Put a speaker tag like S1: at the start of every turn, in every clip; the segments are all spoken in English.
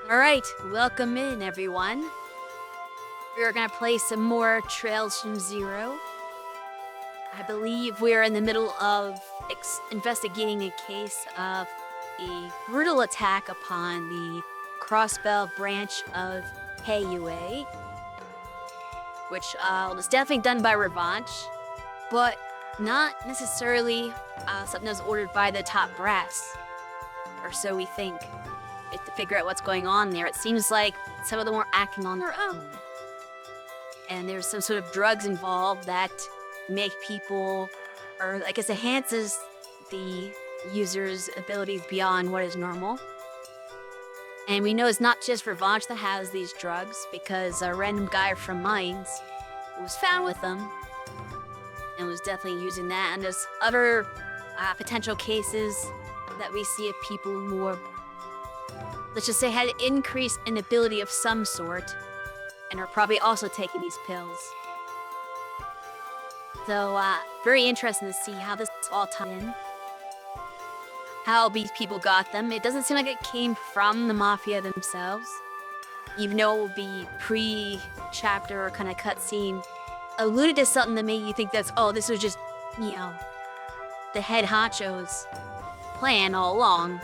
S1: Alright, welcome in everyone. We're gonna play some more Trails from Zero. I believe we're in the middle of investigating a case of a brutal attack upon the Crossbell branch of Heiyue, which was definitely done by Revanche, but not necessarily something that was ordered by the top brass, or so we think. We have to figure out what's going on there. It seems like some of them were acting on their own. And there's some sort of drugs involved that make people, or I guess enhances the user's abilities beyond what is normal. And we know it's not just Revanche that has these drugs, because a random guy from Mines was found with them and was definitely using that. And there's other potential cases that we see of people who are, let's just say, had an increase in ability of some sort and are probably also taking these pills. So, very interesting to see how this all tied in. How these people got them. It doesn't seem like it came from the Mafia themselves, even though it will be pre-chapter or kind of cutscene. Alluded to something that made you think that's, oh, this was just, the head honcho's plan all along.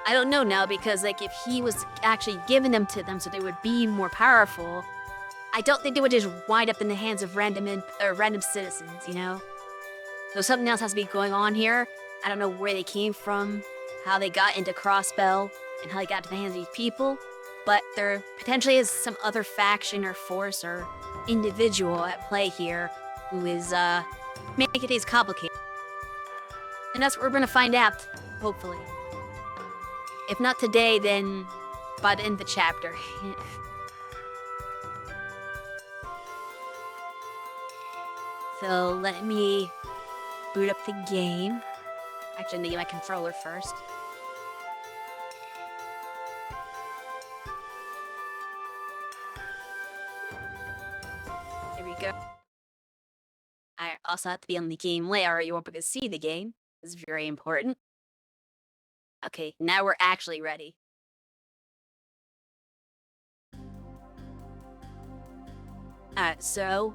S1: I don't know now, because like if he was actually giving them to them so they would be more powerful, I don't think they would just wind up in the hands of random citizens, So something else has to be going on here. I don't know where they came from, how they got into Crossbell, and how they got to the hands of these people, but there potentially is some other faction or force or individual at play here who is making things complicated. And that's what we're going to find out, hopefully. If not today, then by the end of the chapter. So let me boot up the game. Actually, I'm gonna get my controller first. There we go. I also have to be on the game layout. You won't be able to see the game. This is very important. Okay, now we're actually ready. Alright, so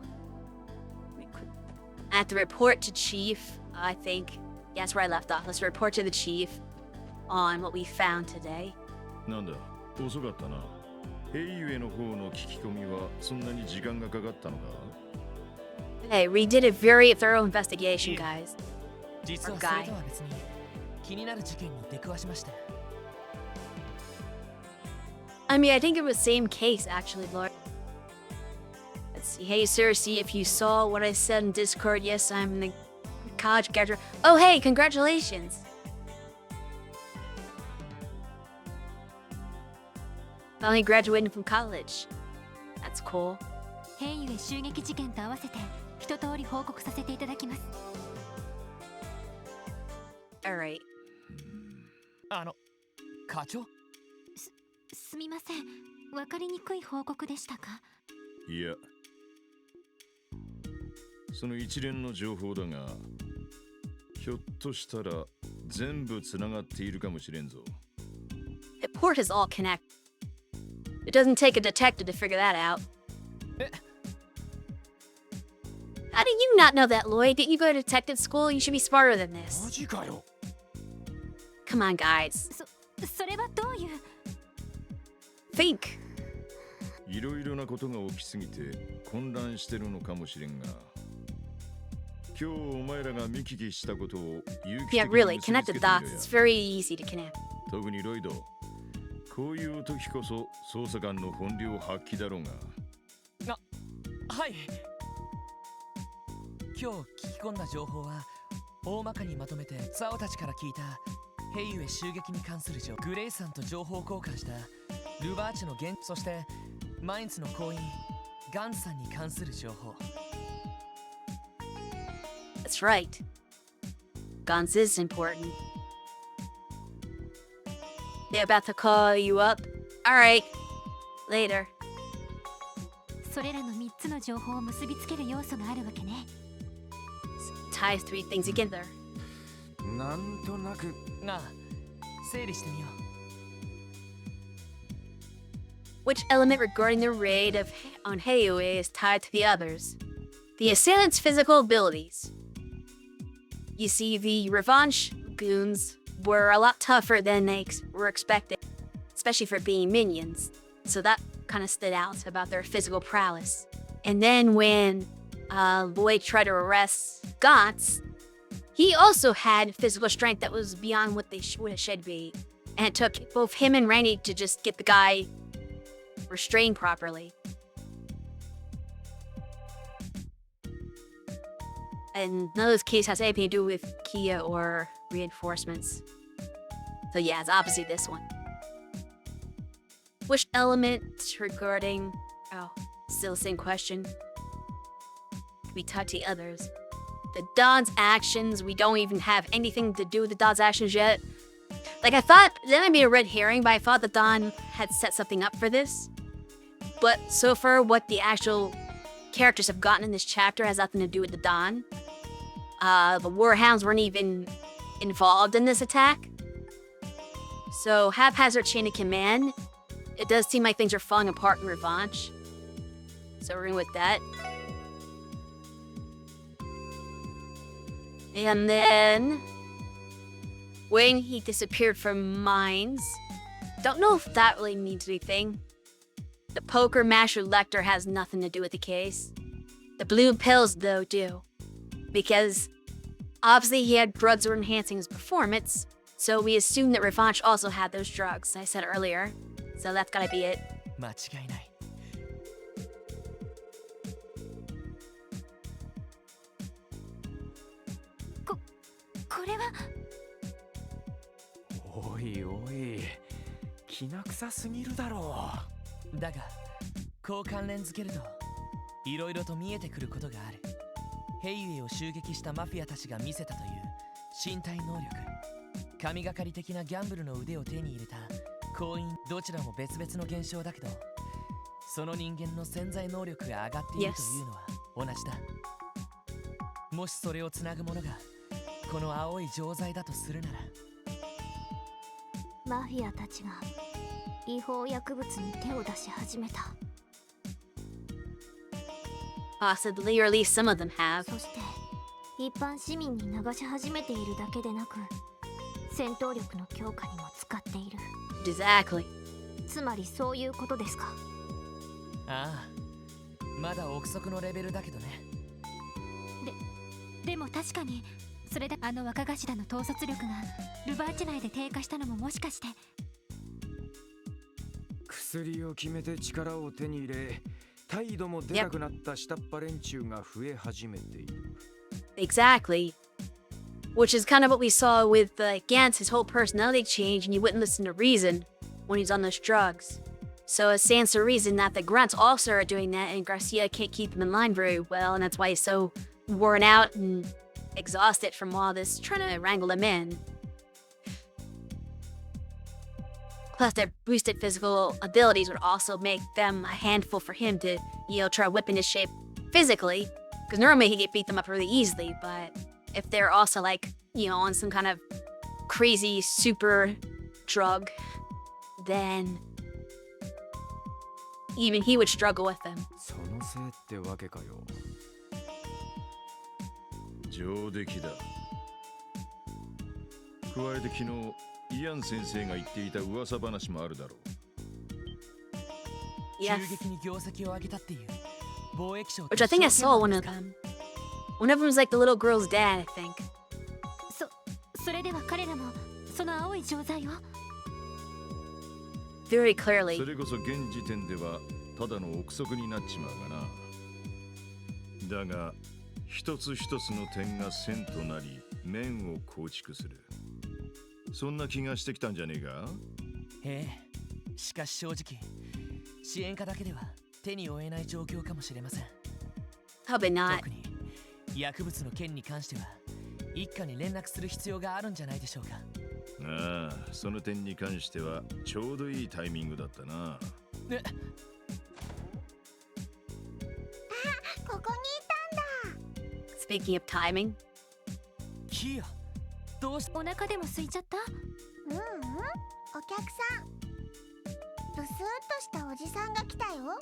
S1: I have to report to Chief, I think. Yeah, that's where I left off. Let's report to the Chief on what we found today.
S2: なんだ、遅かったな。ヘイユエの方の聞き込みはそんなに時間がかかったのか?
S1: Hey, we did a very thorough investigation, guys.
S3: 実はそれとは別に気になる事件に出くわしました。
S1: I mean, I think it was the same case, actually, Lord. Let's see. Hey, Circe, if you saw what I said in Discord, yes, I'm the college graduate. Oh, hey, congratulations. Finally graduating from college. That's cool.
S4: ヘイユエ襲撃事件と合わせて一通り報告させていただきます。
S1: Alright.
S3: 課長？
S4: すみません。わかりにくい報告でしたか？
S2: いや、その一連の情報だが、ひょっとしたら全部つながっているかもしれんぞ。
S1: The port is all connected. It doesn't take a detective to figure that out. How do you not know that, Lloyd? Didn't you go to detective school? You should be smarter than this.
S3: マジかよ。
S1: Come on, guys.
S4: それはどういう
S1: Think.
S2: いろいろなことが起きすぎて混乱してるのかもしれんが、今日お前らが見聞きしたことを有機的
S1: Yeah,
S2: に
S1: really,
S2: 結び
S1: connect
S2: つけ
S1: the
S2: てみろ
S1: dots.
S2: や。
S1: It's very easy to connect.
S2: 特にロイド、こういう時こそ捜査官の本領発揮だろうが。
S3: はい。今日聞き込んだ情報は大まかにまとめてザオたちから聞いたヘイユエ襲撃に関する情報、グレイさんと情報交換したルバーチの現、そしてマインツの行員ガンさんに関する情報。
S1: That's right. Guns is important. They're about to call you up. Alright. Later.
S4: それらの3つの情報を結びつける要素があるわけね。
S1: Ties three things together.
S5: なんとなく
S3: なあ、整理してみよ
S1: Which element regarding the raid on Heiue is tied to the others? The assailant's physical abilities. You see, the Revanche goons were a lot tougher than they were expected, especially for being minions. So that kind of stood out about their physical prowess. And then when Lloyd tried to arrest Gantz, he also had physical strength that was beyond what they should be. And it took both him and Randy to just get the guy restrained properly. And none of this case has anything to do with Kia or reinforcements. So yeah, it's opposite this one. Which element regarding... Oh, still the same question. We touch the others. The Don's actions, we don't even have anything to do with the Don's actions yet. Like, I thought, that might be a red herring, but I thought the Don had set something up for this. But so far, what the actual characters have gotten in this chapter has nothing to do with the Don. The Warhounds weren't even involved in this attack. So, haphazard chain of command. It does seem like things are falling apart in Revanche. So we're going with that. And then... when he disappeared from mines. Don't know if that really means anything. The poker master Lecter has nothing to do with the case. The blue pills, though, do. Because obviously he had drugs that were enhancing his performance, so we assume that Revanche also had those drugs, I said earlier. So that's gotta be it.
S3: 間違いない。
S4: これは
S5: おいおい、きな臭すぎるだろ
S3: う。だが、こう関連づけると、いろいろと見えてくることがある。ヘイウェイを襲撃したマフィアたちが見せたという身体能力、神がかり的なギャンブルの腕を手に入れた行員、どちらも別々の現象だけど、その人間の潜在能力が上がっているというのは同じだ。もしそれをつなぐものがこの青い錠剤だとするなら、
S4: マフィアたちが違法薬物に手を出し始めた。
S1: Possibly, or at least some of them have.
S4: そして一般市民に流し始めているだけでなく、戦闘力の強化にも使っている。
S1: Exactly.
S4: つまりそういうことですか。
S3: ああ、まだ憶測のレベルだけどね。
S4: でも確かにそれであの若頭の統率力がルバーチェ内で低下したのももしかして。
S5: 薬を決めて力を手に入れ、態度もでかくなった下っ端連中が増え始めている。
S1: Exactly. Which is kind of what we saw with Gantz, his whole personality change, and you wouldn't listen to reason when he's on those drugs. So it stands to reason that the grunts also are doing that, and Garcia can't keep them in line very well, and that's why he's so worn out and exhausted from all this trying to wrangle them in. Plus, their boosted physical abilities would also make them a handful for him to, try whipping his shape physically. Because normally he could beat them up really easily, but if they're also on some kind of crazy super drug, then even he would struggle with them.
S5: そのせいってわけかよ。
S2: 上出来だ。加えて昨日イアン先生が言っていた噂話もあるだろう。
S1: Yes.
S3: 急激に業績を上げたっていう貿易商。
S1: Which I think I saw one of them. One of them was like the little girl's dad, I think.
S4: それでは彼らもその青い錠剤を
S1: Very clearly.
S2: それこそ現時点ではただの憶測になっちまうがな。だが一つ一つの点が線となり面を構築する。そんな気がしてきたんじゃねえか？
S3: ええ。しかし正直、支援家だけでは手に負えない状況かもしれません。
S1: Probably not.
S3: 特に薬物の件に関しては一家に連絡する必要があるんじゃないでしょうか。
S2: ああ、その点に関してはちょうどいいタイミングだったな。
S3: え、
S4: ここにいたんだ。
S1: Speaking of timing.
S3: キア、どうし
S4: お腹でも空いちゃった？
S6: お客さん。ブスーっとしたおじさんが来たよ。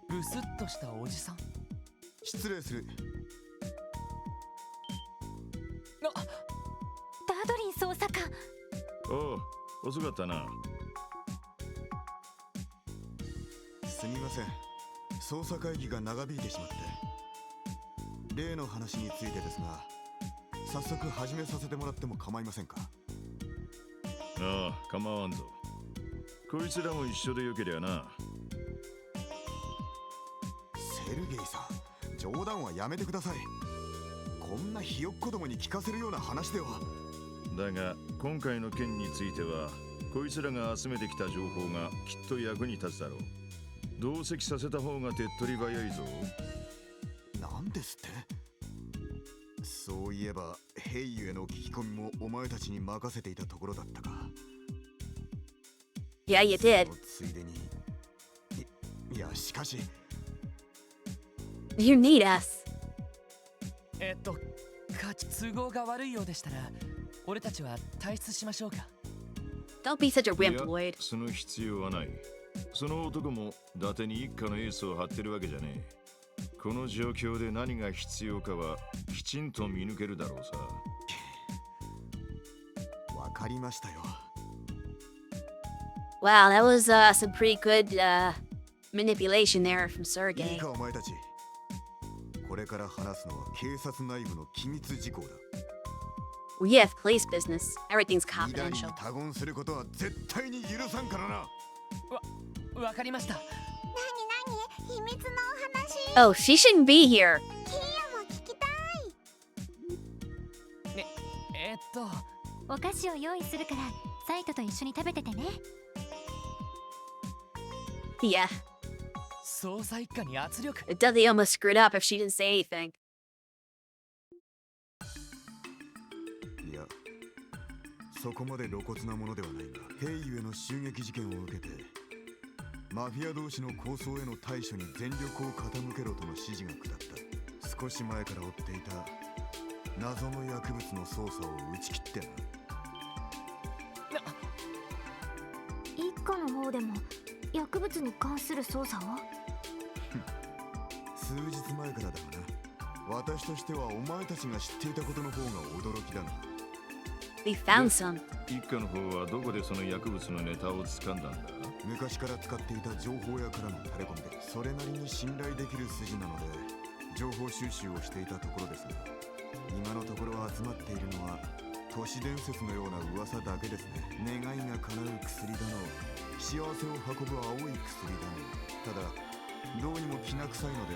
S3: ブスッとしたおじさん。
S2: 失礼する。
S3: あ、
S4: ダドリン捜査官。
S2: おう、遅かったな。
S7: すみません、捜査会議が長引いてしまって。例の話についてですが、早速始めさせてもらっても構いませんか？
S2: ああ、構わんぞ。こいつらも一緒でよけりゃな。
S7: セルゲイさん、冗談はやめてください。こんなひよっこどもに聞かせるような話では。
S2: だが今回の件についてはこいつらが集めてきた情報がきっと役に立つだろう。同席させた方が手っ取り早いぞ。
S7: なんですって？そういえばヘイユへの聞き込みもお前たちに任せていたところだったか。
S1: Yeah, you did.
S7: ついでにいやしかし
S1: You need us.
S3: 都合が悪いようでしたら俺たちは退出しましょうか。
S1: Don't be such a
S2: い
S1: wimp,
S2: や
S1: Lloyd.
S2: その必要はない。その男も伊達に一家のエースを張ってるわけじゃねえ。この状況で何が必要かはきちんと見抜けるだろうさ。
S7: わかりましたよ。
S1: Wow, that was some pretty good manipulation there from
S7: いい
S1: Sergey.
S7: かお前たち。これから話すのは警察内部の機密事項だ。
S1: We have police business. Everything's
S7: 議題に
S1: confidential.
S7: 他言することは絶対に許さんからな。
S3: わかりました。
S6: なになに、秘密のお話。
S1: Oh, she shouldn't be here.
S6: キーヤも聞きたい。
S3: ね、
S4: お菓子を用意するからサイトと一緒に食べててね。
S1: Yeah,
S3: 捜査一課に圧力。
S1: Dudley almost screwed up if she didn't say anything.
S7: いや、そこまで露骨なものではないが、ヘイユへの襲撃事件を受けてマフィア同士の抗争への対処に全力を傾けろとの指示が下った。少し前から追っていた謎の薬物の捜査を打ち切ってな。
S4: 一家の方でも薬物に関する捜査を？
S7: 数日前からだがな。私としてはお前たちが知っていたことの方が驚きだな。
S1: We found some.
S2: 一家の方はどこでその薬物のネタを掴んだんだ？
S7: 昔から使っていた情報屋からのタレコミで、それなりに信頼できる筋なので情報収集をしていたところですが、今のところ集まっているのは都市伝説のような噂だけですね。願いが叶う薬だの、幸せを運ぶ青い薬だの。ただどうにもきな臭いので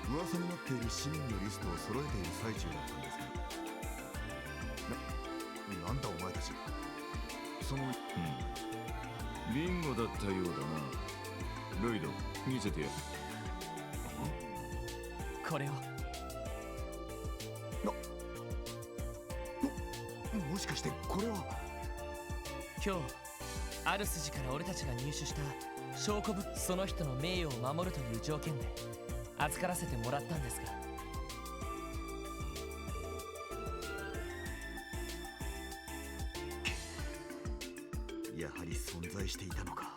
S7: 噂になっている市民のリストを揃えている最中だったんですが、なんだお前たち。その
S2: ビンゴだったようだな。ロイド、見せてや。
S3: これを。
S7: もしかしてこれは。
S3: 今日ある筋から俺たちが入手した証拠物、その人の名誉を守るという条件で預からせてもらったんですが、
S7: やはり存在していたのか。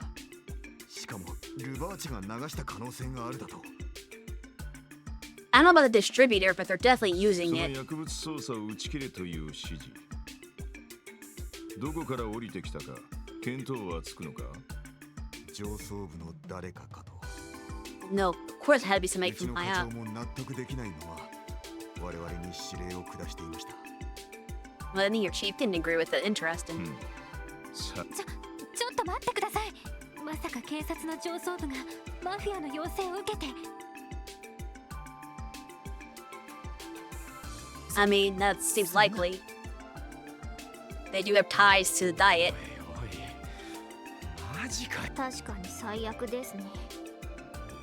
S7: しかもルバーチが流した可能性があるだと。
S1: I don't know about the distributor, but they're definitely
S2: そ
S1: using
S2: の
S1: it.
S2: 薬物捜査を打ち切れという指示。どこから降りてきたか見当はつくのか？
S7: 上層部の誰かかと。
S1: No, of course it had to be
S7: う
S1: somebody
S7: ち
S1: from
S7: の課
S1: high
S7: 長
S1: up.
S7: も納得できないまま我々に指令を下していました。
S1: Well, I think your chief didn't agree with it. Interesting.
S2: さ
S4: ちょっと待ってください。まさか警察の上層部がマフィアの要請を受けて。
S1: I mean, that seems likely. They do have ties to the diet.
S3: マジか。
S4: 確かに最悪ですね。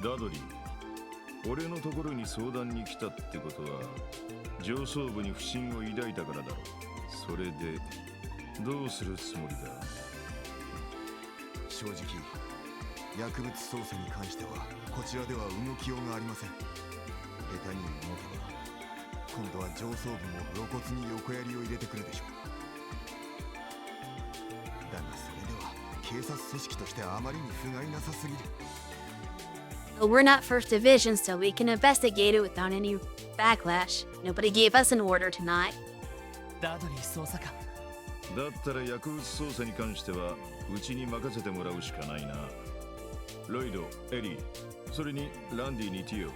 S2: ダドリー、俺のところに相談に来たってことは上層部に不信を抱いたからだろう。それでどうするつもりだ？
S7: 正直薬物捜査に関してはこちらでは動きようがありません。下手に動けば今度は上層部も露骨に横やりを入れてくるでしょう。だがそれでは警警察組織としてあまりに不甲斐なさすぎる。
S1: But we're not First Division, so we can investigate it without any backlash. Nobody gave us an order tonight.
S3: ダドリー捜査官。
S2: だったら薬物捜査に関してはうちに任せてもらうしかないな。ロイド、エリー、それにランディにティオ。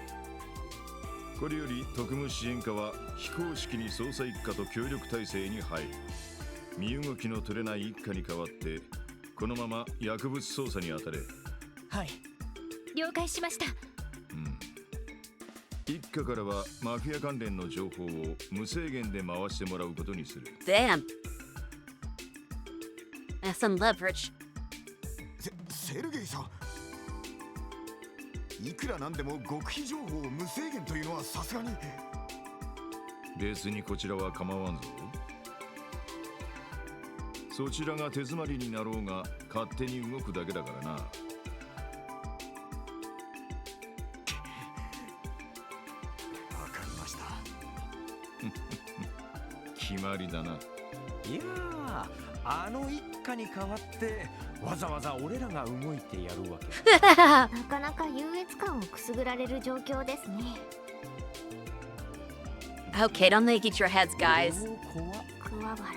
S2: これより特務支援課は非公式に捜査一課と協力体制に入る。身動きの取れない一課に代わってこのまま薬物捜査に当たれ。
S3: はい。
S4: 了解しました。
S2: 一課からはマフィア関連の情報を無制限で回してもらうことにする。
S1: Damn. That's some leverage.
S7: セルゲイさん、いくらなんでも極秘情報を無制限というのはさすがに。
S2: 別にこちらは構わんぞ。そちらが手詰まりになろうが勝手に動くだけだからな。決まりだな。
S5: いやー、あの一家に代わってわざわざ俺らが動いてやるわけ。
S4: なかなか優越感をくすぐられる状況ですね。
S1: Okay, don't think it's your heads, guys.
S4: クワバ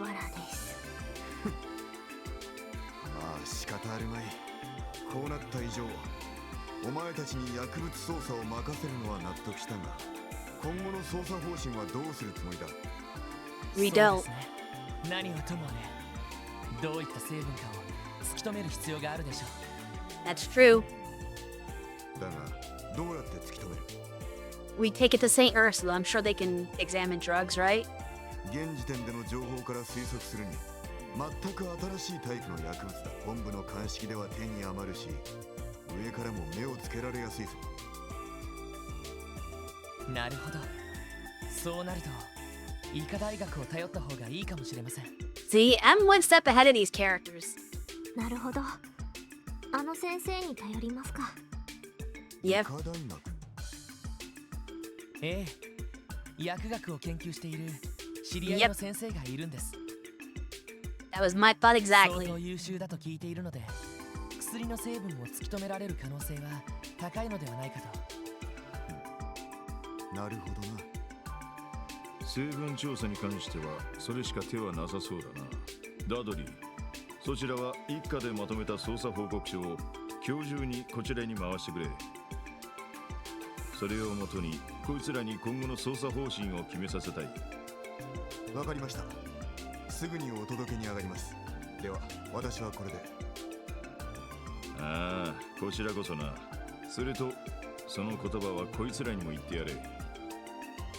S4: ラです。
S7: まあ仕方あるまい。こうなった以上、お前たちに薬物捜査を任せるのは納得したが、今後の捜査方針はどうするつもりだ。
S1: We
S3: そうで
S1: don't.
S3: すね。何はともあれ、どういった成分かを突き止める必要があるでしょう。
S1: That's true.
S7: だがどうやって突き止める？
S1: We take it to St. Ursula. I'm sure they can examine drugs, right?
S7: 現時点での情報から推測するに、全く新しいタイプの薬物だ。本部の鑑識では手に余るし、上からも目をつけられやすいぞ。
S3: なるほど。そうなると医科大学を頼った方がいいかもしれません。
S1: See, I'm one step ahead of these characters.
S4: なるほど。あの先生に頼りますか。
S1: Yep.
S7: 医科大学。
S3: ええ、薬学を研究している知り合いの先生がいるんです。
S1: That was my thought
S3: 相
S1: exactly.
S3: 当優秀だと聞いているので、薬の成分を突き止められる可能性は高いのではないかと。
S7: なるほどな。
S2: 成分調査に関してはそれしか手はなさそうだな。ダドリー、そちらは一課でまとめた捜査報告書を今日中にこちらに回してくれ。それをもとにこいつらに今後の捜査方針を決めさせたい。
S7: わかりました。すぐにお届けに上がります。では私はこれで。
S2: ああ、こちらこそな。それとその言葉はこいつらにも言ってやれ。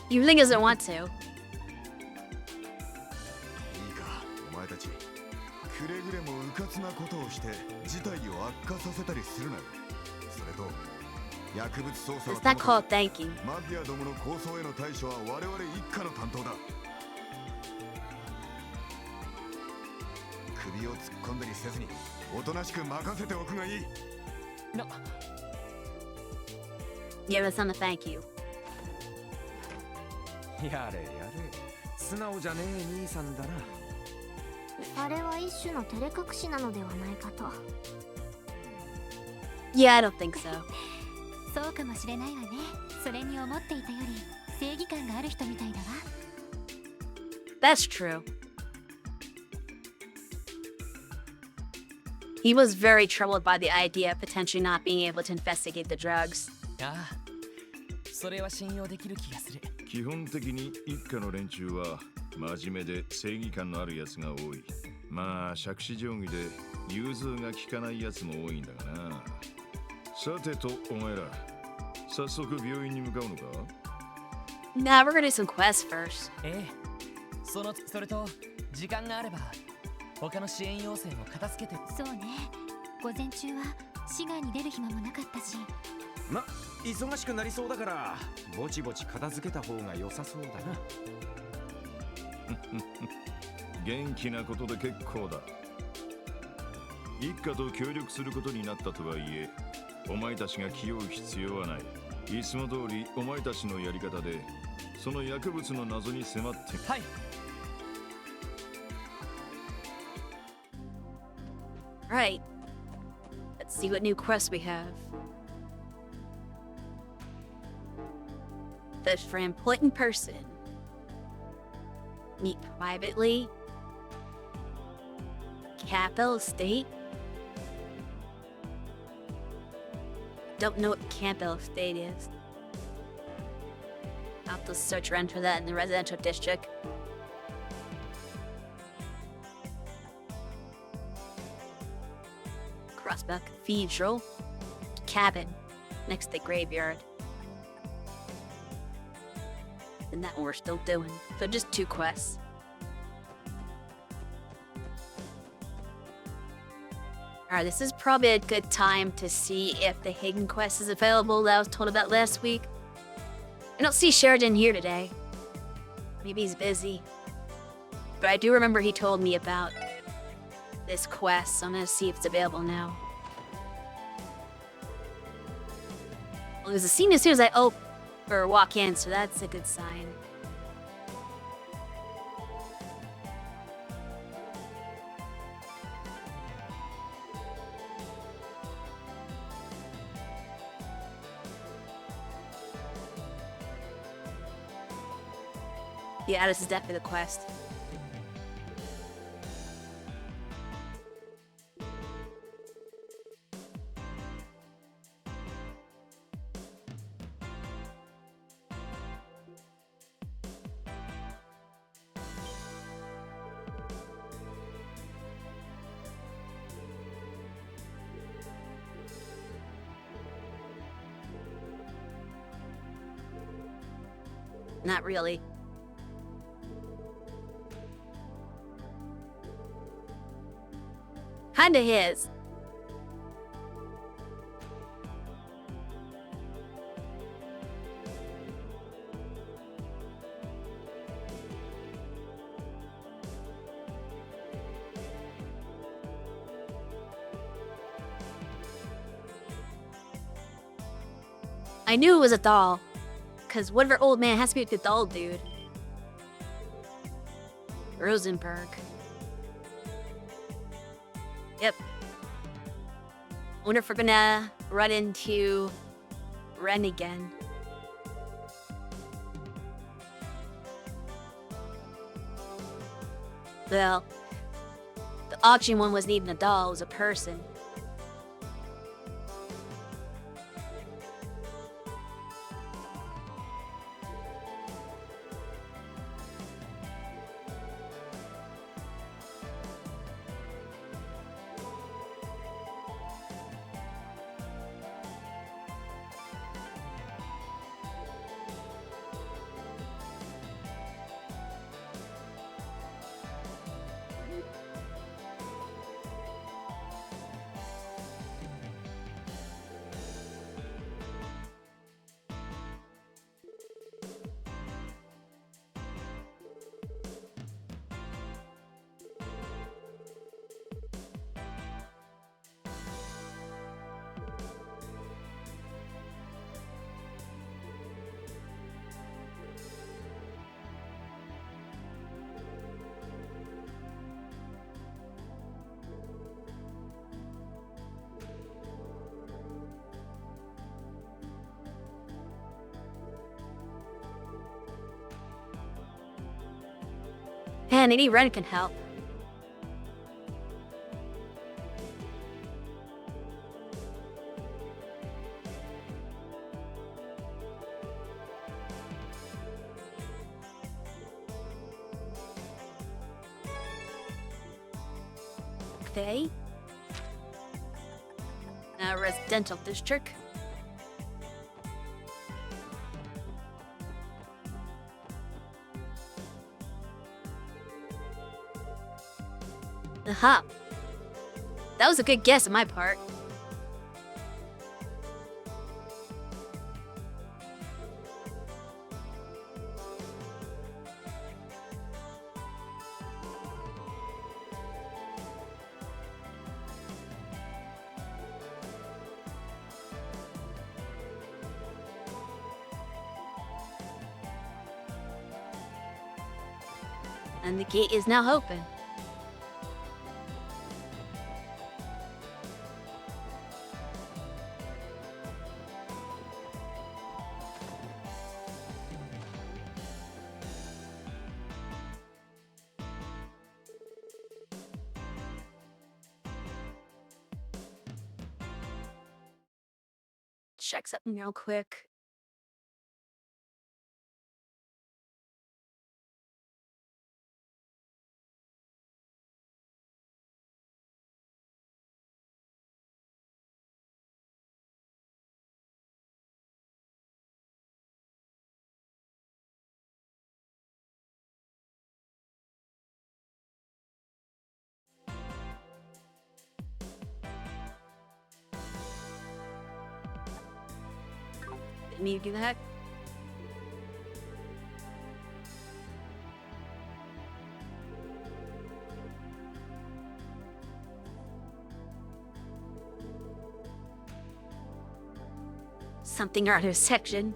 S1: You think doesn't want to.
S7: いいか、お前たち。くれぐれもうかつなことをして事態を悪化させたりするなよ。それと薬物捜査
S1: It's
S7: は
S1: not called thanking.
S7: マフィアどもの構想への対処は我々一家の担当だ。首を突っ込んだりせずにおとなしく任せておくがいい。
S3: な、
S1: Give us some thank you.
S5: やれやれ、素直じゃねえ兄さんだな。
S4: あれは一種の照れ隠しなのではないかと。
S1: Yeah, I don't think so.
S6: そうかもしれないわね。それに思っていたより正義感がある人みたいだわ。
S1: That's true. He was very troubled by the idea of potentially not being able to investigate the drugs.
S3: ああ、それは信用できる気がする。
S2: 基本的に一家の連中は真面目で正義感のあるやつが多い。まあ杓子定規で融通が利かないやつも多いんだがな。さてとお前ら、早速病院に向かうのか？
S1: Nah, we're gonna do some quests first.
S3: ええ、それと時間があれば他の支援要請も片付けて。
S6: そうね。午前中は市外に出る暇もなかったし。
S5: ま、忙しくなりそうだからぼちぼち片付けた方が良さそうだな。
S2: 元気なことで結構だ。一家と協力することになったとはいえ、お前たちが気負う必要はない。いつも通りお前たちのやり方でその薬物の謎に迫って。
S3: はい。
S1: Right. Let's see what new quests we have. Fish for important person. Meet privately. Capital Estate. Don't know what Campbell Estate is. I'll have to search around for that in the residential district. Crossback Cathedral. Cabin. Next to the graveyard. And that one we're still doing. So just 2 quests. Alright, this is probably a good time to see if the hidden quest is available that I was told about last week. I don't see Sheridan here today. Maybe he's busy. But I do remember he told me about this quest, so I'm gonna see if it's available now. Well, there's a scene as soon as I walk in, so that's a good sign. Yeah, this is definitely the quest. Not really. Kinda his. I knew it was a doll. Because whatever old man has to be with the doll dude. Rosenberg. Yep. Wonder if we're gonna run into Ren again. Well, the auction one wasn't even a doll, it was a person. Man, any Ren can help. Okay. Now residential district. Aha. That was a good guess on my part. And the gate is now open. check something real quick. Didn't mean to do that. Something out of section.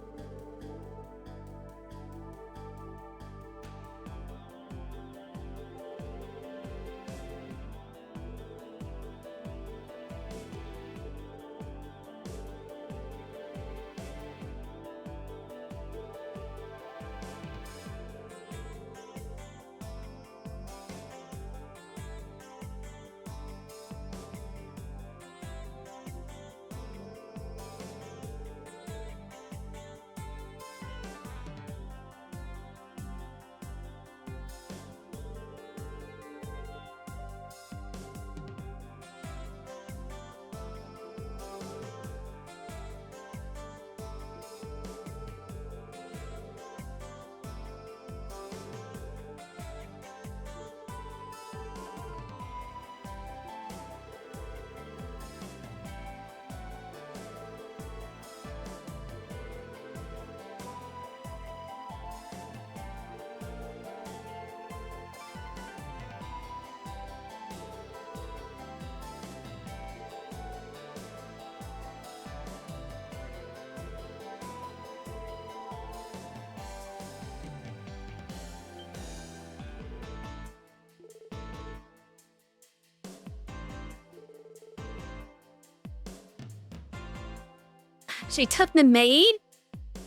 S1: She took the maid?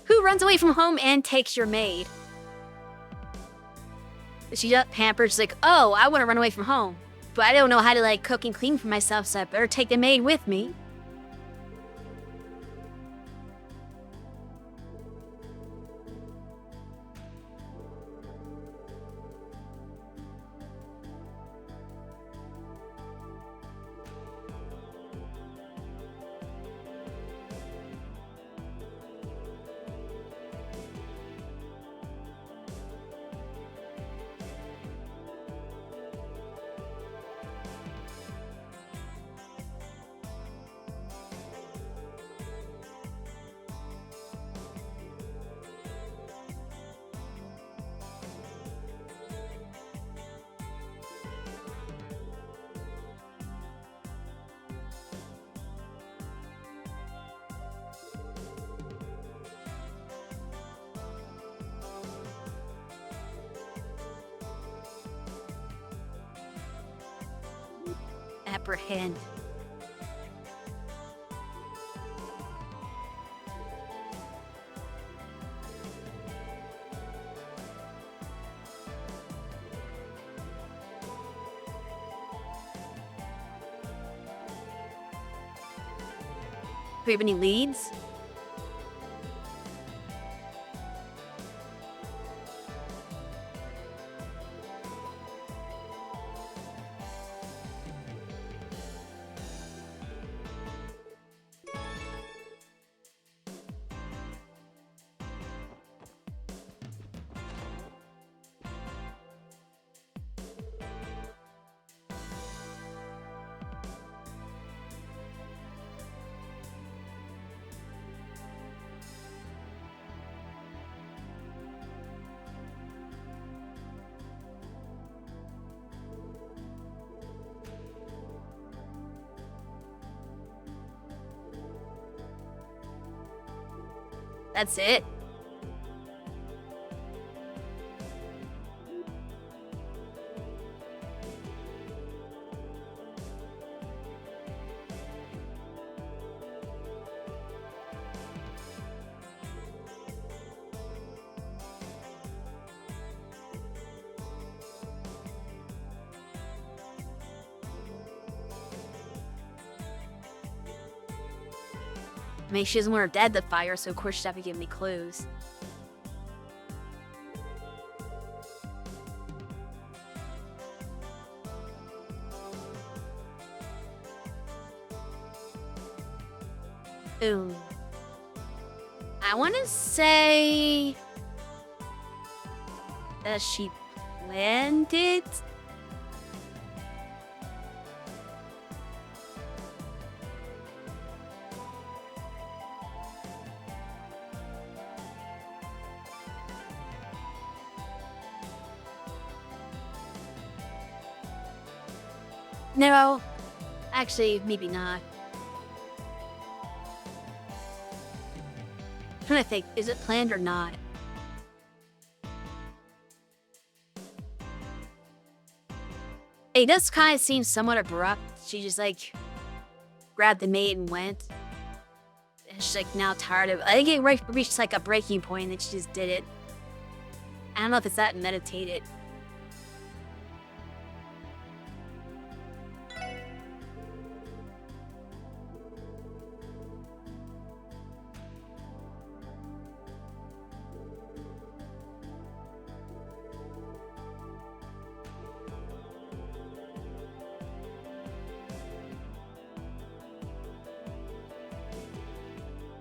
S1: Who runs away from home and takes your maid? She got pampered. She's like, oh, I want to run away from home. But I don't know how to like cook and clean for myself, so I better take the maid with me. Apprehend. Do we have any leads? That's it. I mean, she doesn't want her dad to fire, so of course she'd have to give me clues. Ooh. I want to say that she planned it. No, actually, maybe not. I'm trying to think, is it planned or not? It does kind of seem somewhat abrupt. She just like grabbed the maid and went. And she's like now tired of. I think it reached like a breaking point and she just did it. I don't know if it's that meditated.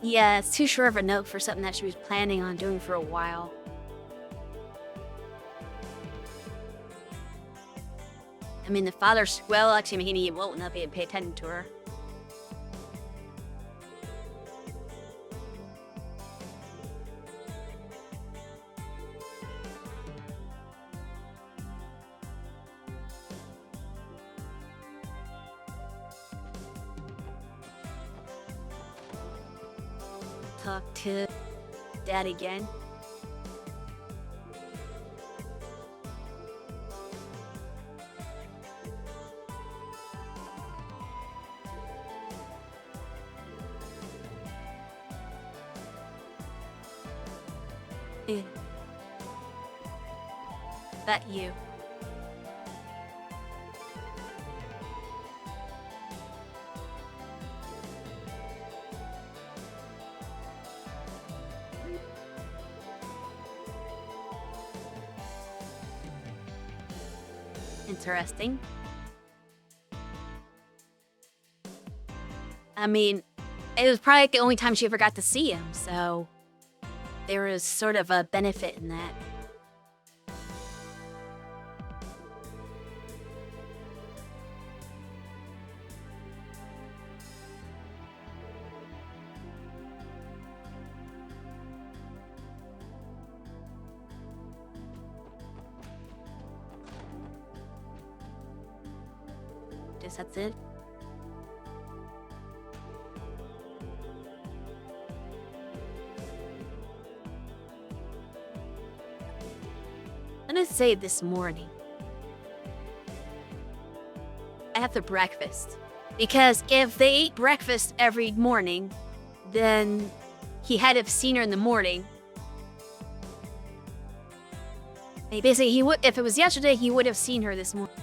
S1: Yeah, it's too short of a note for something that she was planning on doing for a while. I mean, the father's, well, actually, he won't not be able to pay attention to her. Talk to Dad again. Eh. That you. Interesting. I mean, it was probably the only time she ever got to see him, so there was sort of a benefit in that. Guess that's it. I'm gonna say this morning. After breakfast. Because if they ate breakfast every morning, then he had to have seen her in the morning. Basically, he would, if it was yesterday, he would have seen her this morning.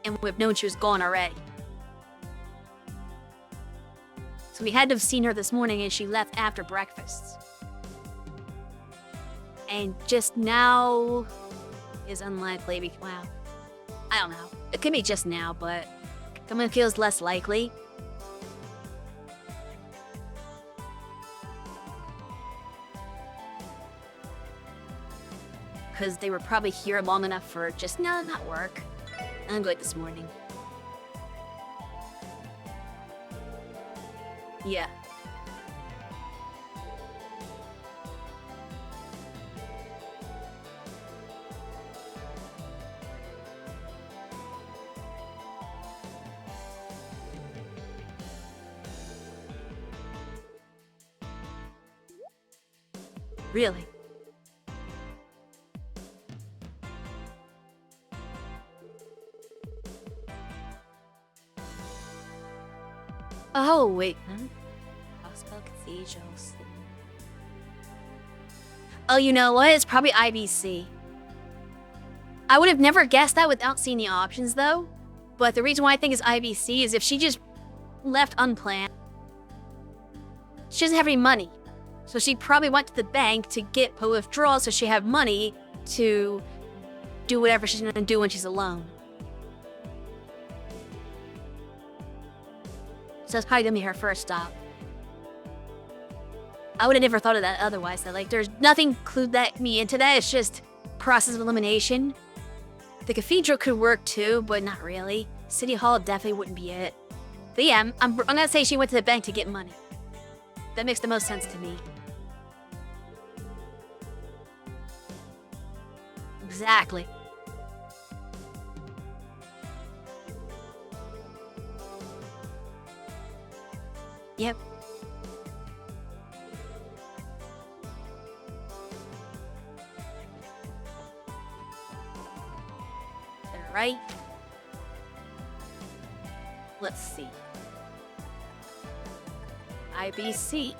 S1: And would have known she was gone already. So we had to have seen her this morning and she left after breakfast. And just now is unlikely. Wow. I don't know. It could be just now, but someone feels less likely. Because they were probably here long enough for just, no, not work. I'm going this morning. Yeah. Really? Oh, wait. Hospital cathedrals. Oh, you know what? It's probably IBC. I would have never guessed that without seeing the options, though. But the reason why I think it's IBC is if she just left unplanned, she doesn't have any money. So she probably went to the bank to get a withdrawal so she had money to do whatever she's gonna do when she's alone. So that's probably gonna be her first stop. I would have never thought of that otherwise. That like there's nothing clued that me into that. It's just process of elimination. The cathedral could work too, but not really. City Hall definitely wouldn't be it. But yeah, I'm gonna say she went to the bank to get money. That makes the most sense to me. Exactly. Yep. All right. Let's see. IBC.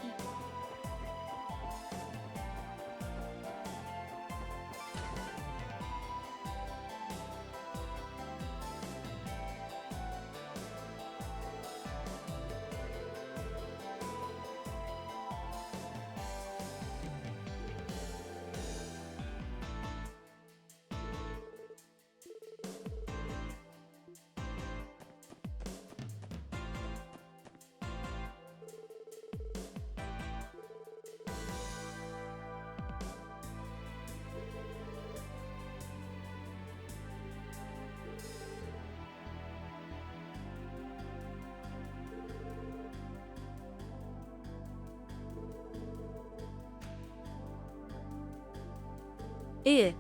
S1: Ew.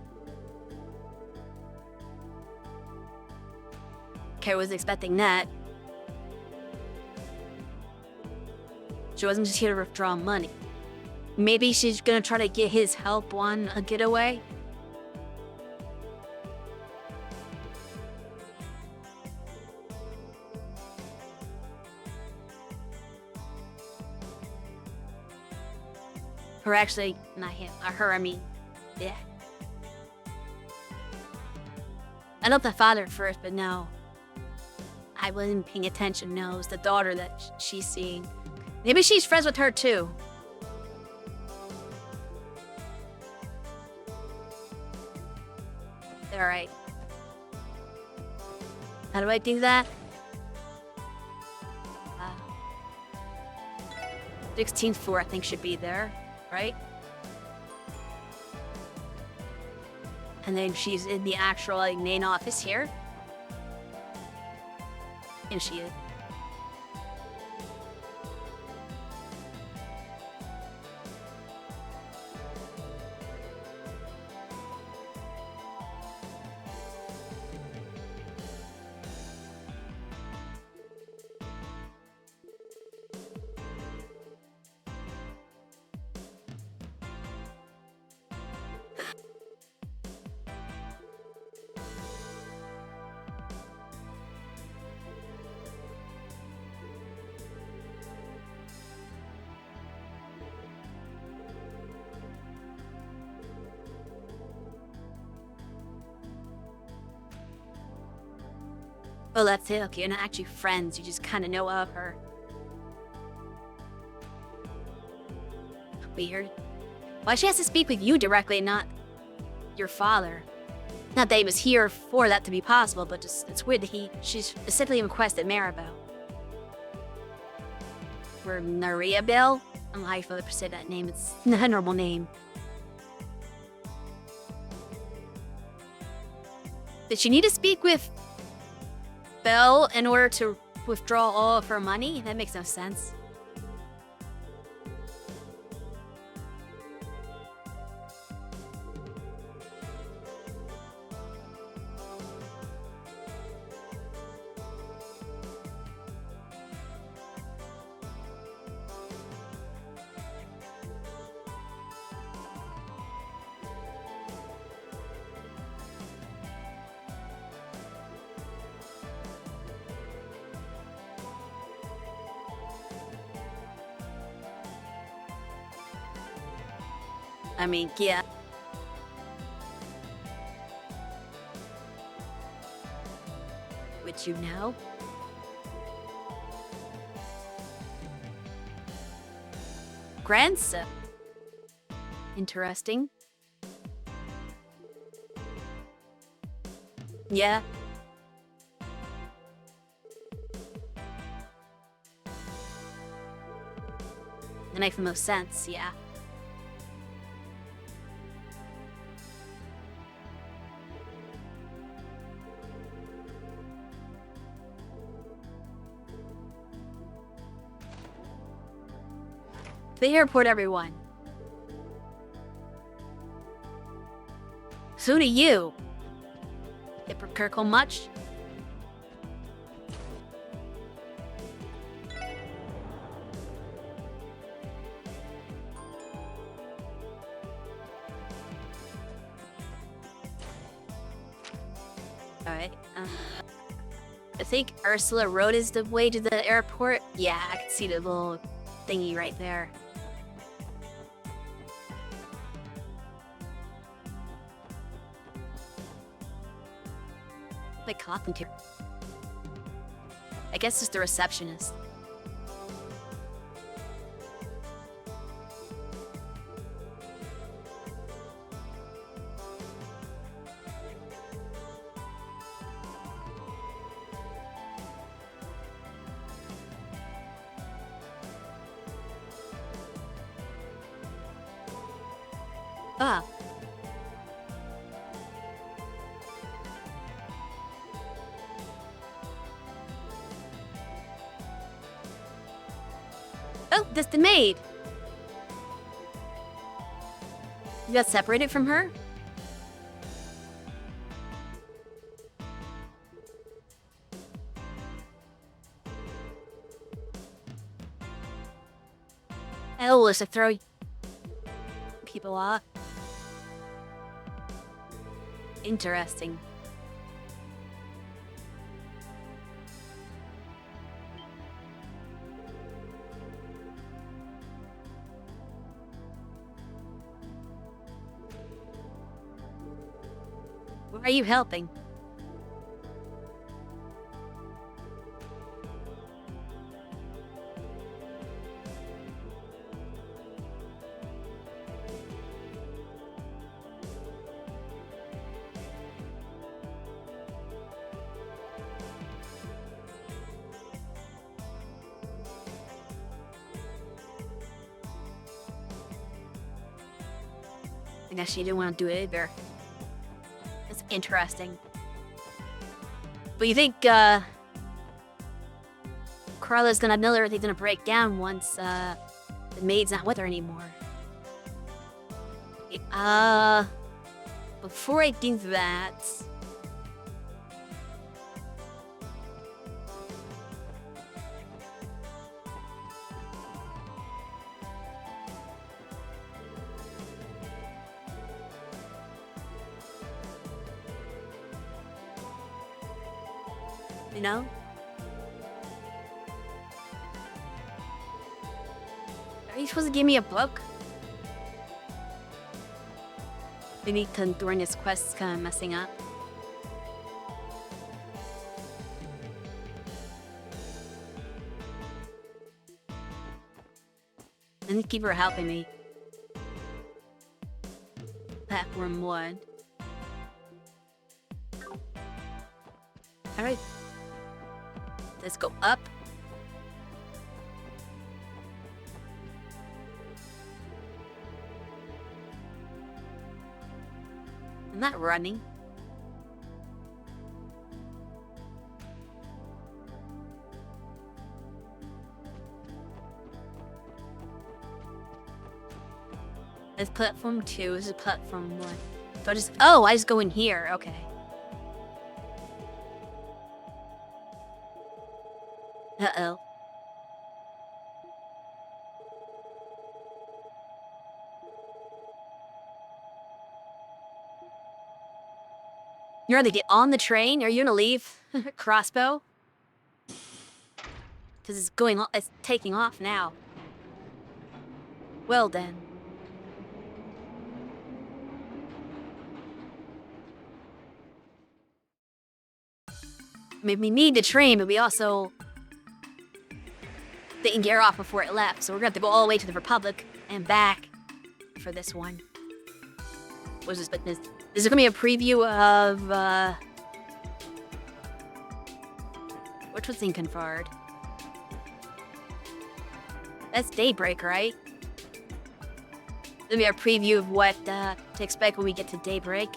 S1: Okay, I was expecting that. She wasn't just here to withdraw money. Maybe she's gonna try to get his help on a getaway? Or actually, not him, or her, I mean. Yeah. I know the father first, but no. I wasn't paying attention. No, it was the daughter that she's seeing. Maybe she's friends with her too. Alright. How do I do that? 16th floor, I think, should be there, right? And then she's in the actual like main office here. And she is. Oh, that's it. Okay, you're not actually friends. You just kind of know of her. Weird. Why she has to speak with you directly, not your father? Not that he was here for that to be possible, but just it's weird that she's specifically requested Maribel. Or Mariabel? I don't know how you feel to say that name. It's not a normal name. Did she need to speak with Belle in order to withdraw all of her money? That makes no sense. I mean, yeah. Which you know? grandson. Interesting. Yeah. That makes the most sense, yeah. The airport, everyone. So do you. Hypocritical much? Alright, I think Ursula Road is the way to the airport. Yeah, I can see the little thingy right there. They talking to? I guess it's the receptionist. Ah. Oh, that's the maid. You got separated from her? Oh, is to throw people off. Interesting. Why are you helping? I guess she didn't want to do it either. It's interesting. But you think, Carla's gonna know everything's gonna break down once, the maid's not with her anymore. Before I do that... You know? Are you supposed to give me a book? Maybe during this quest is kind of messing up. And keep her helping me. Platform 1. Alright. Let's go up. I'm not running. It's platform 2. This is platform 1. So I just go in here. Okay. Uh-oh. You're gonna get on the train? Are you gonna leave? Crossbow? Because it's taking off now. Well then. I mean, we need the train, but we also didn't get her off before it left, so we're gonna have to go all the way to the Republic. and back for this one. What is this? This is gonna be a preview of which was Incan Fard? That's Daybreak, right? It'll be a preview of what to expect when we get to Daybreak.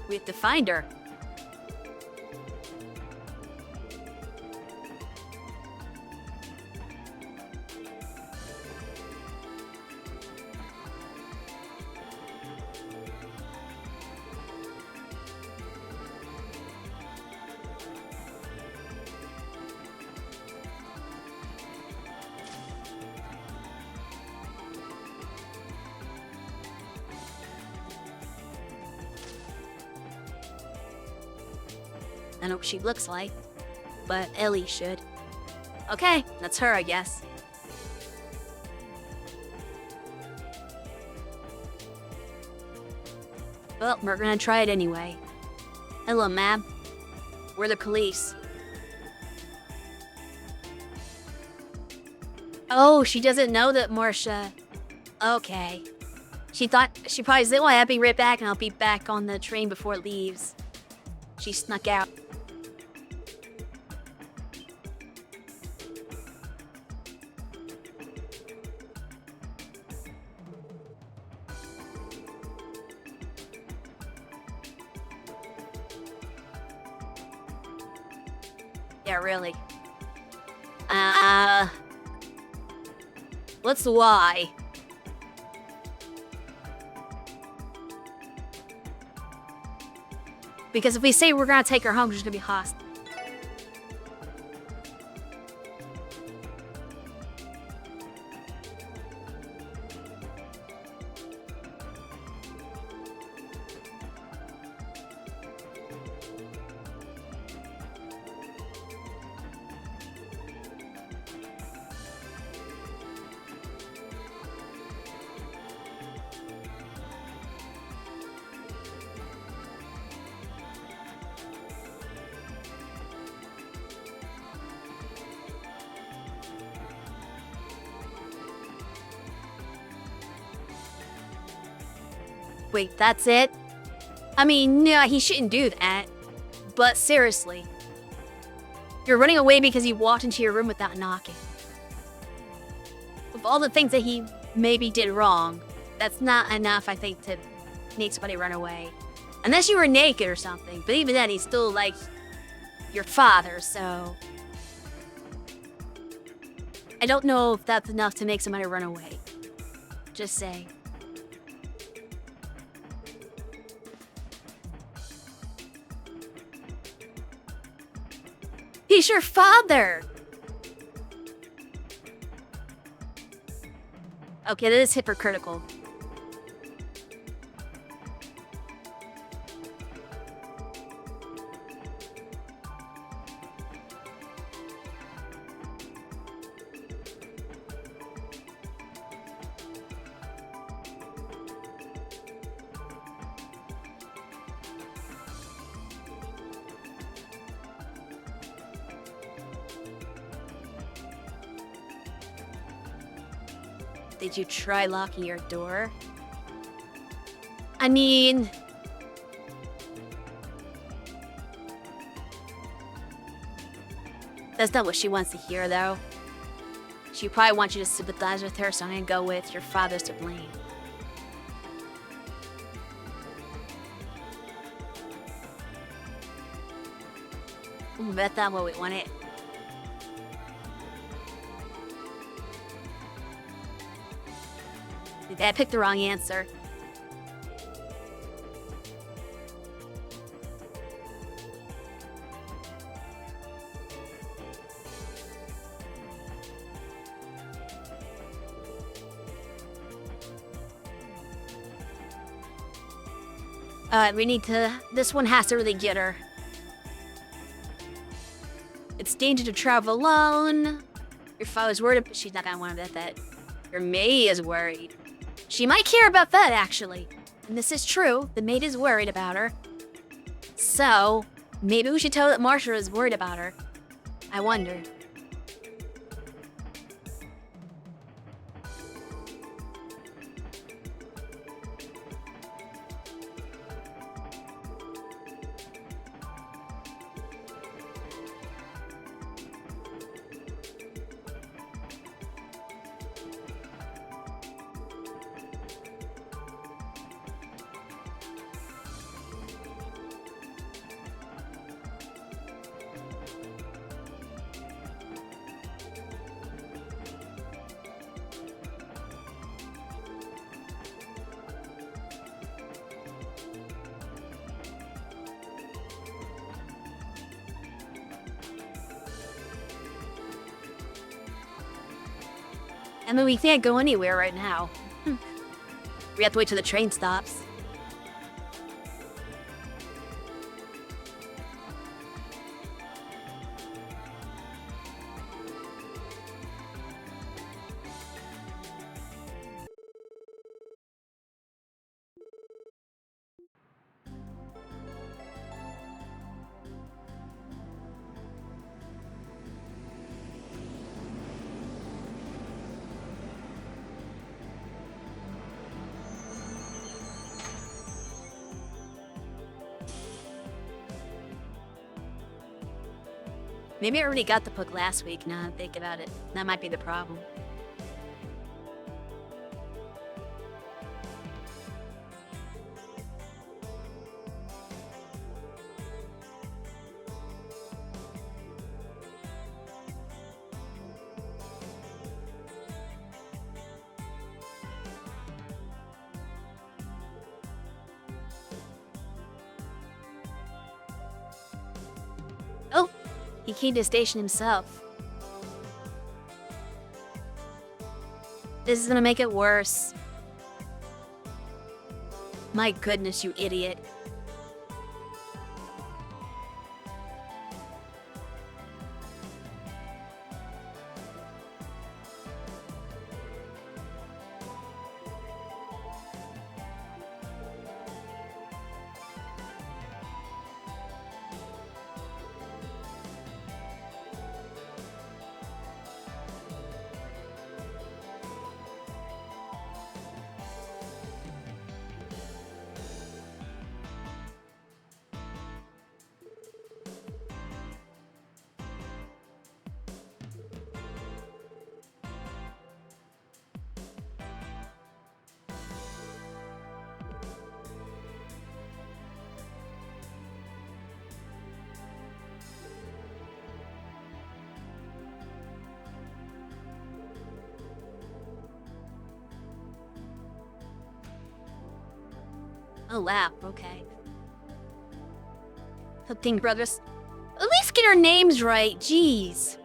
S1: We have to find her. I don't know what she looks like, but Ellie should. Okay, that's her, I guess. Well, we're gonna try it anyway. Hello, ma'am. We're the police. Oh, she doesn't know that Marcia... Okay. She probably said, well, I'll be right back and I'll be back on the train before it leaves. She snuck out. Yeah, really. What's the why? Because if we say we're gonna take her home, she's gonna be hostile. Wait, that's it? I mean, no, he shouldn't do that. But seriously. You're running away because you walked into your room without knocking. With all the things that he maybe did wrong, that's not enough, I think, to make somebody run away. Unless you were naked or something. But even then, he's still, like, your father, so... I don't know if that's enough to make somebody run away. Just saying. He's your father! Okay, that is hypocritical. Did you try locking your door? I mean... That's not what she wants to hear, though. She probably wants you to sympathize with her, so I'm gonna go with your father's to blame. Ooh, that's not what we wanted. I picked the wrong answer. We need to... This one has to really get her. It's danger to travel alone. Your father's worried, but she's not gonna want to bet that. Your May is worried. She might care about that, actually. And this is true. The maid is worried about her. So, maybe we should tell her that Marsha is worried about her. I wonder. I mean, we can't go anywhere right now. We have to wait till the train stops. Maybe I already got the book last week, now that I think about it. That might be the problem. Oh! He came to the station himself. This is gonna make it worse. My goodness, you idiot. Oh, wow, okay. The Pink Brothers. At least get our names right, jeez.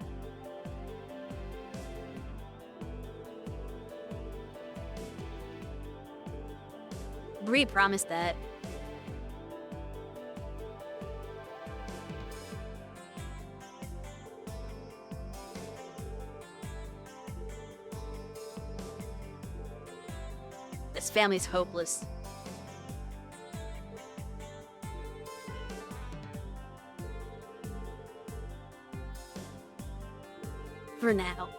S1: Bree promised that. This family's hopeless. For now.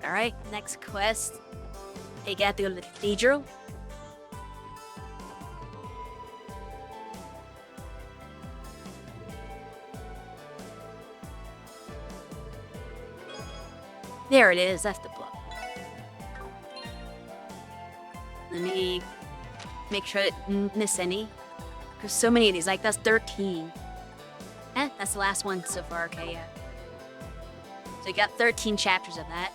S1: Alright, next quest. They got to go to the cathedral. There it is, that's the book. Let me make sure I didn't miss any. There's so many of these, like that's 13. That's the last one so far, okay, yeah. So you got 13 chapters of that.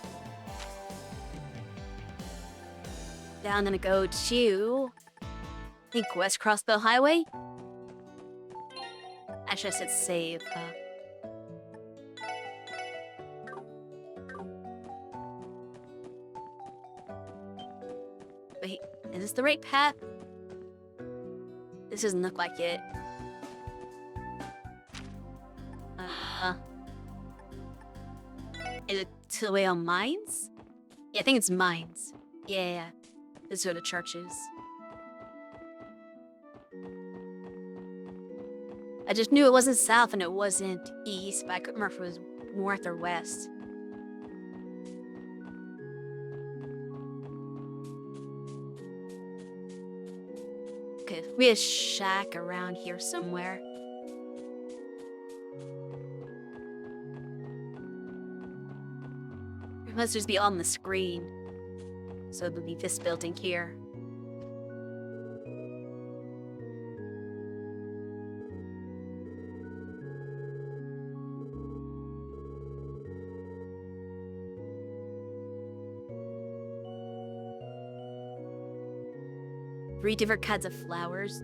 S1: Now I'm gonna go to, I think, West Crossbow Highway? Actually, I said save, Wait, is this the right path? This doesn't look like it. Is it Tilwell Mines? Yeah, I think it's Mines. Yeah. This is where the church is. I just knew it wasn't south and it wasn't east, but I couldn't remember if it was north or west. Okay, we have a shack around here somewhere. It must just be on the screen. So it'll be this building here. Three different kinds of flowers.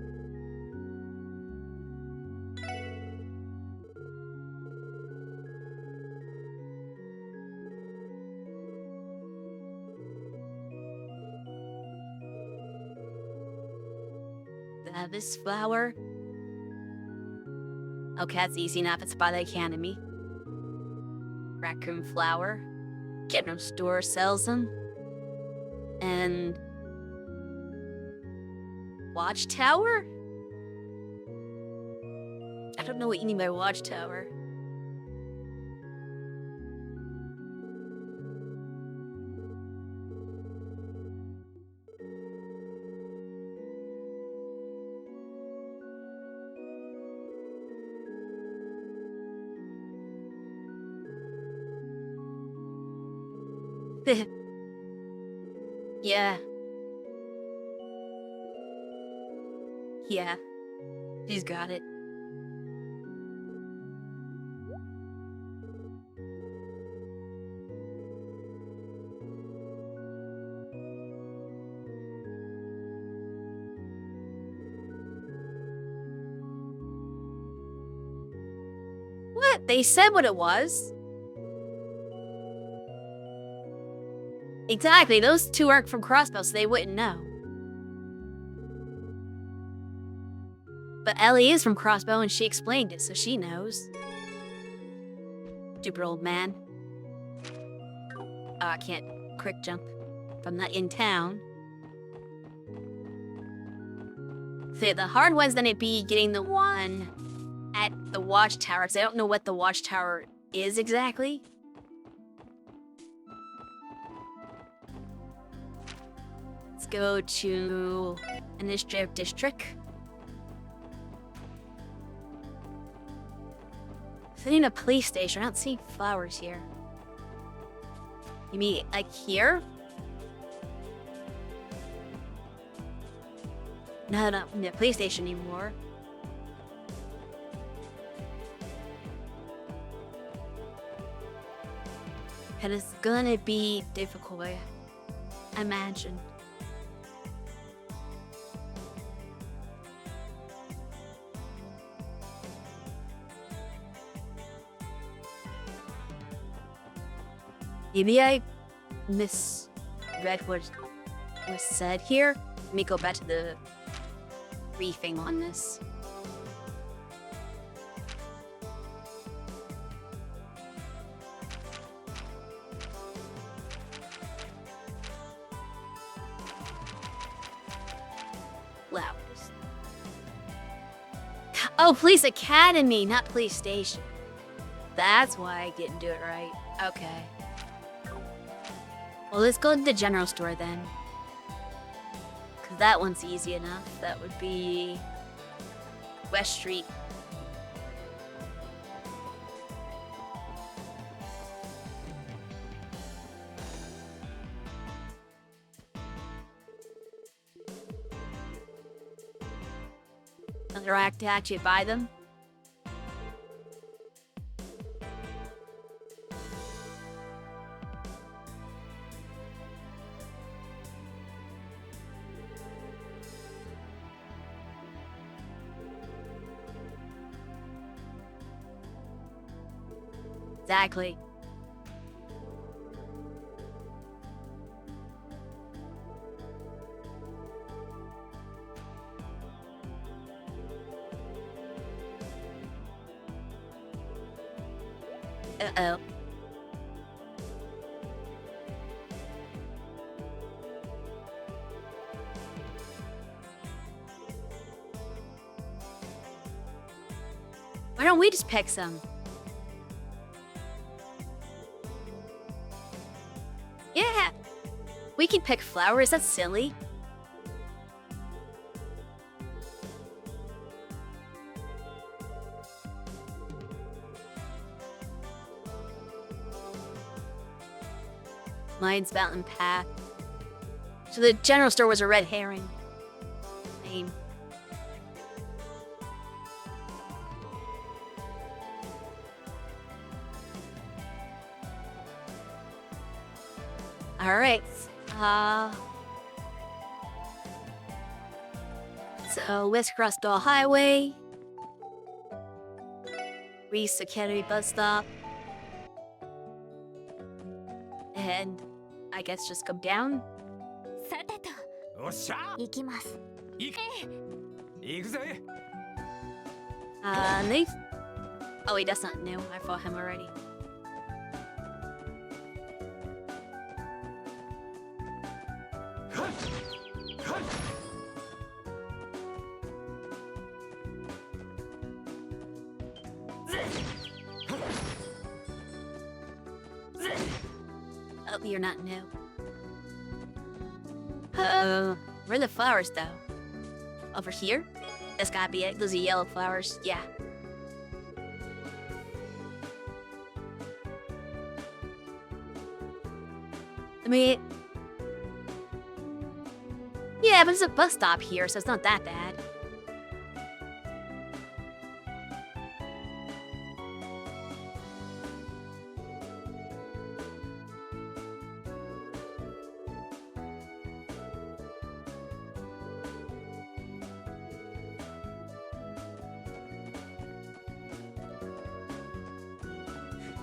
S1: This flower. Okay, that's easy enough. It's by the academy. Raccoon flower. General store sells them. And watchtower? I don't know what you mean by watchtower. Yeah. Yeah. She's got it. What? They said what it was. Exactly, those two aren't from Crossbow, so they wouldn't know. But Ellie is from Crossbow, and she explained it, so she knows. Stupid old man. Oh, I can't quick jump. If I'm not in town. So the hard one's then it'd be getting the one at the watchtower, because I don't know what the watchtower is exactly. Let's go to Initiative District. So I need a police station. I don't see flowers here. You mean like here? No, not in the police station anymore. And it's gonna be difficult, I imagine. Maybe I misread what was said here. Let me go back to the briefing on this. Flowers. Oh, Police Academy, not Police Station. That's why I didn't do it right. Okay. Well, let's go to the general store then. Because that one's easy enough. That would be West Street. Do I have to actually buy them? Exactly. Uh-oh. Why don't we just pick some? Yeah! We can pick flowers, that's silly. Lions Mountain Path. So the general store was a red herring. Lame. Alright. So West Cross Doll Highway. Reese Academy bus stop. And I guess just come down.
S6: さてと
S5: おっしゃ
S4: 行きます。
S5: 行くぜ
S1: Leaf. Oh wait, that's not new. I fought him already. Oh, you're not new. Where are the flowers though? Over here? That's gotta be it. Those are yellow flowers. Yeah. I mean... Yeah, but it's a bus stop here, so it's not that bad.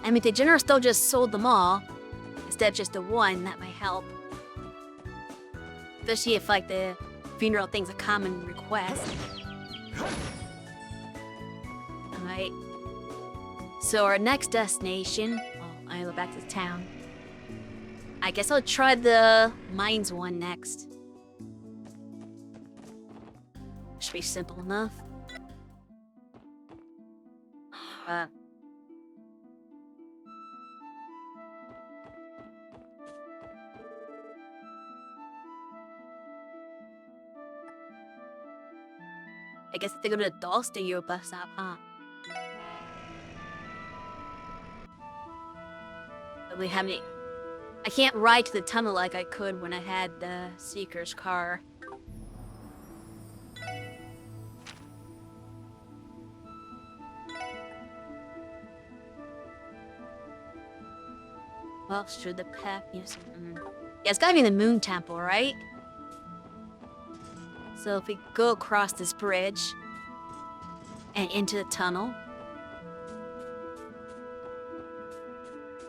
S1: I mean, the general store just sold them all, instead of just the one. That might help. Especially if, like, the funeral thing's a common request. Alright. So our next destination... Oh, I go back to the town. I guess I'll try the mines one next. Should be simple enough. I guess if they go to the doll studio bus stop, huh? Probably have any... I can't ride to the tunnel like I could when I had the Seeker's car. Well, should the path... Yes. Yeah, it's gotta be the Moon Temple, right? So if we go across this bridge and into the tunnel,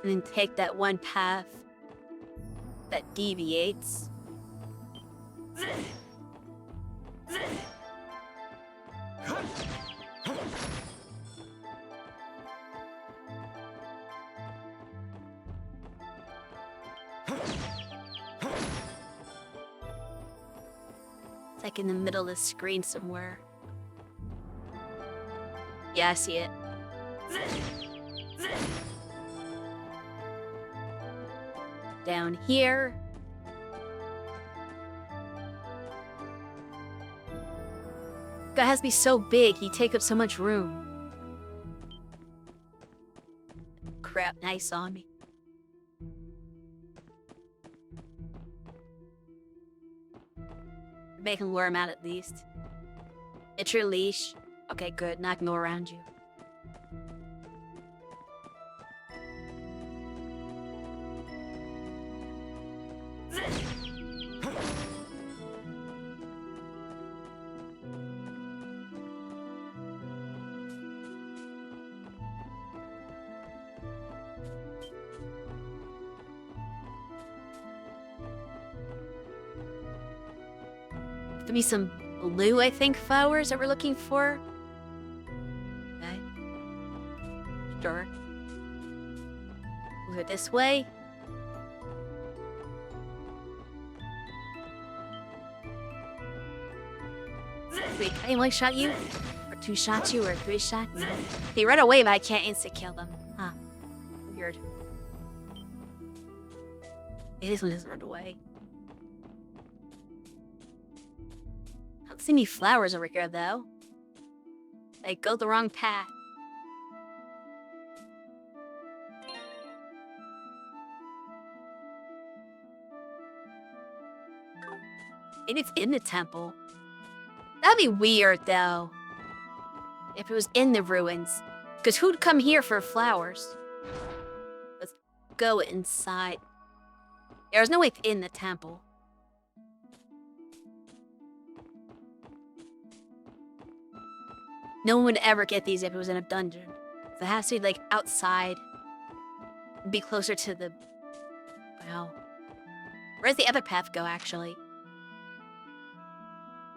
S1: and then take that one path that deviates. It's like in the middle of the screen somewhere. Yeah, I see it. Down here. Guy has to be so big, he takes up so much room. Crap, nice on me. Make him lure him out at least. It's your leash. Okay, good. Not gonna go around you. Give me some blue, I think, flowers that we're looking for. Okay. Sure. go this way. Wait, can I one shot you? Or two shots you? Or three shots? They run away, but I can't insta-kill them. Huh. Weird. This one just run away. I don't see any flowers over here, though. I go the wrong path. And it's in the temple. That'd be weird, though. If it was in the ruins. Because who'd come here for flowers? Let's go inside. There's no way it's in the temple. No one would ever get these if it was in a dungeon. So it has to be, like, outside. Be closer to the... Wow. Where's the other path go, actually?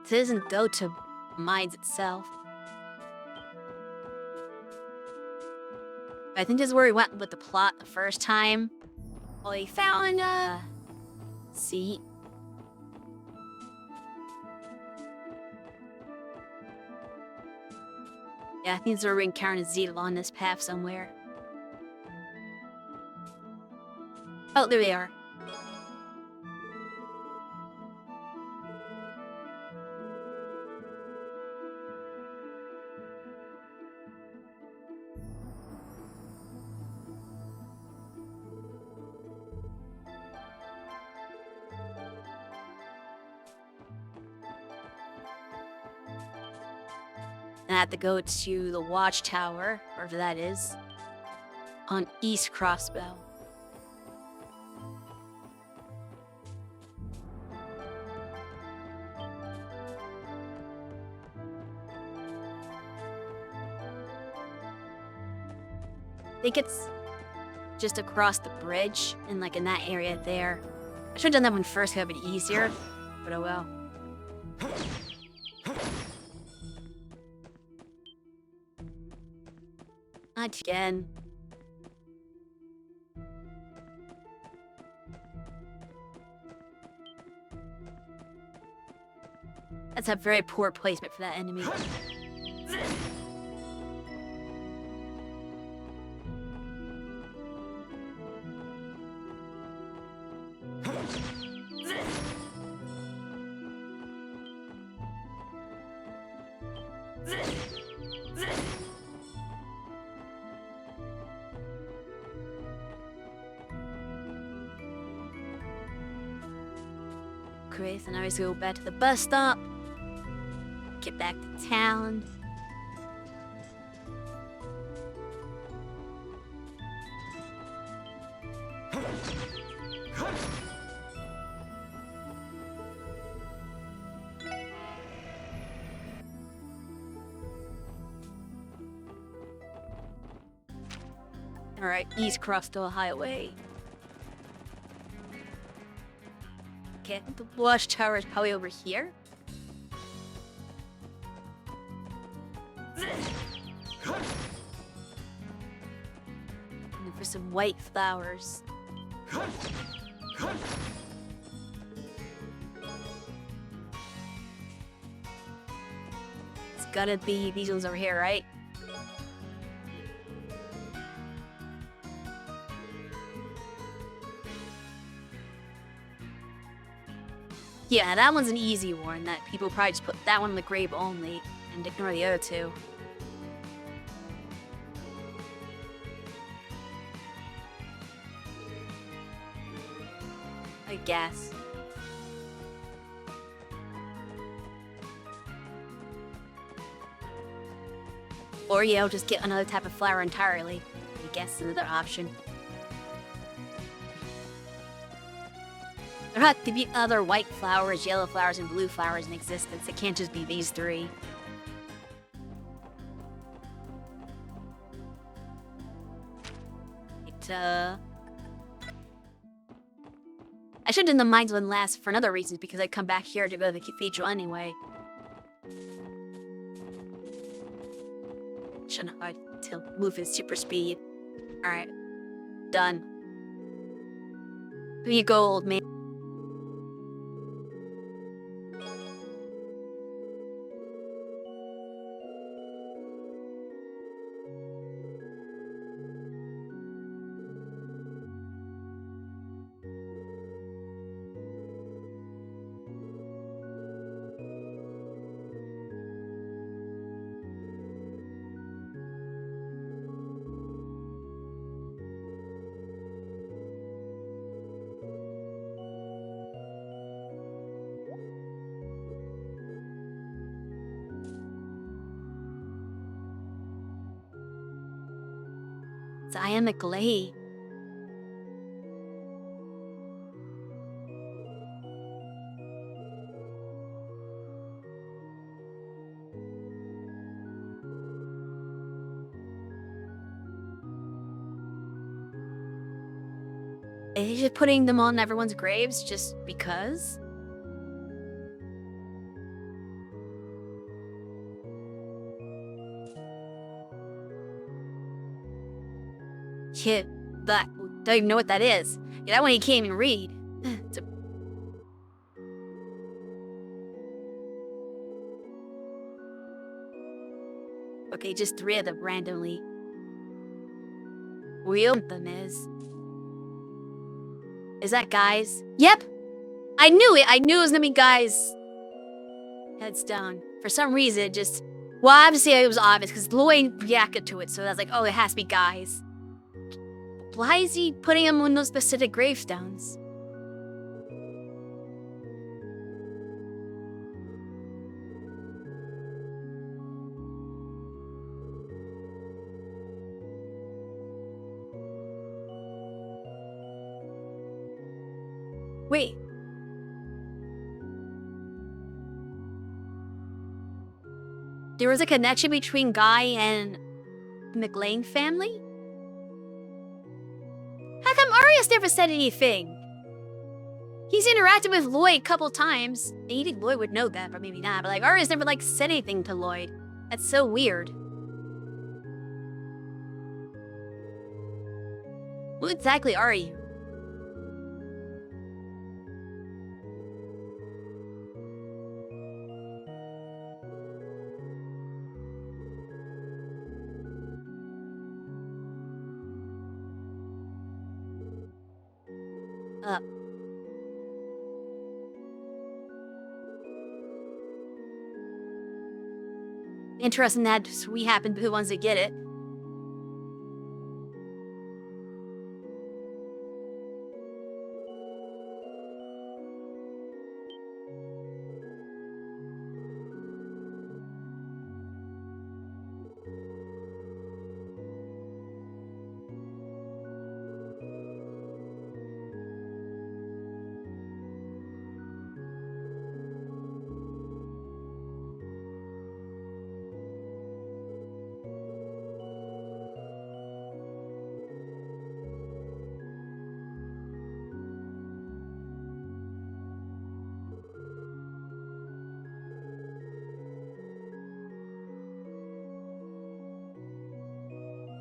S1: It doesn't go to mines itself. I think this is where we went with the plot the first time. Well, we found a seat. Yeah, I think this is where we encountered Zeta on this path somewhere. Oh, there they are. And I have to go to the watchtower, wherever that is, on East Crossbow. I think it's just across the bridge, and like in that area there. I should have done that one first, it would have been easier, but oh well. Not again. That's a very poor placement for that enemy. Chris and I always go back to the bus stop. Get back to town. Alright, East Crossdale Highway. Okay, the watchtower is probably over here. And for some white flowers. It's gotta be these ones over here, right? Yeah, that one's an easy one that people probably just put that one in the grave only and ignore the other two. I guess. Or yeah, I'll just get another type of flower entirely. I guess another option. There have to be other white flowers, yellow flowers, and blue flowers in existence. It can't just be these three. I should have done the mines one last for another reason, because I'd come back here to go to the cathedral anyway. Shouldn't have to move his super speed. Alright. Done. Here you go, old man. I am McLeay. Is he just putting them on everyone's graves just because? Shit, that don't even know what that is. Yeah, that one he can't even read. It's a... Okay, just 3 of them randomly. Real them is that guys? Yep, I knew it. I knew it was gonna be guys. Heads down. For some reason, just obviously it was obvious because Lloyd reacted to it, so I was like, oh, it has to be guys. Why is he putting them on those specific gravestones? Wait. There was a connection between Guy and McLean family? How come Arias never said anything? He's interacted with Lloyd a couple times. And you think Lloyd would know that, but maybe not. But like, Arias never like said anything to Lloyd. That's so weird. Who exactly are you? Interesting that we happen to be the ones that get it.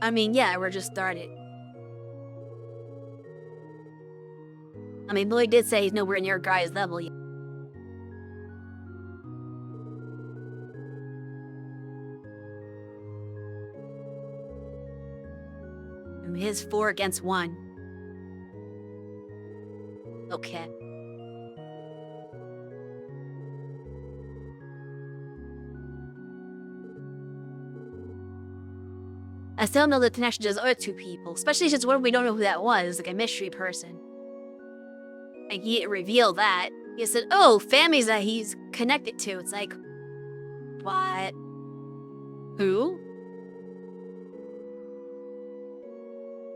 S1: I mean, yeah, we're just started. I mean, Lloyd did say he's nowhere near Guy's level yet. His 4 against 1. Okay. I still know the connection to those other 2 people, especially since we don't know who that was, like a mystery person. And he didn't reveal that. He said, oh, families that he's connected to. It's like, what? Who?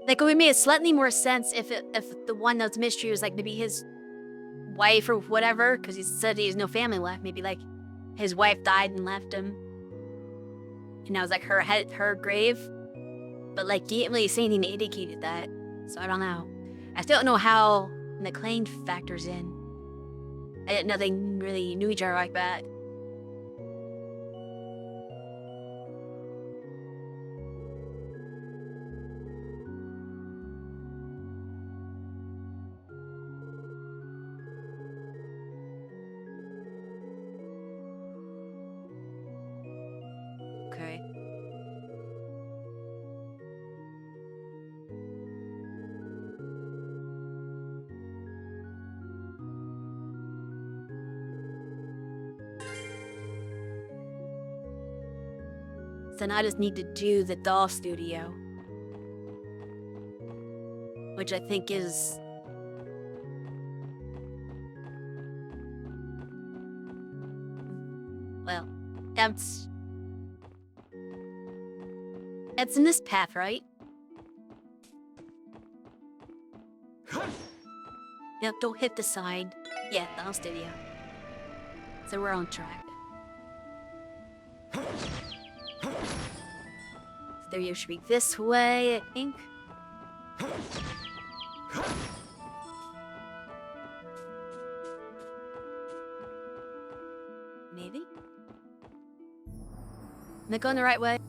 S1: Like, it would make slightly more sense if the one that's mystery was like maybe his wife or whatever, because he said he has no family left. Maybe like his wife died and left him, and that was like her grave. But like he didn't really say anything that indicated that, so I don't know. I still don't know how McLean factors in. I didn't know they really knew each other like that. Okay. Then I just need to do the doll studio. Which I think is... Well, that's... It's in this path, right? Yep, don't hit the side. Yeah, doll studio. So we're on track. Studio should be this way, I think. Maybe? Am I going the right way?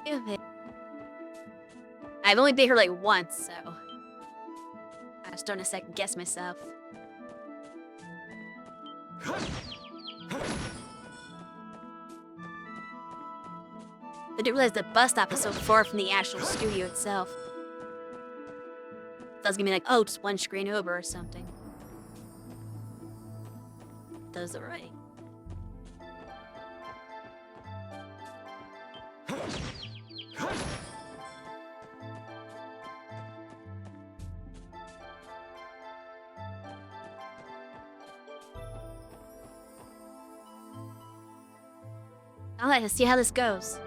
S1: Okay. I've only been here like once, so I'm starting to second guess myself. I didn't realize the bus stop is so far from the actual studio itself. So I was gonna be like, oh, just one screen over or something. Does it right. I'll let us see how this goes.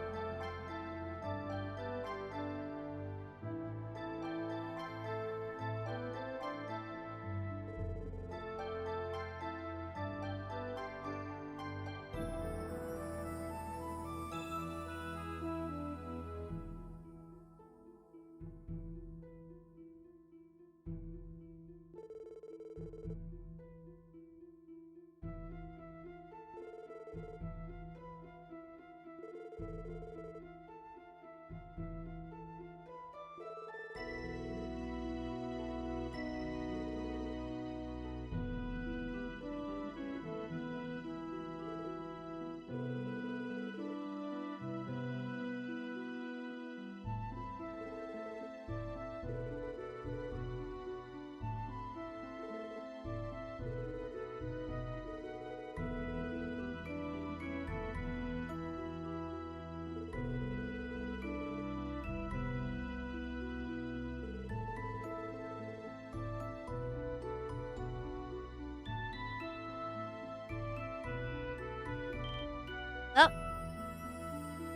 S1: Oh.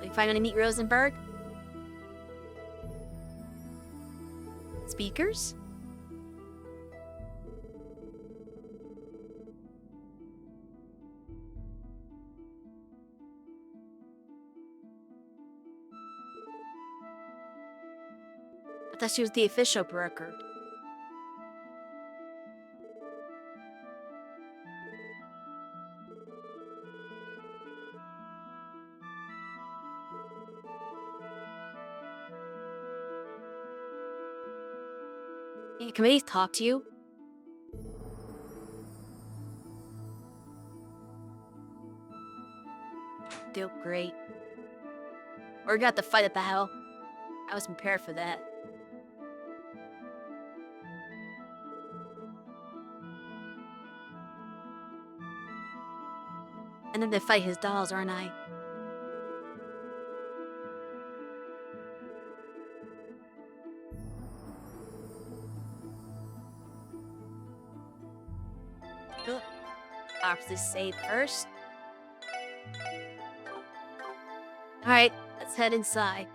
S1: We finally meet Rosenberg. Speakers? I thought she was the official broker. Hey, can we talk to you? Feel great. We're gonna have to fight at the hell. I was prepared for that. And then to fight his dolls, aren't I? Obviously save first. Alright, let's head inside.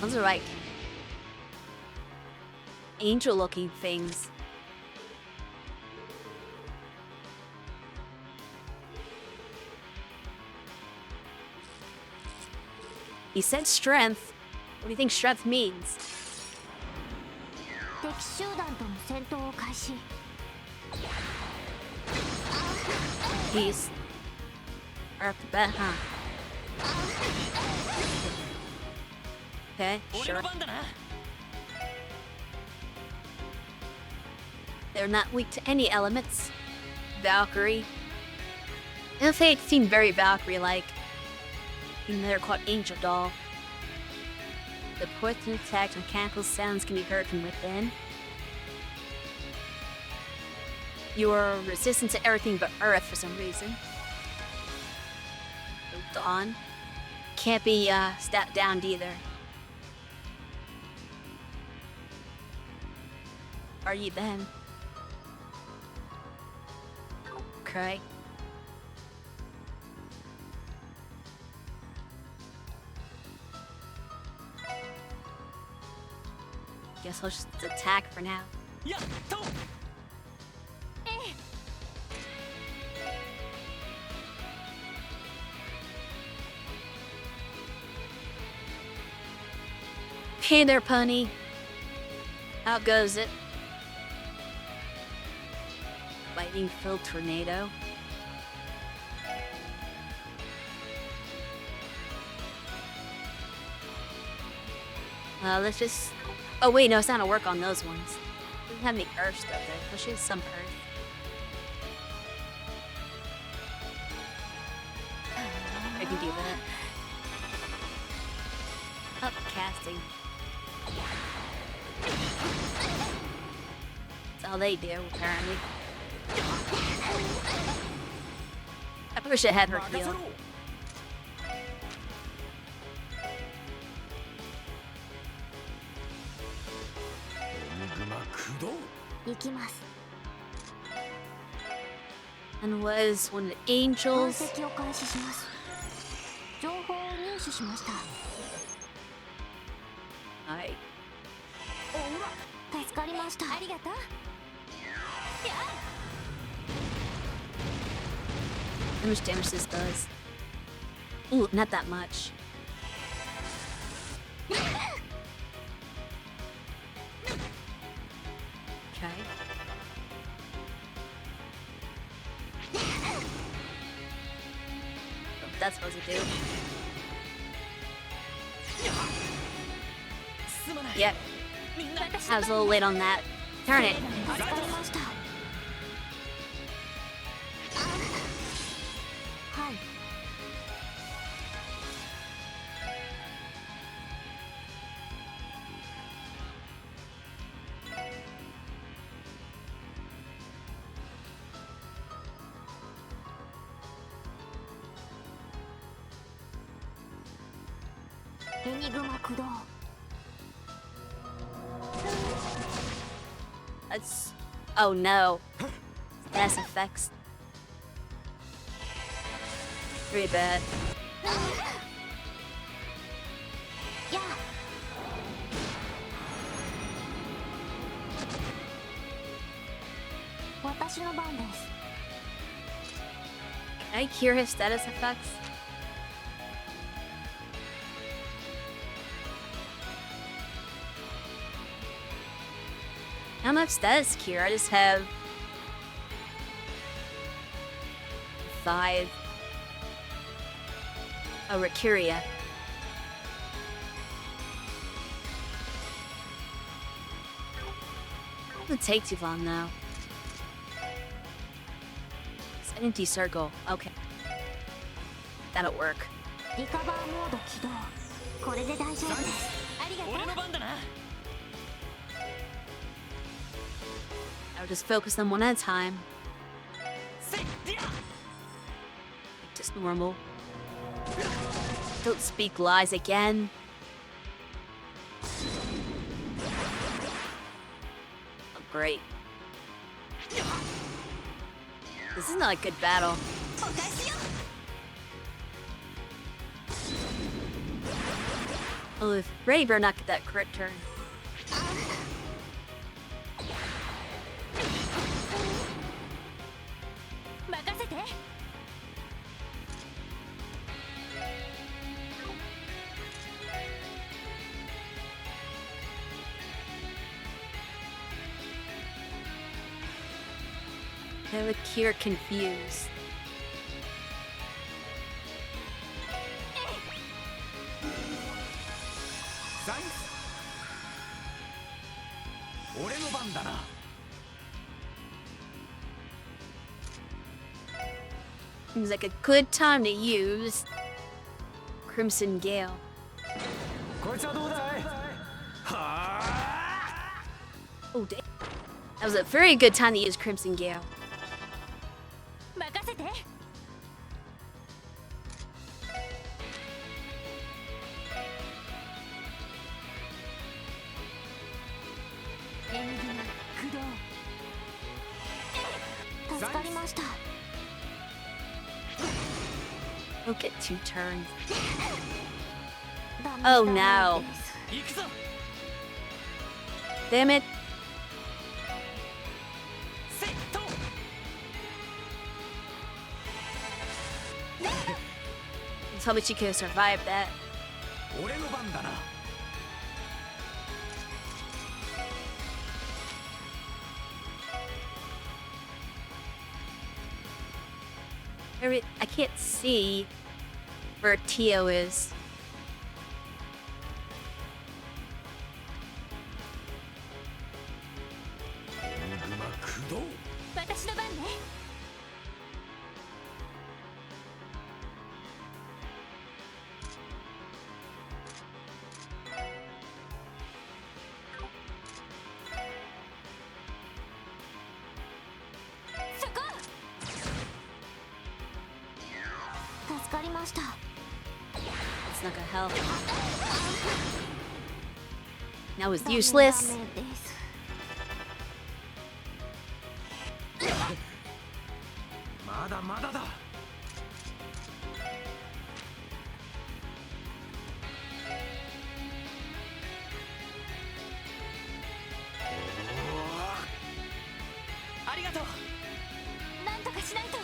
S1: Those are like angel-looking things. He said strength. What do you think strength means?
S4: 敵集団との戦闘を開始。
S1: He's up the bat, huh? Okay,
S3: 俺
S1: sure.
S3: の番だな。
S1: They're not weak to any elements. Valkyrie. And Fate seemed very Valkyrie-like. Even though they're called Angel Doll. The poison attack's mechanical sounds can be heard from within. You are resistant to everything but earth for some reason. Dawn. Can't be stepped down either. Are you then? Okay. Guess I'll just attack for now.
S3: やっと。
S1: Hey there, punny. How goes it? Lightning filled tornado. Let's just. Oh wait, no, it's not gonna work on those ones. Doesn't have any earth stuff there. Well, she has some earth. I can do that. Upcasting. That's all they do, apparently. I probably should have had her heal. And was one of the
S4: 分
S1: angels.
S4: 析を開始します。情報を入手しました。
S1: Alright.
S4: 助かりました。
S6: ありがとう。
S1: How much damage this does? Ooh, not that much. Okay. What that's supposed to do?
S3: すまない。
S1: Yep.
S3: みんな。
S1: I was a little late on that. Turn it.
S4: 助かりました。はい。 エニグマ駆動。
S1: That's. Oh no. That's effects. Pretty bad.
S4: やあ。私の番です。
S1: Can I cure his status effects? I don't have status cure, I just have 5. Oh, Ricuria. Doesn't take too long though. It's an empty circle. Okay. That'll work.
S4: リカバーモード起動。これで大丈夫です。
S6: ありがとう。
S3: 俺の番だな。
S1: I'll just focus them one at a time.
S3: せいや。
S1: Just normal. Don't speak lies again. Oh, great. This is not a good battle.
S6: お返しよ。
S1: Oh, if Ray better not get that crit turn. They look here confused.
S5: 俺の番だな。
S1: Seems like a good time to use Crimson Gale.
S5: こいつはどうだい。はあ。
S1: Oh, dang. That was a very good time to use Crimson Gale.
S6: 任せて。エングマ駆動。
S4: 助かりました。
S1: Look at 2 turns.
S4: ダメ
S1: Oh
S4: ダ
S1: no.
S4: メです。
S3: 行くぞ。
S1: Damn it.
S3: セット。
S1: Tell me she could have survived that.
S5: 俺の番だな。
S1: I can't see where Tio is.
S5: エングマ駆動。
S6: 私の番ね。そこ。
S4: 助かりました。
S1: It's not gonna help. That was
S4: ダメ
S1: useless.
S4: ダメです。
S5: まだまだだ。
S3: ありがとう。
S6: なんとかしないと。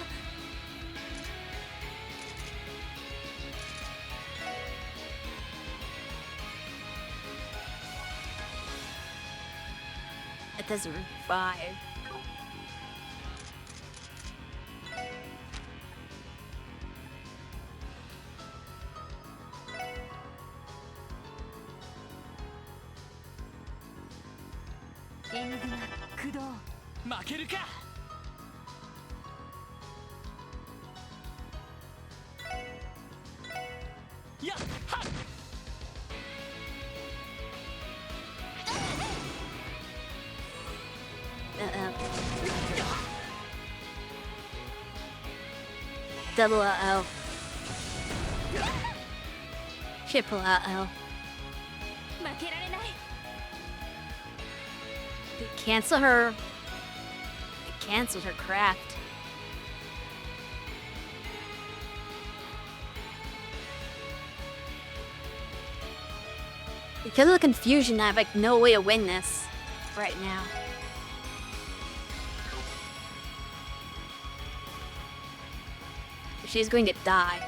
S1: It doesn't revive.
S6: N グマ駆動。
S3: 負けるか。 やっはっ。
S1: Double uh-oh. Triple uh-oh.
S6: 負けられない。
S1: They cancel her. They canceled her craft. Because of the confusion, I have like no way to win this right now. She's going to die.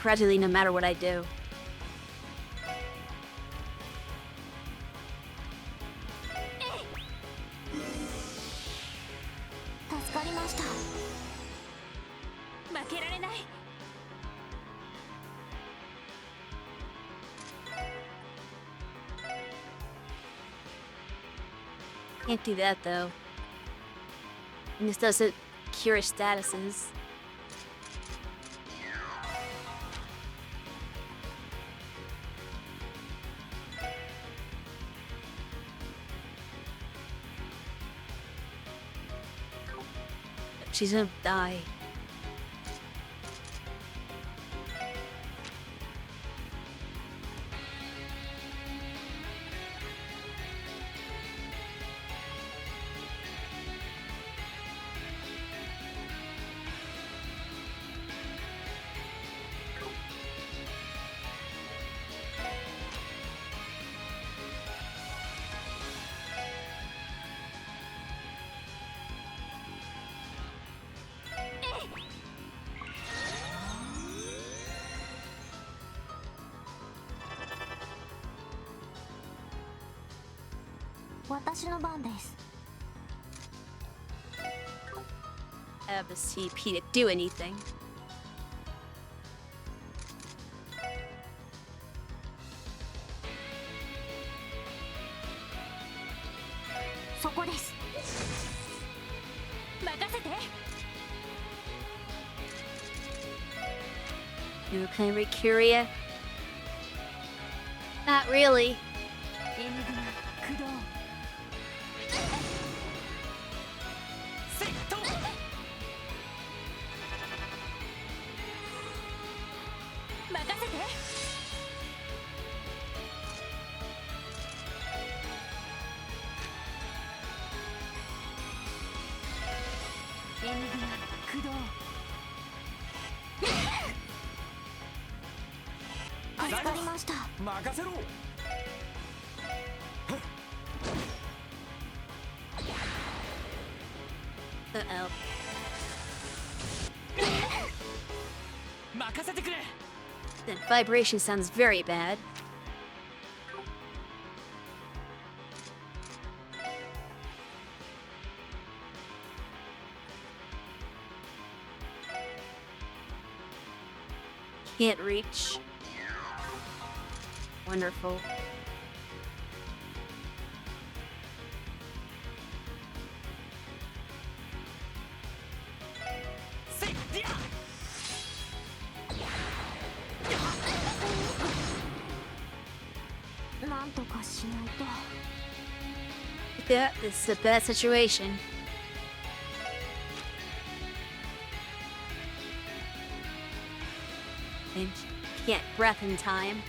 S1: Practically no matter what I do.
S4: 助かりました。
S6: 負けられない。
S1: Can't do that though. And this doesn't cure statuses. She's gonna die. .
S4: 私の番です。
S1: I have a CP to do anything. Can I rate Curia? Not really.
S6: エニグマ駆動
S3: セット
S6: 任せてエニグマ駆動
S4: 助かりました。
S5: 任せろ。
S1: Uh-oh.
S3: 任せてくれ
S1: That vibration sounds very bad. Can't reach. Wonderful. Yeah, this is a bad situation. And can't breath in time.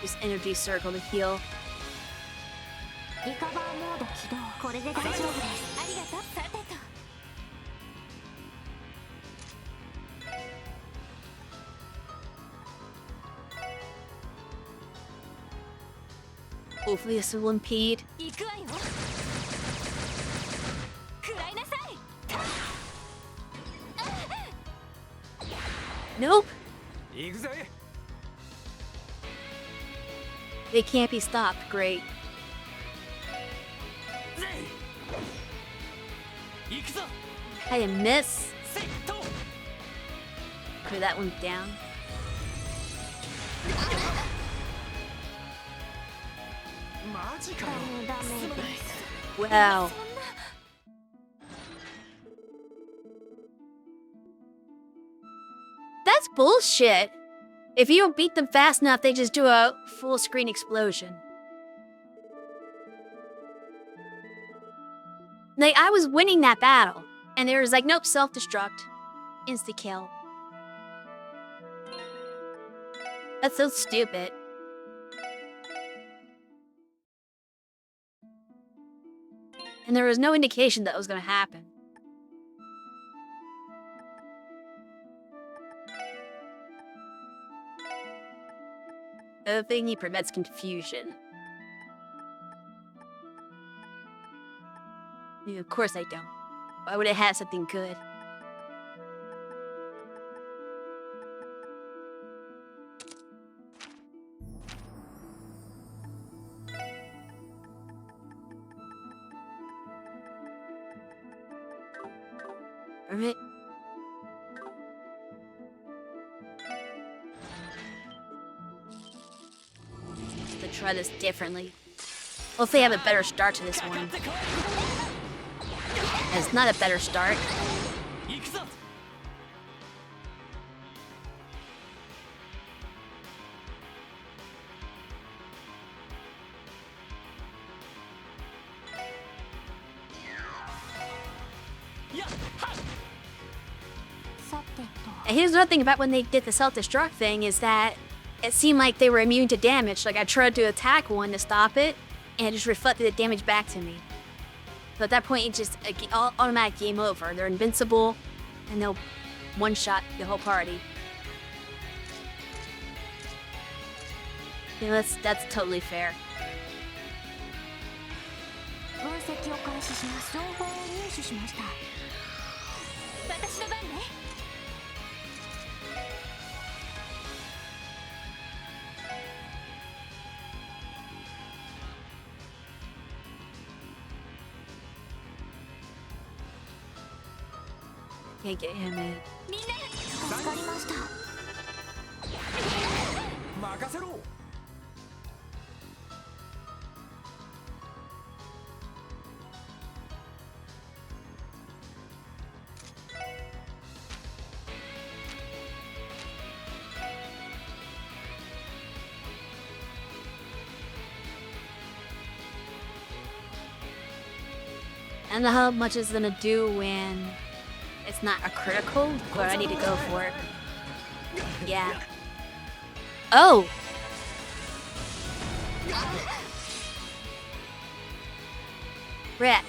S1: Use energy circle to heal.
S4: リカバーモード起動。これで大丈夫です。
S6: ありがとうさてと
S1: Hopefully this will impede.
S6: 行くわよ食らいなさい
S1: Nope!
S5: 行くぜ。
S1: They can't be stopped. Great.
S3: 行くぞ
S1: I didn't miss.
S3: セット
S1: Clear that one down.
S5: マジかよ。
S4: ダメです。
S1: Wow. That's bullshit. If you don't beat them fast enough, they just do a full screen explosion. Like, I was winning that battle, and there was like, nope, self-destruct. Insta-kill. That's so stupid. And there was no indication that was gonna happen. The thing he prevents confusion. Yeah, of course I don't. Why would it have something good? Alright. To try this differently. Hopefully I have a better start to this one. It's not a better start.
S3: 行くぞ やっはっ
S4: さてと。
S1: And here's another thing about when they did the self-destruct thing is that it seemed like they were immune to damage. Like I tried to attack one to stop it, and it just reflected the damage back to me. So at that point, it's just a automatic game over. They're invincible, and they'll one-shot the whole party. You know, that's totally fair.
S4: 分析を開始します。情報を入手しました。
S6: 私の番ね
S1: Can't get him in.
S6: みんな
S4: 助かりました。
S5: 任せろ。
S6: 任
S1: I don't know how much it's gonna do when it's not a critical, but I need to go for it. Yeah. Oh! Rip.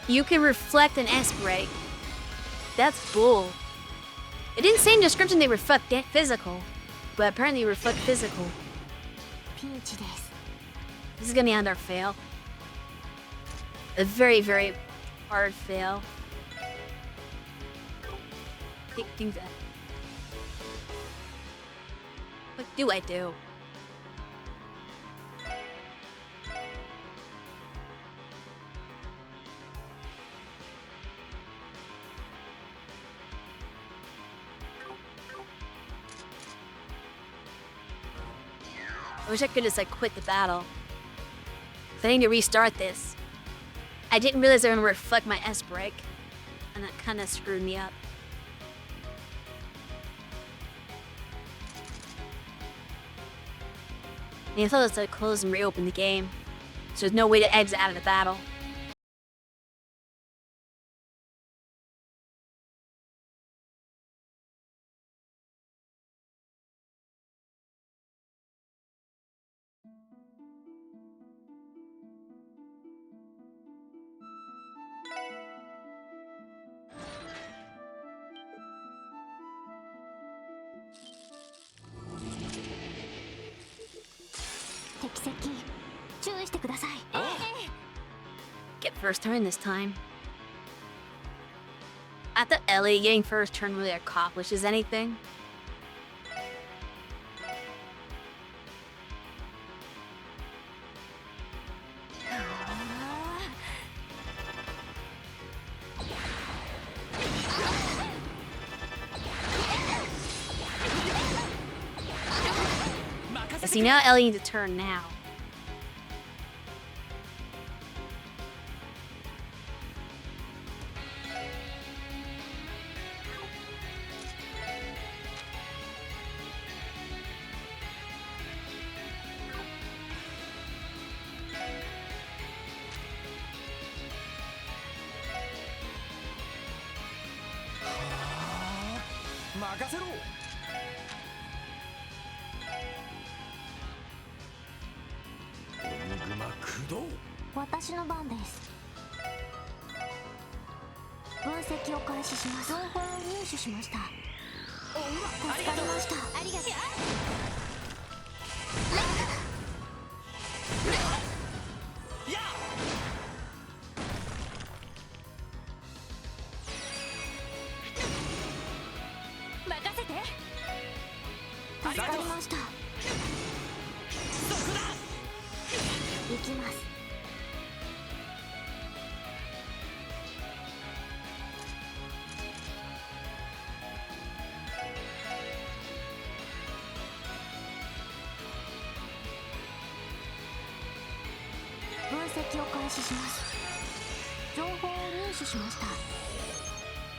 S1: You can reflect an S-break. That's bull. It didn't say in the description they reflect physical, but apparently reflect physical.
S4: ピンチです。
S1: This is gonna be another fail. A very, very hard fail. Do that. What do I do? I wish I could just like quit the battle. I need to restart this. I didn't realize they were gonna reflect my S break, and that kind of screwed me up. I thought it was to close and reopen the game, so there's no way to exit out of the battle. Get first turn this time. I thought Ellie getting first turn really accomplishes anything. See, now Ellie needs a turn now.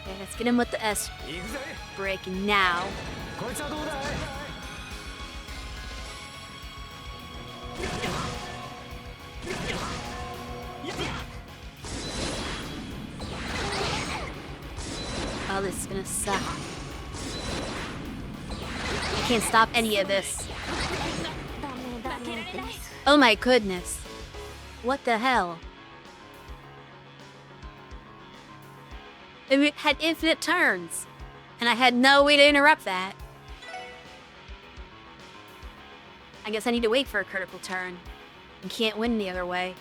S1: Okay, let's get him with the S break now. Oh, this is gonna suck. I can't stop any of this. Oh my goodness. What the hell? It had infinite turns, and I had no way to interrupt that. I guess I need to wait for a critical turn. You can't win the other way.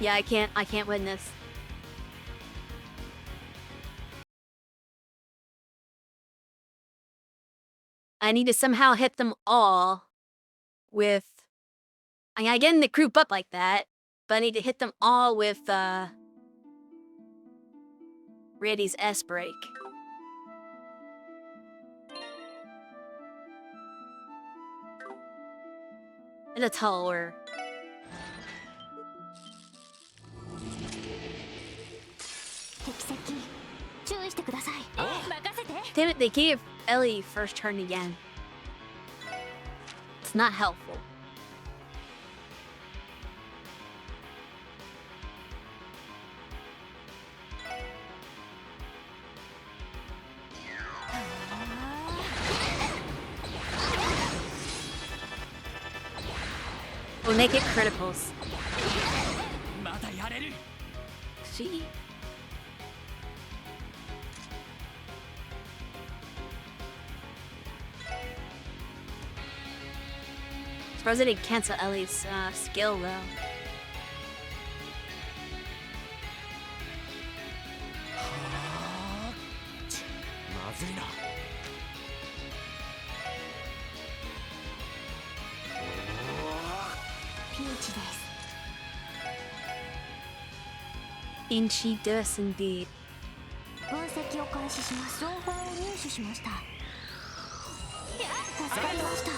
S1: Yeah, I can't win this. I need to somehow hit them all with... I get them to group up like that, but I need to hit them all with, Randy's S break. And a taller.
S4: 接近注意してください。
S6: 任せて。
S1: Damn it, they gave Ellie first turn again. It's not helpful. We'll make it criticals.
S3: まだやれる。
S1: See? Surprised they didn't cancel Ellie's skill though.
S3: まずいな。
S4: ピンチです。
S1: Inchi does indeed.
S4: 分析を開始します。情報を入手しました。助かりました。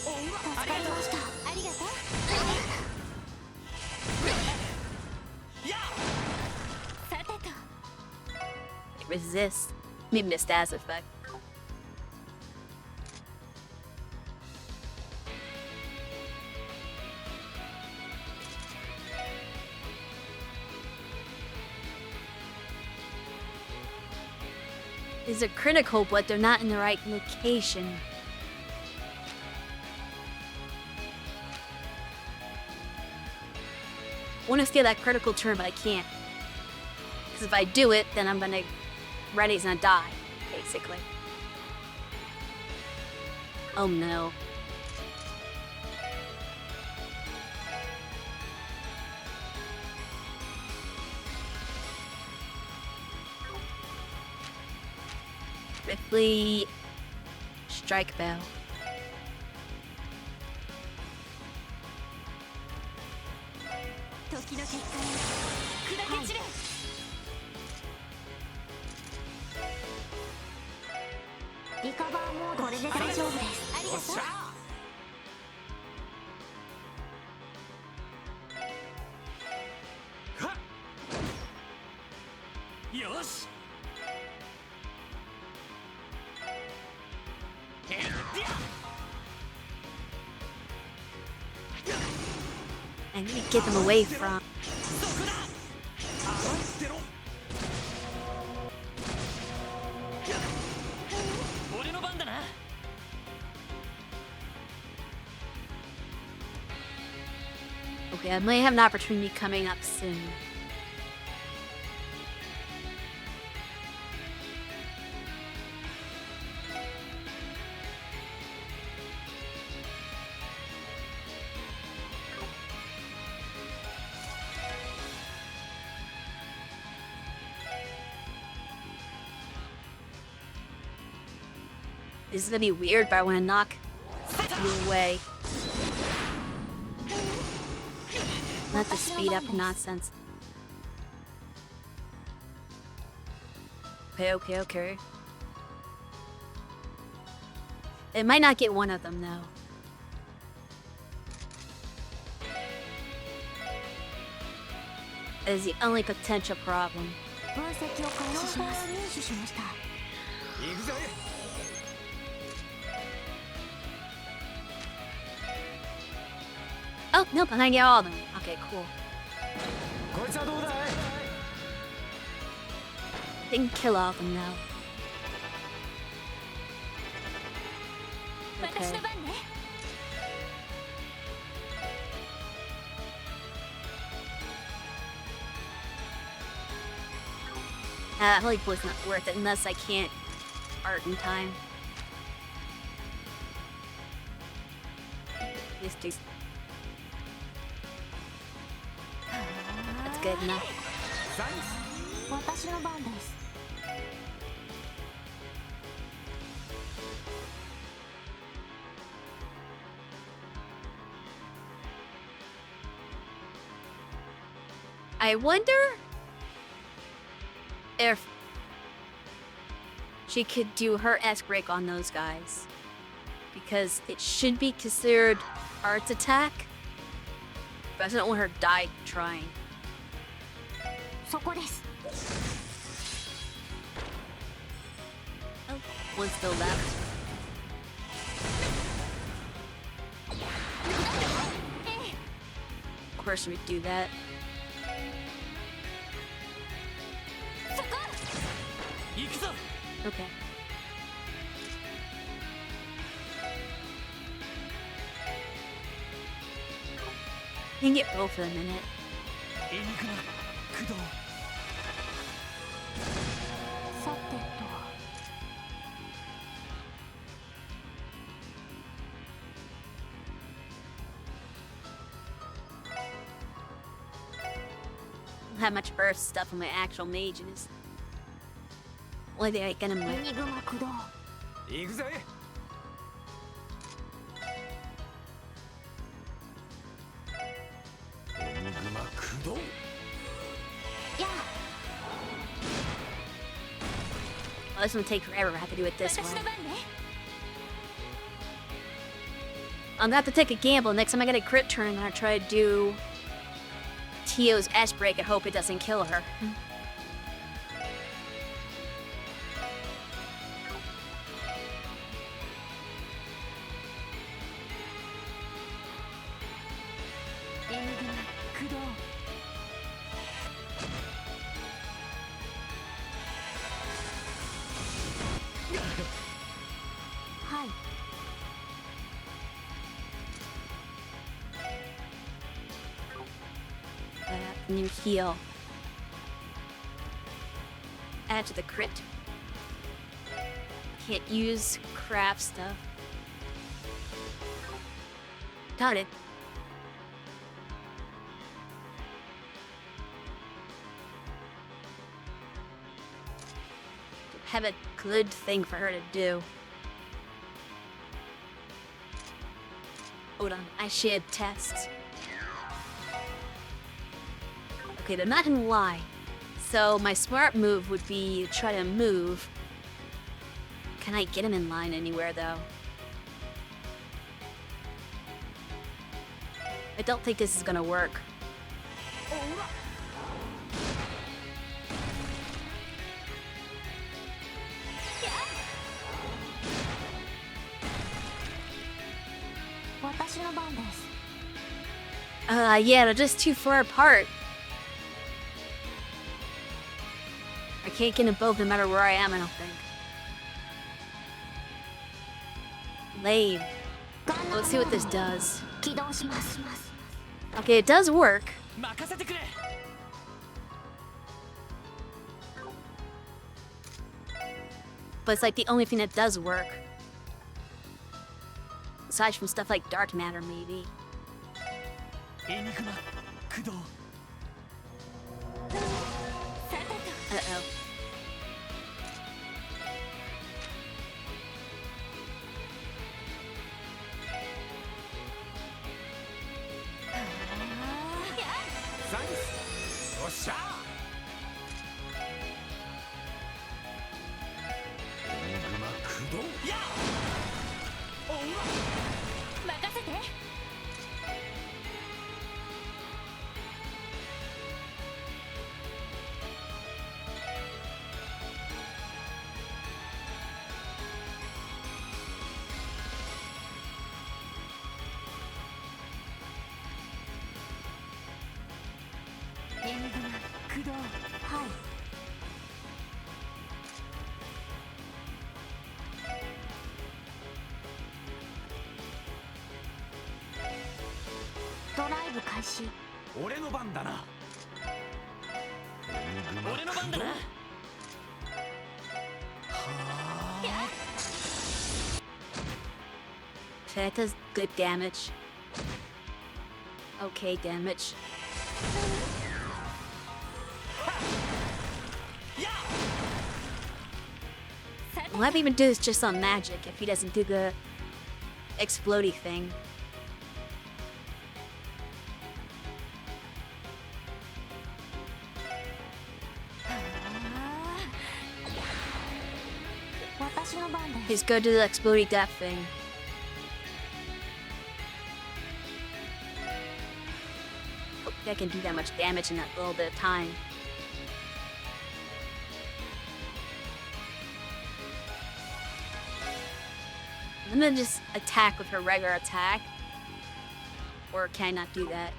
S4: 助かりました。
S6: ありがとう。さてと。
S1: Resist. Maybe the stas effect. Is a critical, but they're not in the right location. I want to steal that critical turn, but I can't. Because if I do it, then I'm gonna... Reddy's gonna die, basically. Oh no. Ripley... Strike Bell. I need to get them away from... Okay, I may have an opportunity coming up soon. This is gonna be weird, but I want to knock you away. Not the speed up nonsense. Okay. It might not get one of them, though. That is the only potential problem. Oh, nope, I'm gonna get all of them. Okay, cool. Didn't kill all of them, though. Okay. Holy Blue's not worth it unless I can't art in time. Just do. That's good enough.
S4: 私の番です。
S1: I wonder if she could do her S-break on those guys. Because it should be considered arts attack. But I just don't want her to die trying.
S4: そこです。
S1: One still left. Of course we'd do that. Okay. You can get both of them in it. Don't have much burst stuff on my actual mages. Only thing I get him with.
S5: 行くぜ。
S1: Oh, this one will take forever. I have to do it this way. I'm gonna have to take a gamble. Next time I get a crit turn, I'm gonna try to do Tio's S break and hope it doesn't kill her. New heal. Add to the crit. Can't use craft stuff. Got it. Have a good thing for her to do. Hold on, I shared tests. Okay, they're not in line. So my smart move would be to try to move. Can I get him in line anywhere though? I don't think this is gonna work. Yeah, they're just too far apart. I can't get them both no matter where I am, I don't think. Lame. Let's see what this does. Okay, it does work. But it's like the only thing that does work. Aside from stuff like dark matter, maybe. Uh-oh. That does good damage. Okay, damage. We'll have him do this just on magic if he doesn't do the explodey thing. He's go do the explodey death thing. Hope I can do that much damage in that little bit of time. I'm gonna just attack with her regular attack. Or can I not do that?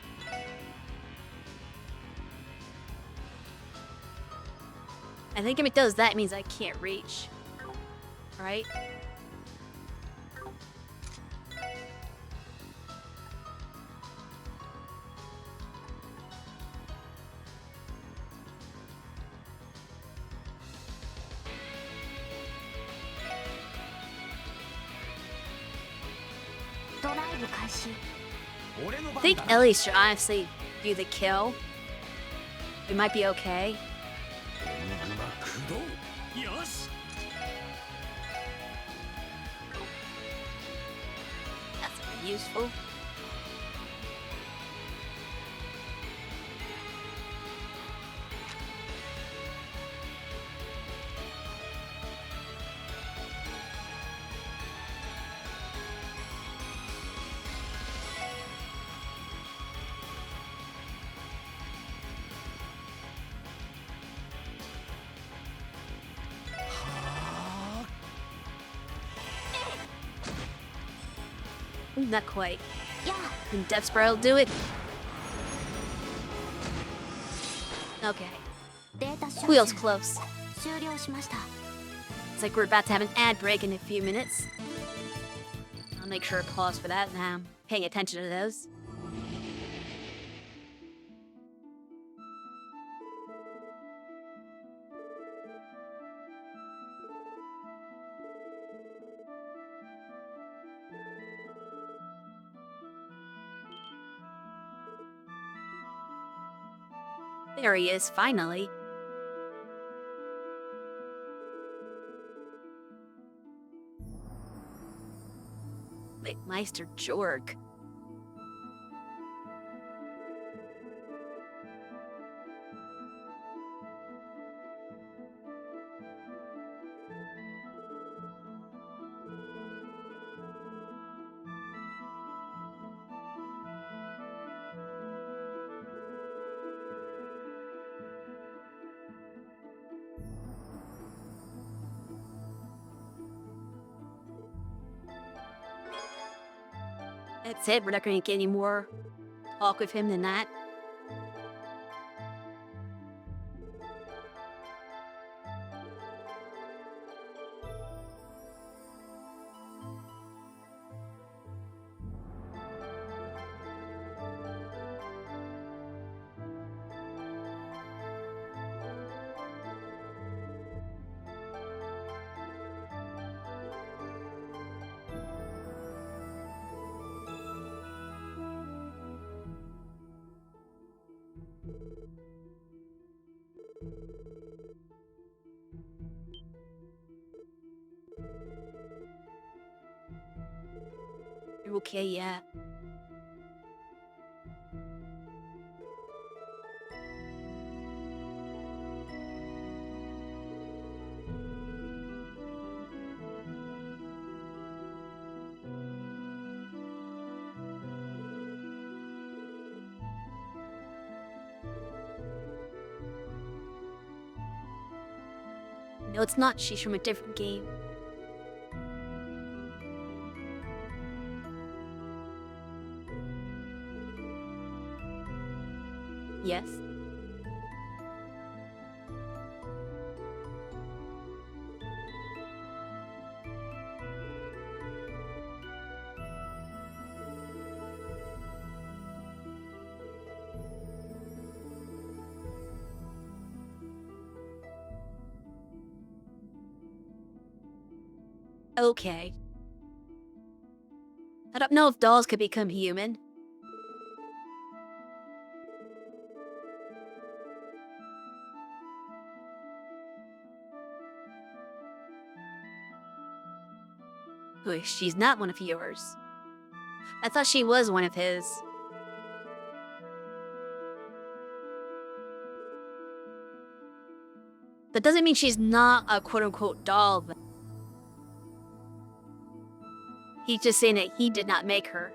S1: I think if it does that, it means I can't reach. Right? I think Ellie should honestly do the kill. It might be okay. That's useful. Not quite. And Death Spiral will do it. Okay. Wheels close. It's like we're about to have an ad break in a few minutes. I'll make sure to pause for that now. I'm paying attention to those. There he is, finally. Wait, Meister Jorg. That's it, we're not gonna get any more talk with him than that. Okay, yeah. No, it's not. She's from a different game. Yes. Okay. I don't know if dolls could become human. Wait, she's not one of yours. I thought she was one of his. That doesn't mean she's not a quote-unquote doll. But he's just saying that he did not make her.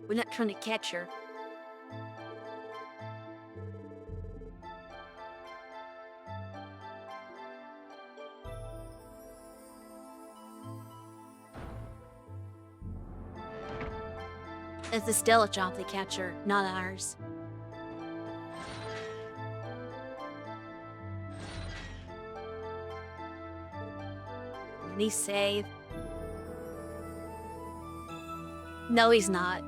S1: We're not trying to catch her. It's the Stella job they catch her, not ours. Can he save? No, he's not.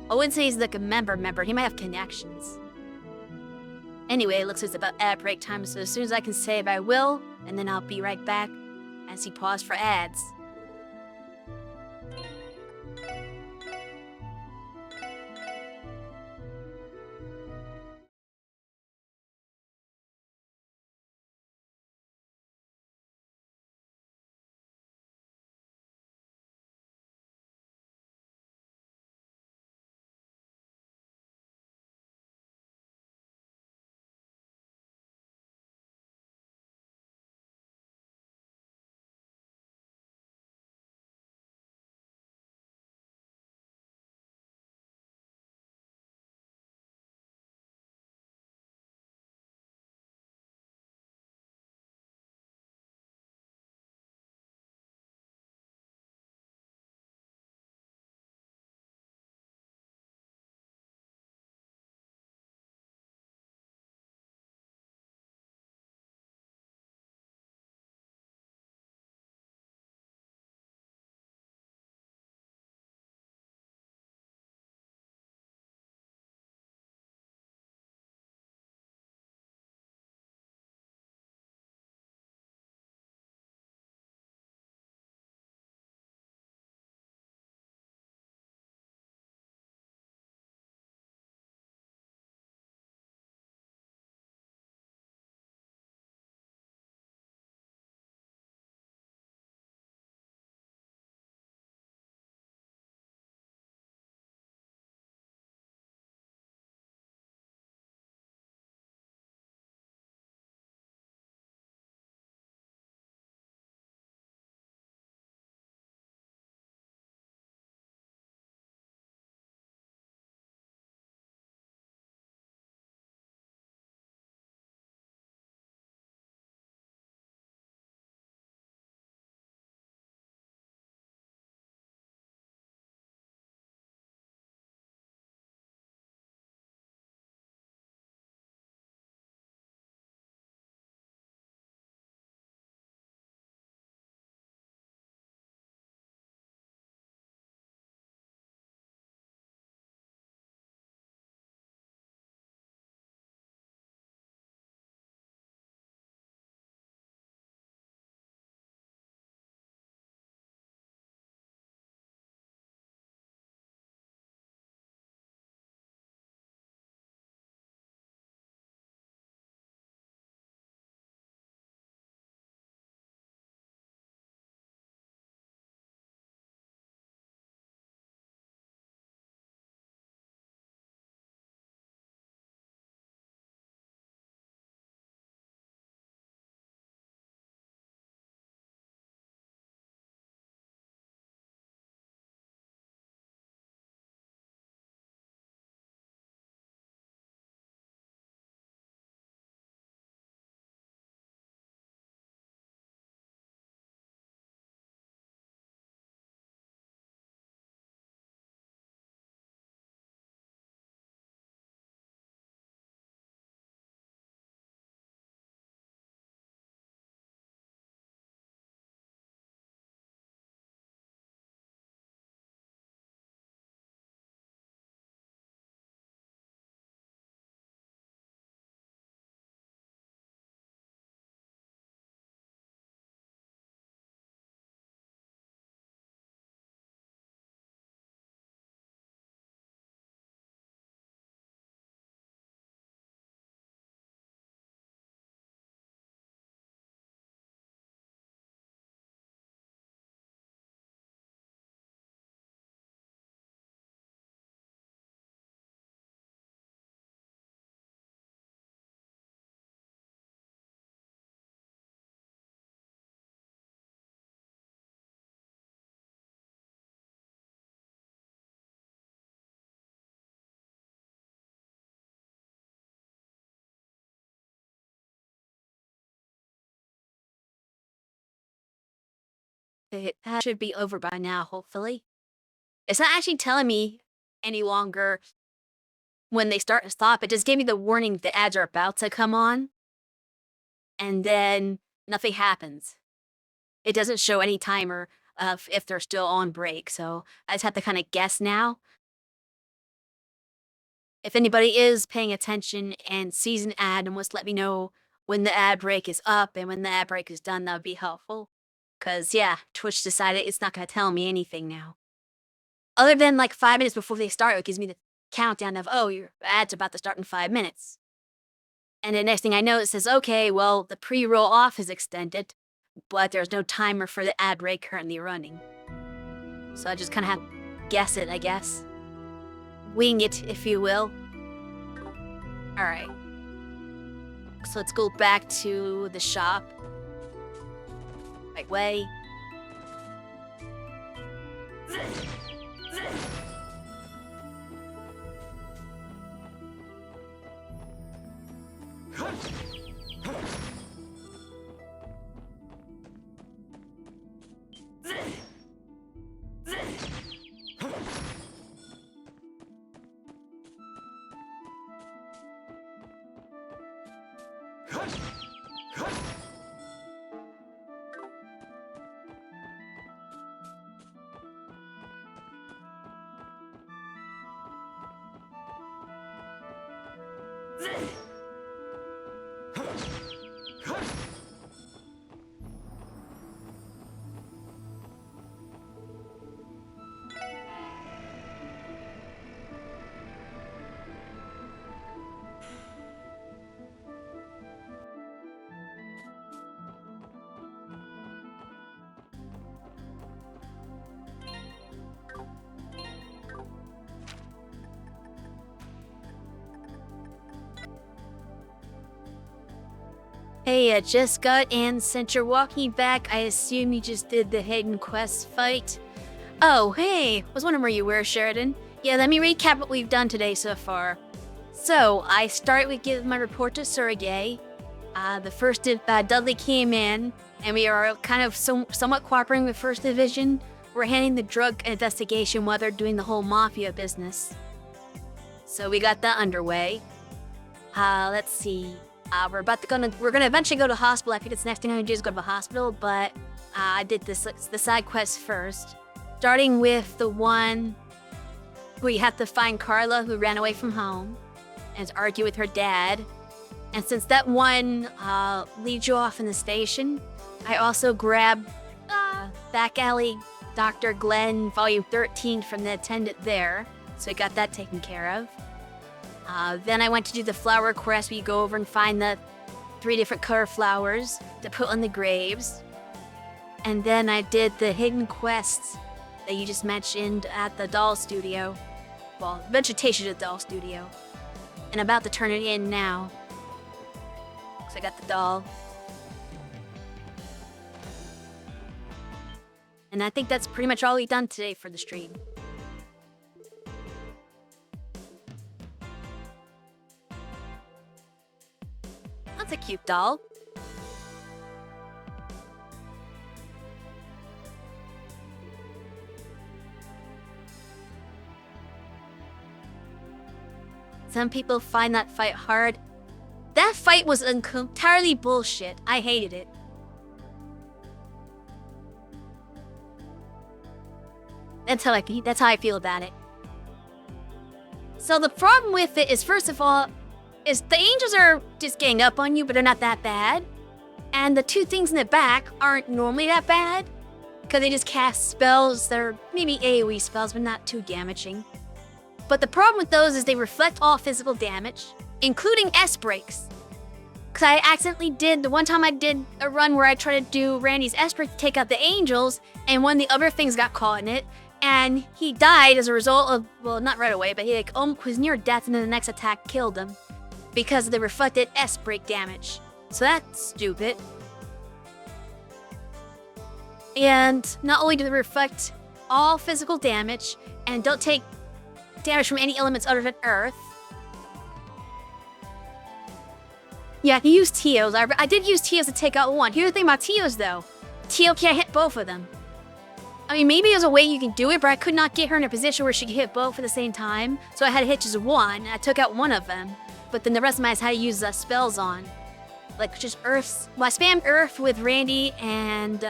S1: I wouldn't say he's like a member. He might have connections. Anyway, it looks like it's about ad break time, so as soon as I can save, I will, and then I'll be right back as he paused for ads. That should be over by now, hopefully. It's not actually telling me any longer when they start and stop. It just gave me the warning that the ads are about to come on. And then nothing happens. It doesn't show any timer of if they're still on break. So I just have to kind of guess now. If anybody is paying attention and sees an ad and wants to let me know when the ad break is up and when the ad break is done, that would be helpful. Because, yeah, Twitch decided it's not going to tell me anything now. Other than like 5 minutes before they start, it gives me the countdown of, oh, your ad's about to start in 5 minutes. And the next thing I know, it says, okay, well, the pre-roll off is extended, but there's no timer for the ad break currently running. So I just kind of have to guess it, I guess. Wing it, if you will. Alright. So let's go back to the shop. Right way. Hey, I just got in. Since you're walking back, I assume you just did the hidden quest fight. Oh, hey, was wondering where you were, Sheridan. Yeah, let me recap what we've done today so far. So, I start with giving my report to Sergey. The first Dudley came in, and we are kind of somewhat cooperating with First Division. We're handling the drug investigation while they're doing the whole mafia business. So we got that underway. Let's see. We're gonna eventually go to the hospital. I think it's the next thing I'm gonna do is go to the hospital, but I did the side quest first. Starting with the one where you have to find Carla, who ran away from home, and argue with her dad. And since that one leads you off in the station, I also grabbed Back Alley Dr. Glenn Volume 13 from the attendant there, so I got that taken care of. Then I went to do the flower quest where you go over and find the 3 different color flowers to put on the graves. And then I did the hidden quests that you just mentioned at the doll studio. Well, vegetation at the doll studio. And about to turn it in now. So I got the doll. And I think that's pretty much all we've done today for the stream. That's a cute doll. Some people find that fight hard. That fight was entirely bullshit. I hated it. That's how I feel about it. So the problem with it is, first of all, is the angels are just getting up on you, but they're not that bad. And the 2 things in the back aren't normally that bad, because they just cast spells that are maybe AoE spells, but not too damaging. But the problem with those is they reflect all physical damage, including S-breaks. Because I accidentally did, the one time I did a run where I tried to do Randy's S-break to take out the angels, and one of the other things got caught in it, and he died as a result of, well, not right away, but he was near death, and then the next attack killed him. Because of the reflected S-break damage. So that's stupid. And not only do they reflect all physical damage, and don't take damage from any elements other than Earth. Yeah, I can use Teos. I did use Teos to take out one. Here's the thing about Teos, though. Teo can't hit both of them. I mean, maybe there's a way you can do it, but I could not get her in a position where she could hit both at the same time. So I had to hit just one. I took out one of them, but then the rest of mine I had to use spells on. Like just Earths. Well, I spammed Earth with Randy and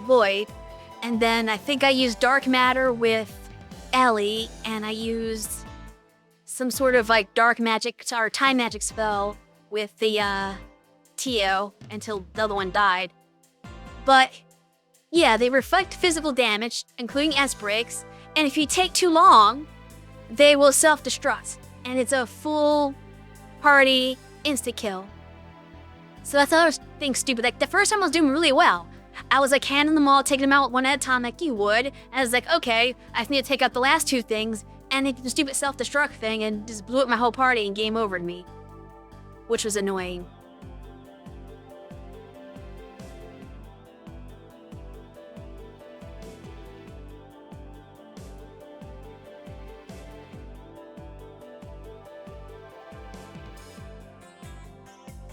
S1: Lloyd. And then I think I used Dark Matter with Ellie. And I used some sort of like dark magic or time magic spell with the Tio until the other one died. But yeah, they reflect physical damage, including S-breaks. And if you take too long, they will self-destruct. And it's a full party insta-kill. So that's another thing stupid. Like, the first time I was doing really well. I was like handing them all, taking them out one at a time like you would. And I was like, okay, I just need to take out the last two things. And they did the stupid self-destruct thing and just blew up my whole party and game overed me. Which was annoying.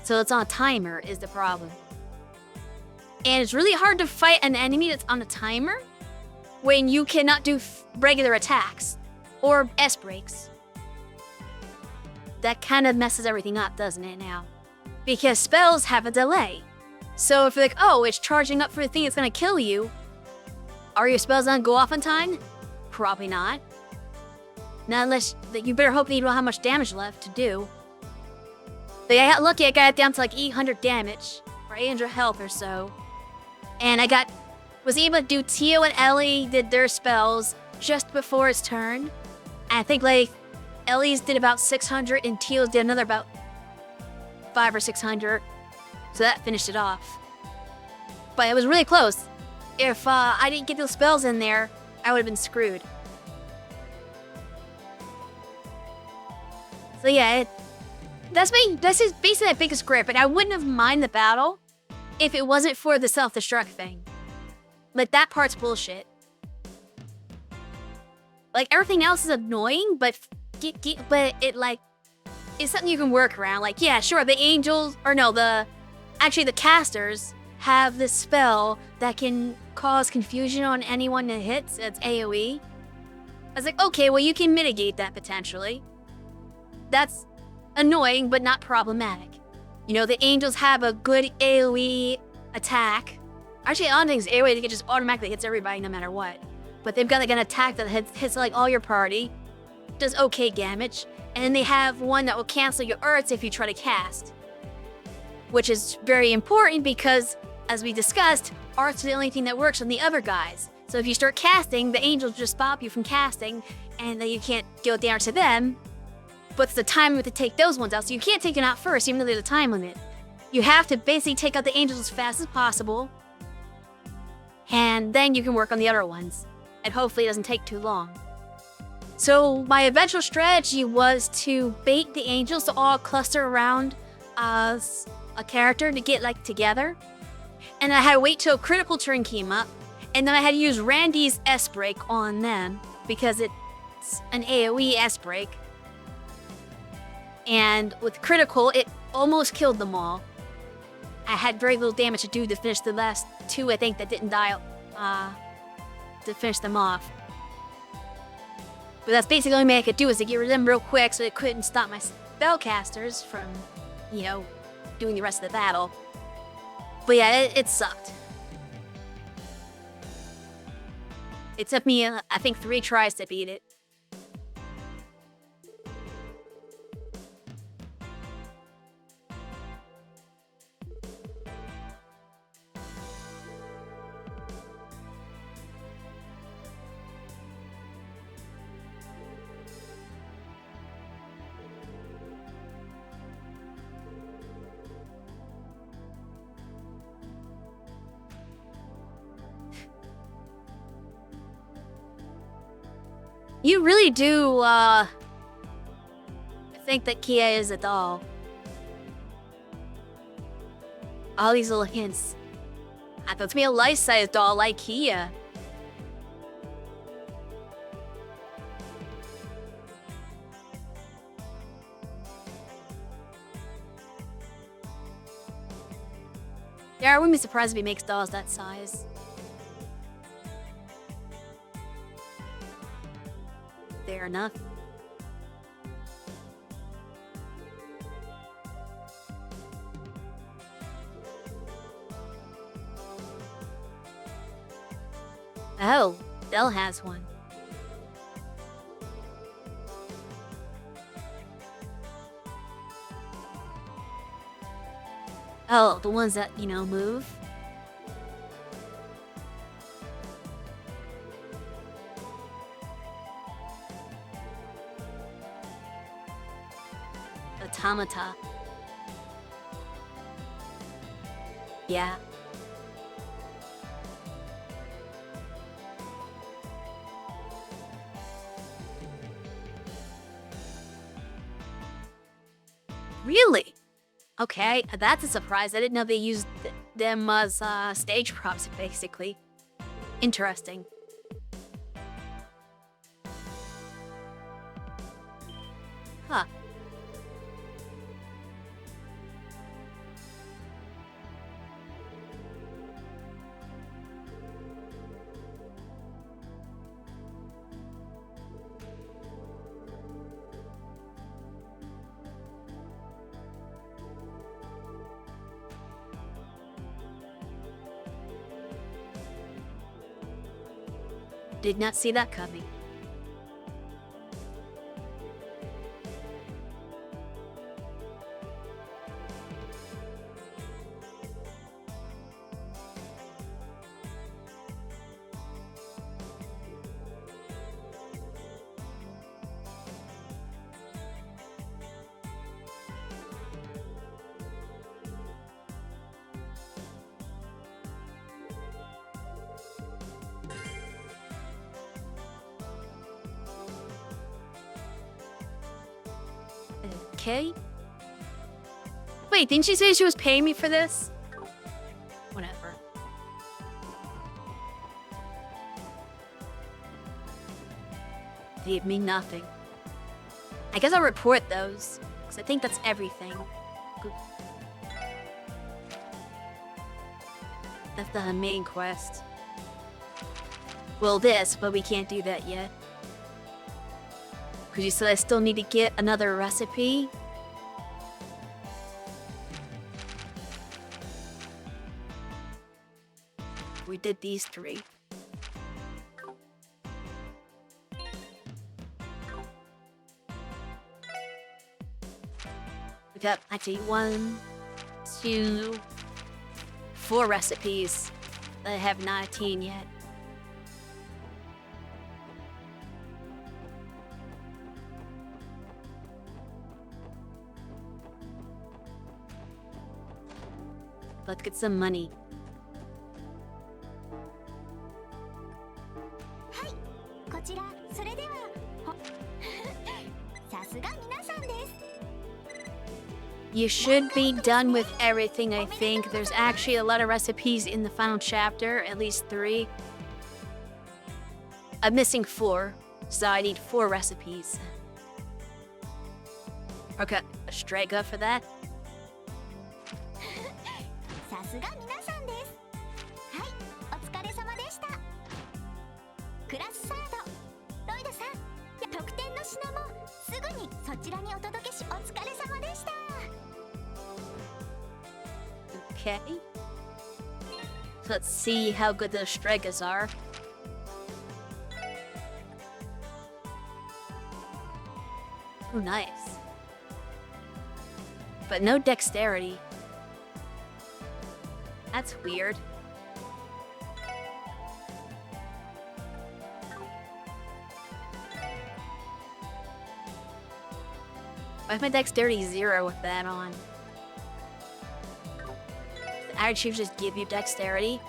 S1: So it's on a timer is the problem. And it's really hard to fight an enemy that's on a timer when you cannot do regular attacks or S-breaks. That kind of messes everything up, doesn't it now? Because spells have a delay. So if you're like, oh, it's charging up for the thing that's gonna kill you, are your spells gonna go off on time? Probably not. Not unless, you better hope that you don't have much damage left to do. But I got lucky, I got it down to like 800 damage, or 800 health or so. And I was able to do Tio and Ellie did their spells just before its turn. And I think like Ellie's did about 600 and Tio's did another about 500 or 600. So that finished it off. But it was really close. If I didn't get those spells in there, I would have been screwed. So yeah, that's just basically my biggest grip, and I wouldn't have minded the battle if it wasn't for the self-destruct thing. Like, that part's bullshit. Like, everything else is annoying, but it, like, is something you can work around. Like, yeah, sure, the angels, or no, the casters have this spell that can cause confusion on anyone that hits. It's AoE. I was like, okay, well, you can mitigate that potentially. That's annoying, but not problematic. You know, the angels have a good AoE attack. Actually, I don't think it's AoE, I think it just automatically hits everybody no matter what. But they've got like an attack that hits like all your party, does okay damage, and then they have one that will cancel your Earths if you try to cast. Which is very important because, as we discussed, Arts are the only thing that works on the other guys. So if you start casting, the angels just stop you from casting, and then you can't deal damage to them. But it's the time limit to take those ones out, so you can't take them out first, even though there's a time limit. You have to basically take out the angels as fast as possible, and then you can work on the other ones. And hopefully it doesn't take too long. So my eventual strategy was to bait the angels to all cluster around a character to get like together. And I had to wait till a critical turn came up, and then I had to use Randy's S-break on them, because it's an AoE S-break. And with critical, it almost killed them all. I had very little damage to do to finish the last two, I think, that didn't die to finish them off. But that's basically the only way I could do is to get rid of them real quick so it couldn't stop my spellcasters from, you know, doing the rest of the battle. But yeah, it sucked. It took me, I think, 3 tries to beat it. You really do, think that Kia is a doll. All these little hints. I thought to be a life-size doll like Kia. Yeah, I wouldn't be surprised if he makes dolls that size. Fair enough. Oh, Belle has one. Oh, the ones that, move. Automata. Yeah. Really? Okay, that's a surprise. I didn't know they used them as stage props, basically. Interesting. Huh. Did not see that coming. Okay. Wait, didn't she say she was paying me for this? Whatever. They gave me nothing. I guess I'll report those, because I think that's everything. That's the main quest. Well, this, but we can't do that yet. Because you said I still need to get another recipe. We did these 3. We got actually 1, 2, 4 recipes that I have 19 yet. Let's get some money.
S6: はい、こちらそれではさすが皆さんです。
S1: You should be done with everything, I think. There's actually a lot of recipes in the final chapter, at least 3. I'm missing 4, so I need 4 recipes. Okay, a Strega for that.
S6: さすが皆さんです。はい、お疲れ様でした。クラスサード、ロイドさん、特典の品もすぐにそちらにお届けし、お疲れ様でした。
S1: Okay. So let's see how good those Stregas are. Oh, nice. But no dexterity. That's weird. Why is my dexterity 0 with that on? The attitude just give you dexterity?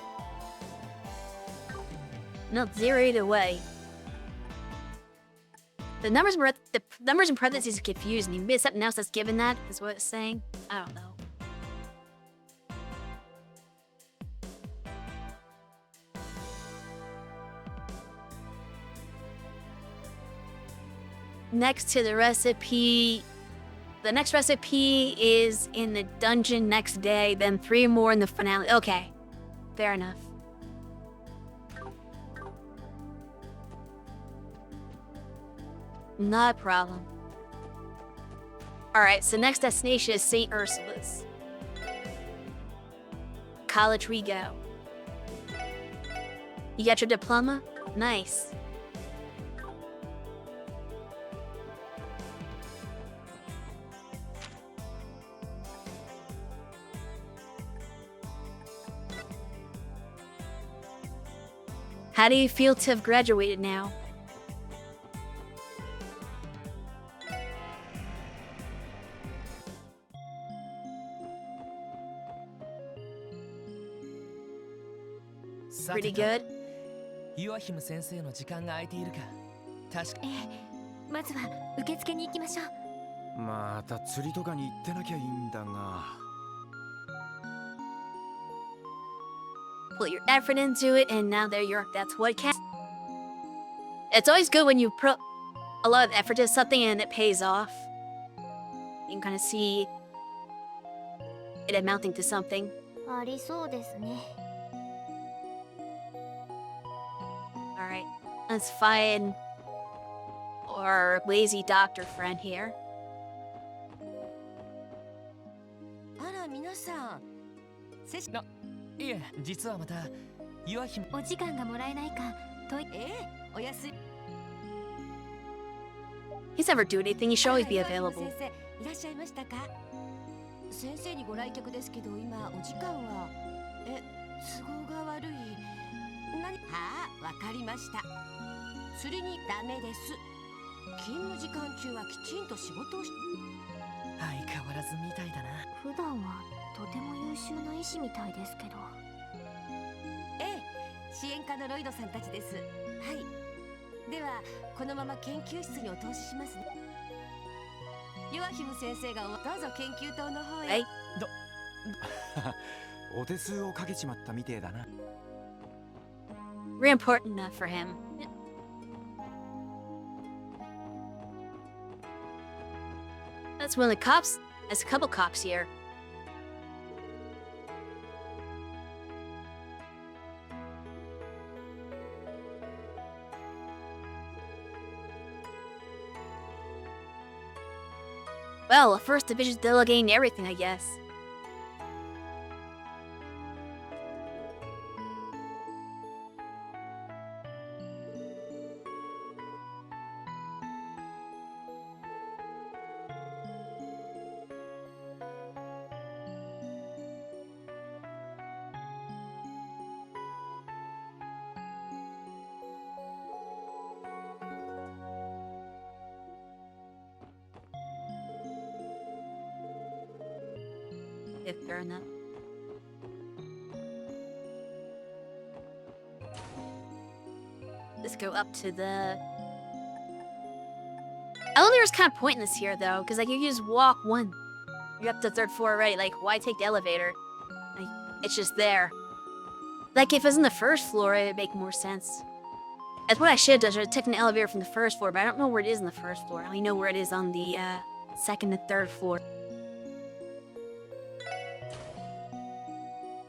S1: No, it's 0 either way. The numbers in parentheses are confusing. You miss something else that's given that, is what it's saying. I don't know. Next to the recipe, the next recipe is in the dungeon next day, then 3 more in the finale. Okay, fair enough. Not a problem. Alright, so next destination is St. Ursula's. College we go. You got your diploma? Nice. How do you feel to have graduated now? Pretty good?
S3: ユアヒム先生の時間が空いているか。確か
S6: ええ、まずは受付に行きましょう。
S5: また釣りとかに行ってなきゃいいんだが。
S1: Put your effort into it, and now there you are. That's what counts. It's always good when you put a lot of effort into something and it pays off. You can kind of see it amounting to something.
S4: ありそうですね。
S1: Alright, let's find our lazy doctor friend here.
S6: あら皆さん、
S3: いえ、実はまたユアヒム。
S6: お時間がもらえないかと。おやすみ。
S1: He's never do anything, he should always be
S6: 先
S1: available.
S6: 生、いらっしゃいましたか。先生にご来客ですけど、今お時間は都合が悪い。はあ、わかりました。釣りにダメです。勤務時間中はきちんと仕事をし。
S3: 相変わらずみたいだな。
S4: 普段はとても優秀な医師みたいですけど。
S6: 支援課のロイドさんたちです。はい。ではこのまま研究室にお通ししますね。ヨアヒム先生がどうぞ研究棟の方へ。
S1: はい。
S5: お手数をかけちまったみてえだな。
S1: Very important enough for him. That's one of the cops. There's a couple cops here. Well, the first division's delegating everything, I guess. Yeah, fair enough. Let's go up to the... Elevator's kind of pointless here, though, because like you just walk one. You're up to the third floor already. Like, why take the elevator? Like, it's just there. Like, if it was in the first floor, it'd make more sense. That's what I should have done. I should have taken the elevator from the first floor, but I don't know where it is in the first floor. I only know where it is on the second and third floor.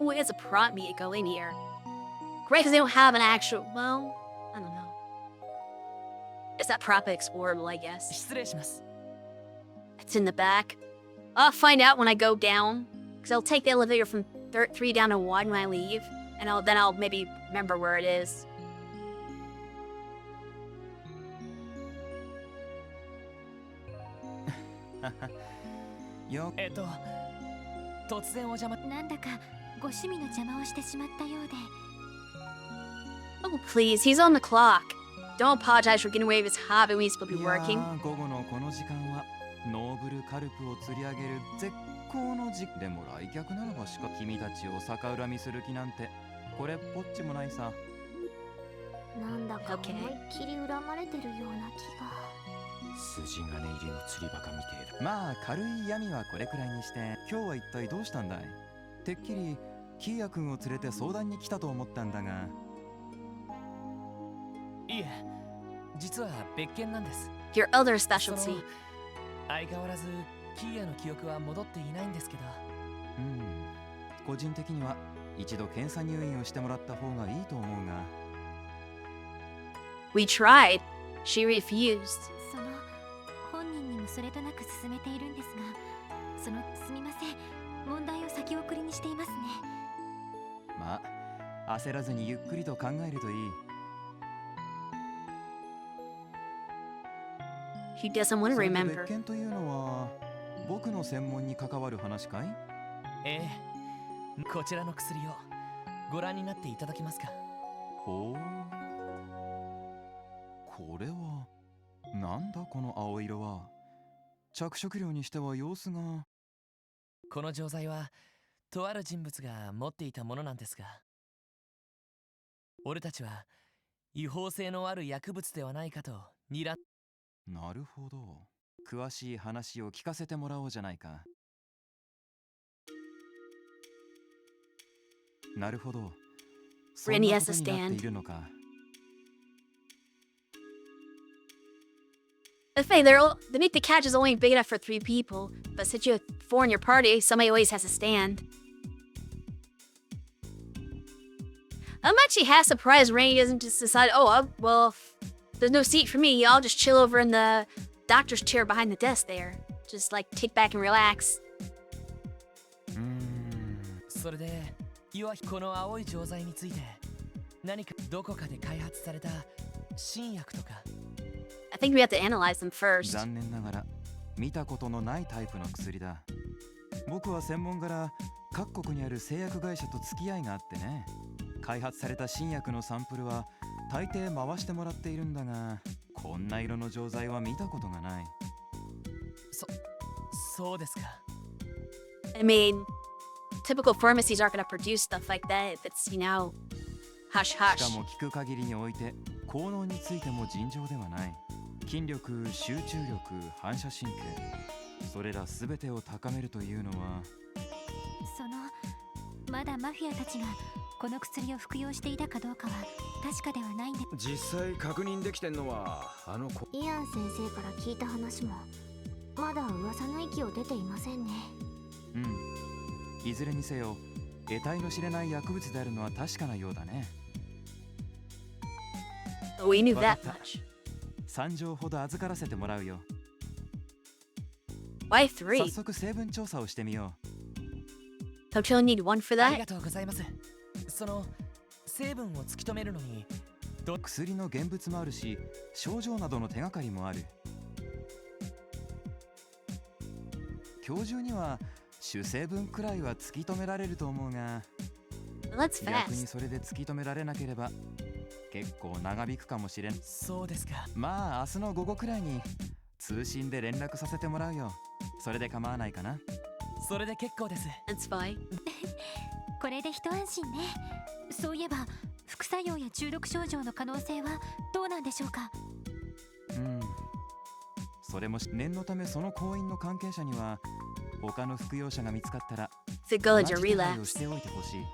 S1: Oh, it has a prop me to go in here. Great, because they don't have an actual... Well, I don't know. It's that prop explorable, I guess.
S3: 失礼します。
S1: It's in the back. I'll find out when I go down. Because I'll take the elevator from 3 down to 1 when I leave. And then I'll maybe remember where it is.
S5: よ
S3: 突然お邪魔。
S6: なんだかご趣味の邪魔をしてしまったようで。
S1: Oh, please, he's on the clock. Don't apologize for getting away with his hobby when he's supposed to be working.
S5: 午後のこの時間はノーブルカルプを釣り上げる絶好の時でも来客ならばしか君たちを逆恨みする気なんてこれっぽっちもないさ。
S4: なんだか思
S1: Okay.
S4: いっきり恨まれてるような気が。
S5: 筋金入りの釣りバカみてえだ。まあ軽い闇はこれくらいにして今日は一体どうしたんだい。てっきりキーヤ君を連れて相談に来たと思ったんだが。
S3: いえ、実は別件なんです。
S1: Your other
S3: そ
S1: specialty.
S3: の相変わらずキーヤの記憶は戻っていないんですけど。
S5: 個人的には一度検査入院をしてもらった方がいいと思うが。
S1: We tried. She refused.
S6: その本人にもそれとなく進めているんですが、すみません、問題を先送りにしていますね。
S5: まあ焦らずにゆっくりと考えるといい。
S1: He doesn't want to
S5: それで
S1: remember.
S5: 別件というのは僕の専門に関わる話かい？
S3: ええ、こちらの薬をご覧になっていただけますか？
S5: ほう、これはなんだこの青色は。着色料にしては様子が。
S3: この錠剤はとある人物が持っていたものなんですが、俺たちは違法性のある薬物ではないかと睨ん。
S5: なるほど、詳しい話を聞かせてもらおうじゃないか。なるほど、そん
S1: Randy
S5: な
S1: has
S5: こ
S1: to
S5: とになって
S1: stand.
S5: いるのか。
S1: But they make the catches only big enough for 3 people. But since you have 4 in your party, somebody always has to stand. I'm actually half surprised Randy doesn't just decide, well, there's no seat for me. I'll just chill over in the doctor's chair behind the desk there. Just like kick back and relax.
S3: それで、この青い錠剤について何かどこかで開発された新薬とか。
S1: I think we have to analyze them first.
S5: 残念ながら見たことのないタイプの薬だ。僕は専門から各国にある製薬会社と付き合いがあってね、開発された新薬のサンプルは大抵回してもらっているんだが、こんな色の錠剤は見たことがない。
S3: そうですか。
S1: I mean, typical pharmacies aren't going to produce stuff like that if it's, hush
S5: しか
S1: hush.
S5: も聞く限りにおいて効能についても尋常ではない。筋力、集中力、反射神経、それら全てを高めるというのは。
S6: まだマフィアたちがこの薬を服用していたかどうかは確かではないんで。
S8: 実際確認できてんのは
S4: イアン先生から聞いた話もまだ噂の域を出ていませんね。
S5: いずれにせよ得体の知れない薬物であるのは確かなようだね。
S1: We knew
S5: わか
S1: that
S5: った。
S1: much.
S5: 3錠ほど預からせてもらうよ。
S1: Why
S5: 早
S1: 3?
S5: 速成分調査をしてみよ
S1: Don't you only need 1 for
S3: あり
S1: that?
S3: がとうございます。その成分を突き止めるのに
S5: う。薬の現物もあるし、症状などの手がかりもある。今日中には主成分くらいは突き止められると思うが、
S1: That's
S5: 逆に
S1: fast.
S5: それで突き止められなければ結構長引くかもしれん。
S3: そうですか。
S5: まあ明日の午後くらいに通信で連絡させてもらうよ。それで構わないかな。
S3: それで結構です。
S1: That's fine.
S6: これで一安心ね。そういえば副作用や中毒症状の可能性はどうなんでしょうか？
S5: それも念のためその行員の関係者には他の服用者が見つかったら
S1: If it goes
S5: 同
S1: into
S5: じ手配を
S1: relapse.
S5: しておいてほしい。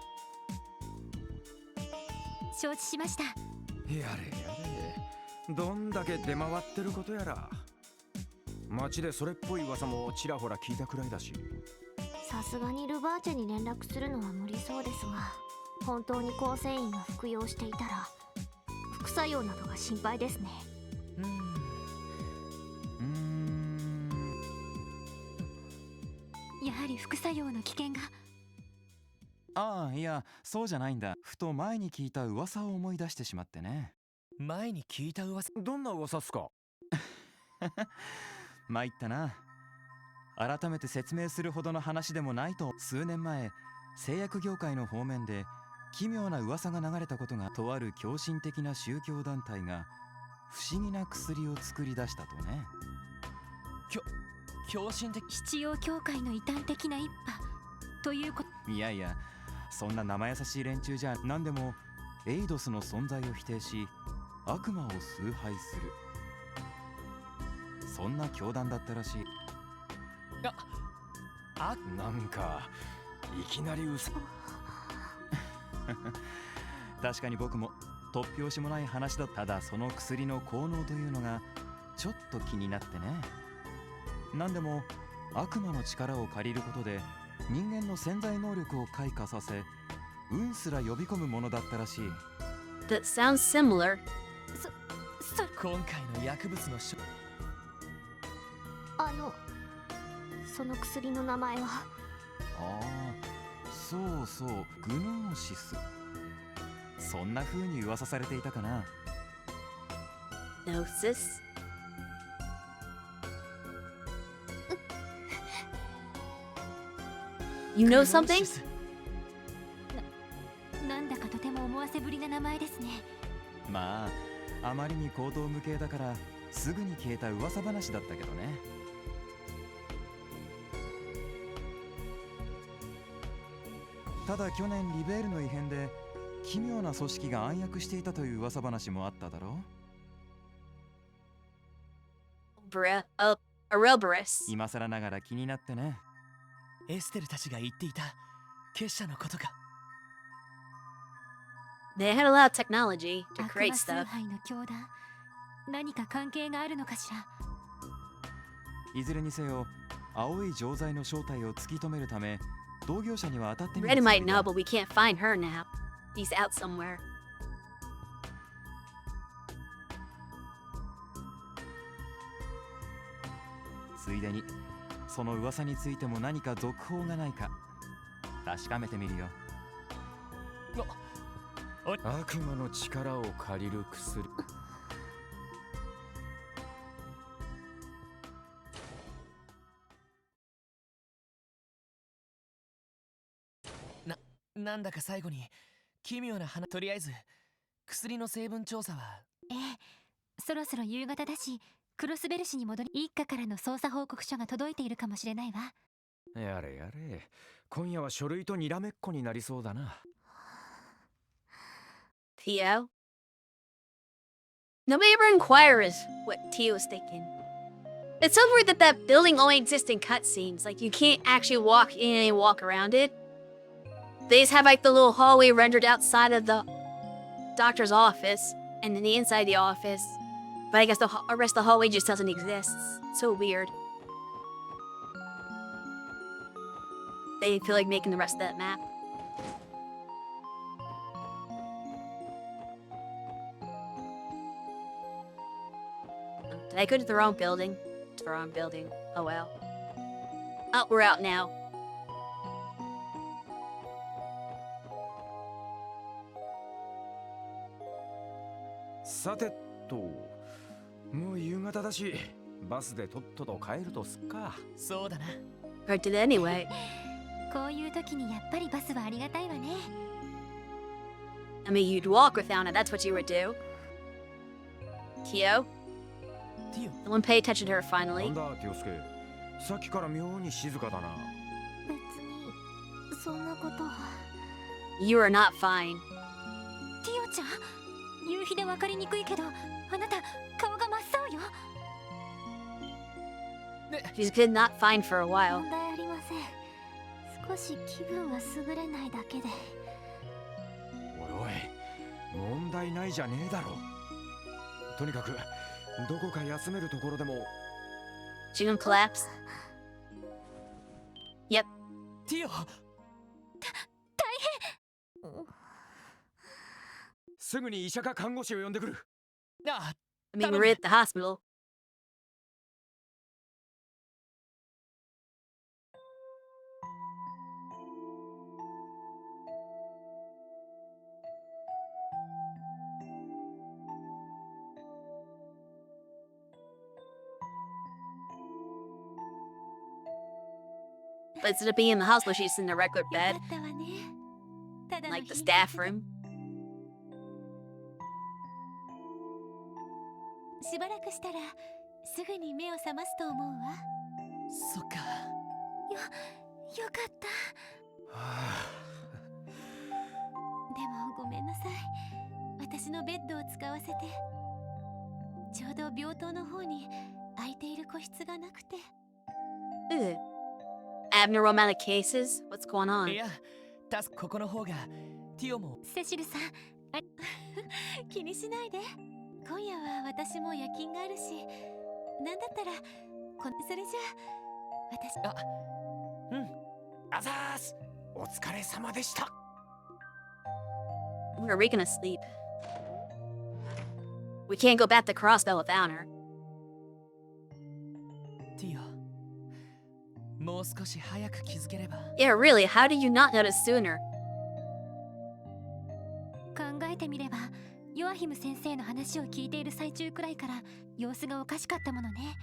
S6: 承知しました。
S8: やれやれ、どんだけ出回ってることやら。街でそれっぽい噂もちらほら聞いたくらいだし。
S4: さすがにルバーチェに連絡するのは無理そうですが、本当に構成員が服用していたら副作用などが心配ですね。
S6: やはり副作用の危険が。
S5: ああ、いやそうじゃないんだ。ふと前に聞いた噂を思い出してしまってね。
S3: 前に聞いた噂。
S8: どんな噂っすか？
S5: 参ったな。改めて説明するほどの話でもないと。数年前製薬業界の方面で奇妙な噂が流れたことが、とある狂信的な宗教団体が不思議な薬を作り出したとね。
S3: 狂信的。
S6: 七曜教会の異端的な一派ということ。
S5: いやいや、そんな生優しい連中じゃ。何でもエイドスの存在を否定し悪魔を崇拝する、そんな教団だったらしい。
S8: なんかいきなり
S5: 確かに僕も突拍子もない話だ。ただその薬の効能というのがちょっと気になってね。何でも悪魔の力を借りることで人間の潜在能力を開花させ、運すら呼び込むものだったらしい。
S1: That sounds similar.
S3: 今回の薬物の処
S4: その薬の名前は？
S5: ああ、そうそう、グノーシス。そんな風に噂されていたかな。
S1: Gnosis? You know something?
S6: なんだかとても思わせぶりな名前ですね。
S5: まあ、あまりに高等無形だからすぐに消えた噂話だったけどね。ただ去年リベールの異変で奇妙な組織が暗躍していたという噂話もあっただろう。
S1: Ouroboros.
S5: 今更ながら気になってね。
S3: エステルたちが言っていた結社のことか。
S1: They had a lot of technology to
S6: 悪
S1: create
S6: 魔崇
S1: stuff.
S6: 拝の教団、何か関係があるのかしら。
S5: いずれにせよ青い錠剤の正体を突き止めるため同業者には当たってみる
S1: Red
S5: つも
S1: might
S5: り
S1: know,
S5: だ。
S1: but we can't find her now. He's out somewhere.
S5: ついでにその噂についても何か続報がないか確かめてみるよ。
S8: 悪魔の力を借りる薬。
S3: なんだか最後に奇妙な花。とりあえず薬の成分調査は。
S6: ええ、そろそろ夕方だし、クロスベル市に戻り、一家からの捜査報告書が届いているかもしれないわ。
S8: やれやれ、今夜は書類とにらめっこになりそうだな。
S1: Theo? Nobody ever inquires what Theo's thinking. It's so weird that that building only exists in cutscenes. Like, you can't actually walk in and walk around it. They just have, like, the little hallway rendered outside of the doctor's office and then the inside of the office. But I guess the rest of the hallway just doesn't exist. It's so weird. They didn't feel like making the rest of that map. Did I go to the wrong building? It's the wrong building. Oh well. Oh, we're out now.
S8: さてと、もう夕方だし、バスでとっとと帰るとすっか。
S3: そうだな。
S1: I did it anyway.
S6: こういう時にやっぱりバスはありがたいわね。
S1: I mean, you'd walk without it. That's what you would do. Tio?
S3: ティ
S1: Someone pay attention to her
S8: な
S1: finally.
S8: んだ、清介。さっきから妙に静かだな。
S4: 別にそんなことは。
S1: You are not fine.
S6: ティオちゃん、夕日で分かりにくいけど、あなた顔が真っ青よ。
S1: She's been not fine for a while.
S4: 問題ありません。少し気分が優れないだけで。
S8: おいおい、問題ないじゃねえだろ。とにかく、どこか休めるところでも。
S1: She gonna collapse? Yep.
S3: ティオ。
S8: すぐに医者か看護師を呼んでくる。
S3: あ、
S1: I mean, we're at the hospital. But instead of being in the hospital, she's in a regular
S6: よ
S1: bed,
S6: かったわね。ただの
S1: like the
S6: 日
S1: staff room.
S6: しばらくしたらすぐに目を覚ますと思うわ。
S3: そっか。
S6: よかった。
S8: はあ、
S6: でもごめんなさい。私のベッドを使わせて。ちょうど病棟の方に空いている個室がなくて。
S1: Ugh. Abnormal cases? What's going
S3: い
S1: on?
S3: や、ここの方がティオも。
S6: セシルさん、気にしないで。今夜は私も夜勤があるし、なんだったらそれじゃあ私。
S8: あざーす。お疲れ様でした。
S1: Where are we gonna sleep? We can't go back to Crossbell without her.
S3: ティオ、もう少し早く気づければ。
S1: Yeah, really, how did you not notice sooner?
S6: 考えてみればヨアヒム先生の話を聞いている最中くらいから様子がおかしかったものね。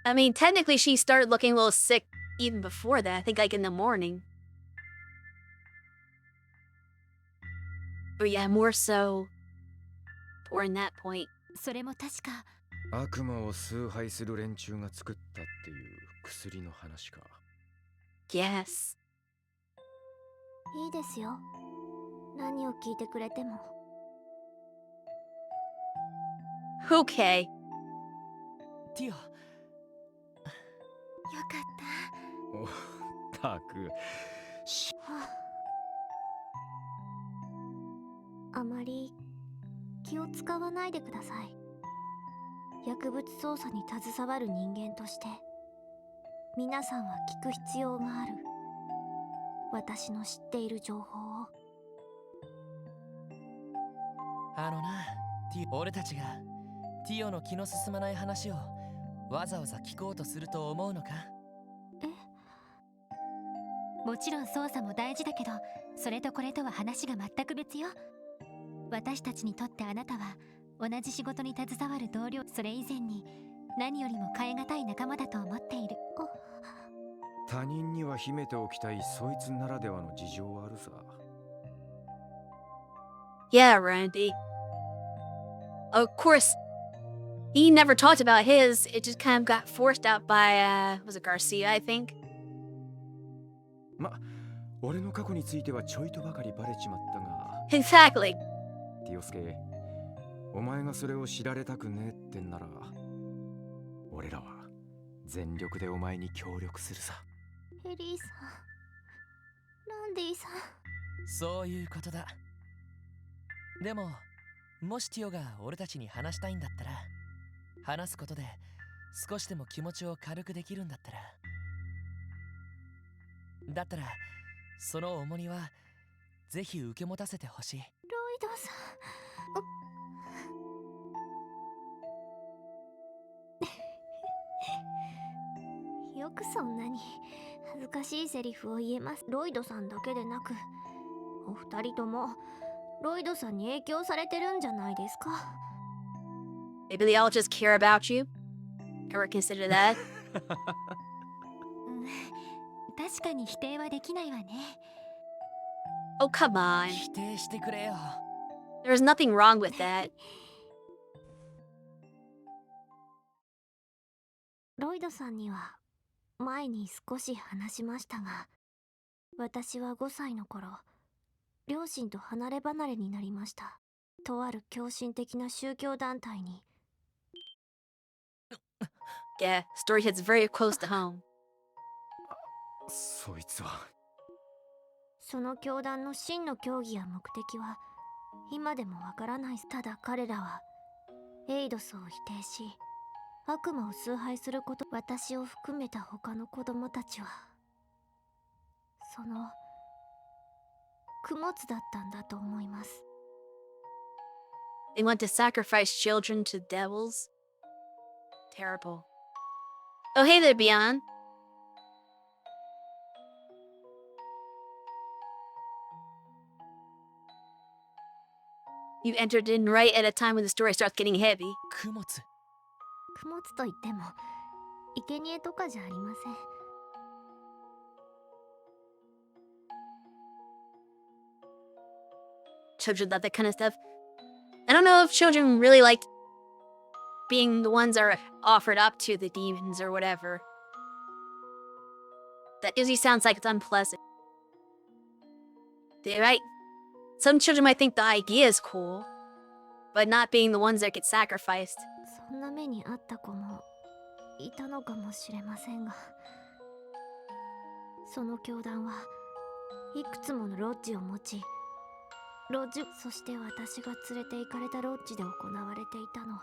S1: I mean, technically she started looking a little sick even before that, I think like in the morning. But yeah, more so toward that point.
S6: それも確か
S8: 悪魔を崇拝する連中が作ったっていう薬の話か。
S1: Yes.
S4: いいですよ。何を聞いてくれても。
S1: Okay.
S3: ティオ、
S6: よかった。
S8: おったく
S4: あまり気を使わないでください。薬物捜査に携わる人間として皆さんは聞く必要がある。私の知っている情報を。
S3: あのな、ティオ、俺たちがティオの気の進まない話をわざわざ聞こうとすると思うのか？
S6: もちろん捜査も大事だけど、それとこれとは話が全く別よ。私たちにとってあなたは同じ仕事に携わる同僚、それ以前に何よりも代え難い仲間だと思っている。
S8: 他人には秘めておきたいそいつならではの事情はあるさ。
S1: Yeah, Randy. Of course, he never talked about his. It just kind of got forced out by, was it Garcia, I think?
S8: 俺の過去についてはちょいとばかりバレちまったが。
S1: Exactly.
S8: ティオスケ、お前がそれを知られたくねえってんなら、俺らは全力でお前に協力するさ。
S4: エリーさん、ランディさん。
S3: そういうことだ。でも、もしティオが俺たちに話したいんだったら、話すことで少しでも気持ちを軽くできるんだったら、その重荷はぜひ受け持たせてほしい。
S4: ロイドさん。よくそんなに恥ずかしいセリフを言えます。ロイドさんだけでなく、お二人ともロイドさんに影響されてるんじゃないですか。
S1: Maybe they all just care about you. Ever consider that?
S6: 確かに否定はできないわね。
S1: Oh, come on.
S3: 否定してくれよ。
S1: There's nothing wrong with that.
S4: ロイドさんには前に少し話しましたが、私は5歳の頃、両親と離れ離れになりました。とある狂信的な宗教団体に。
S1: Yeah, story hits very close to home.
S8: そいつは。
S4: その教団の真の教義や目的は今でもわからない。ただ彼らはエイドスを否定し、悪魔を崇拝すること。私を含めた他の子供たちはその供物だったんだと思います。
S1: They want to sacrifice children to devils? Terrible. Oh, hey there, Beyond. You entered in right at a time when the story starts getting heavy.
S3: 供物。
S4: 供物といっても生贄とかじゃありません。
S1: Children love that kind of stuff. I don't know if children really like being the ones that are offered up to the demons or whatever. That usually sounds like it's unpleasant. They might, some children might think the idea is cool, but not being the ones that get sacrificed.
S4: そんな目にあった子もいたのかもしれませんが、その教団はいくつものロッジを持ち、そして私が連れて行かれたロッジで行われていたのは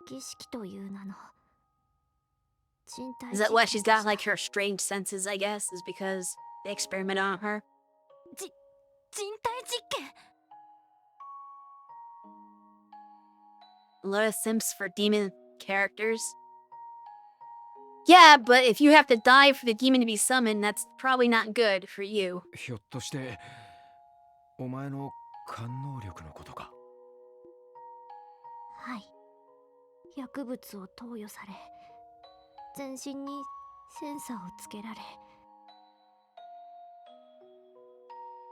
S4: 儀式という名の人体
S1: Is that why she's got like her strange senses, I guess, is because they experiment on her?
S6: 人体実験。
S1: a lot of simps for demon characters. Yeah, but if you have to die for the demon to be summoned, that's probably not good for you.
S8: ひょっとしてお前の感能力のことか。
S4: はい。薬物を投与され、全身にセンサーをつけられ、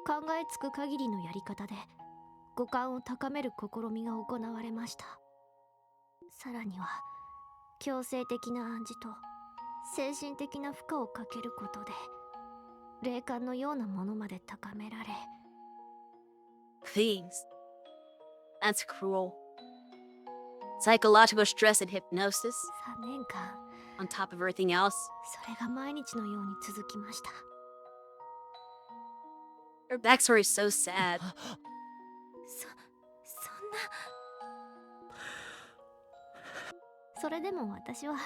S4: 考えつく限りのやり方で五感を高める試みが行われました。さらには強制的な暗示と精神的な負荷をかけることで霊感のようなものまで高められ。
S1: Please. That's cruel. Psychological stress and hypnosis,
S4: 3年間
S1: on top of everything else.
S4: それが毎日のように続きました。
S1: Her backstory is so sad.
S4: そんなそれでも私は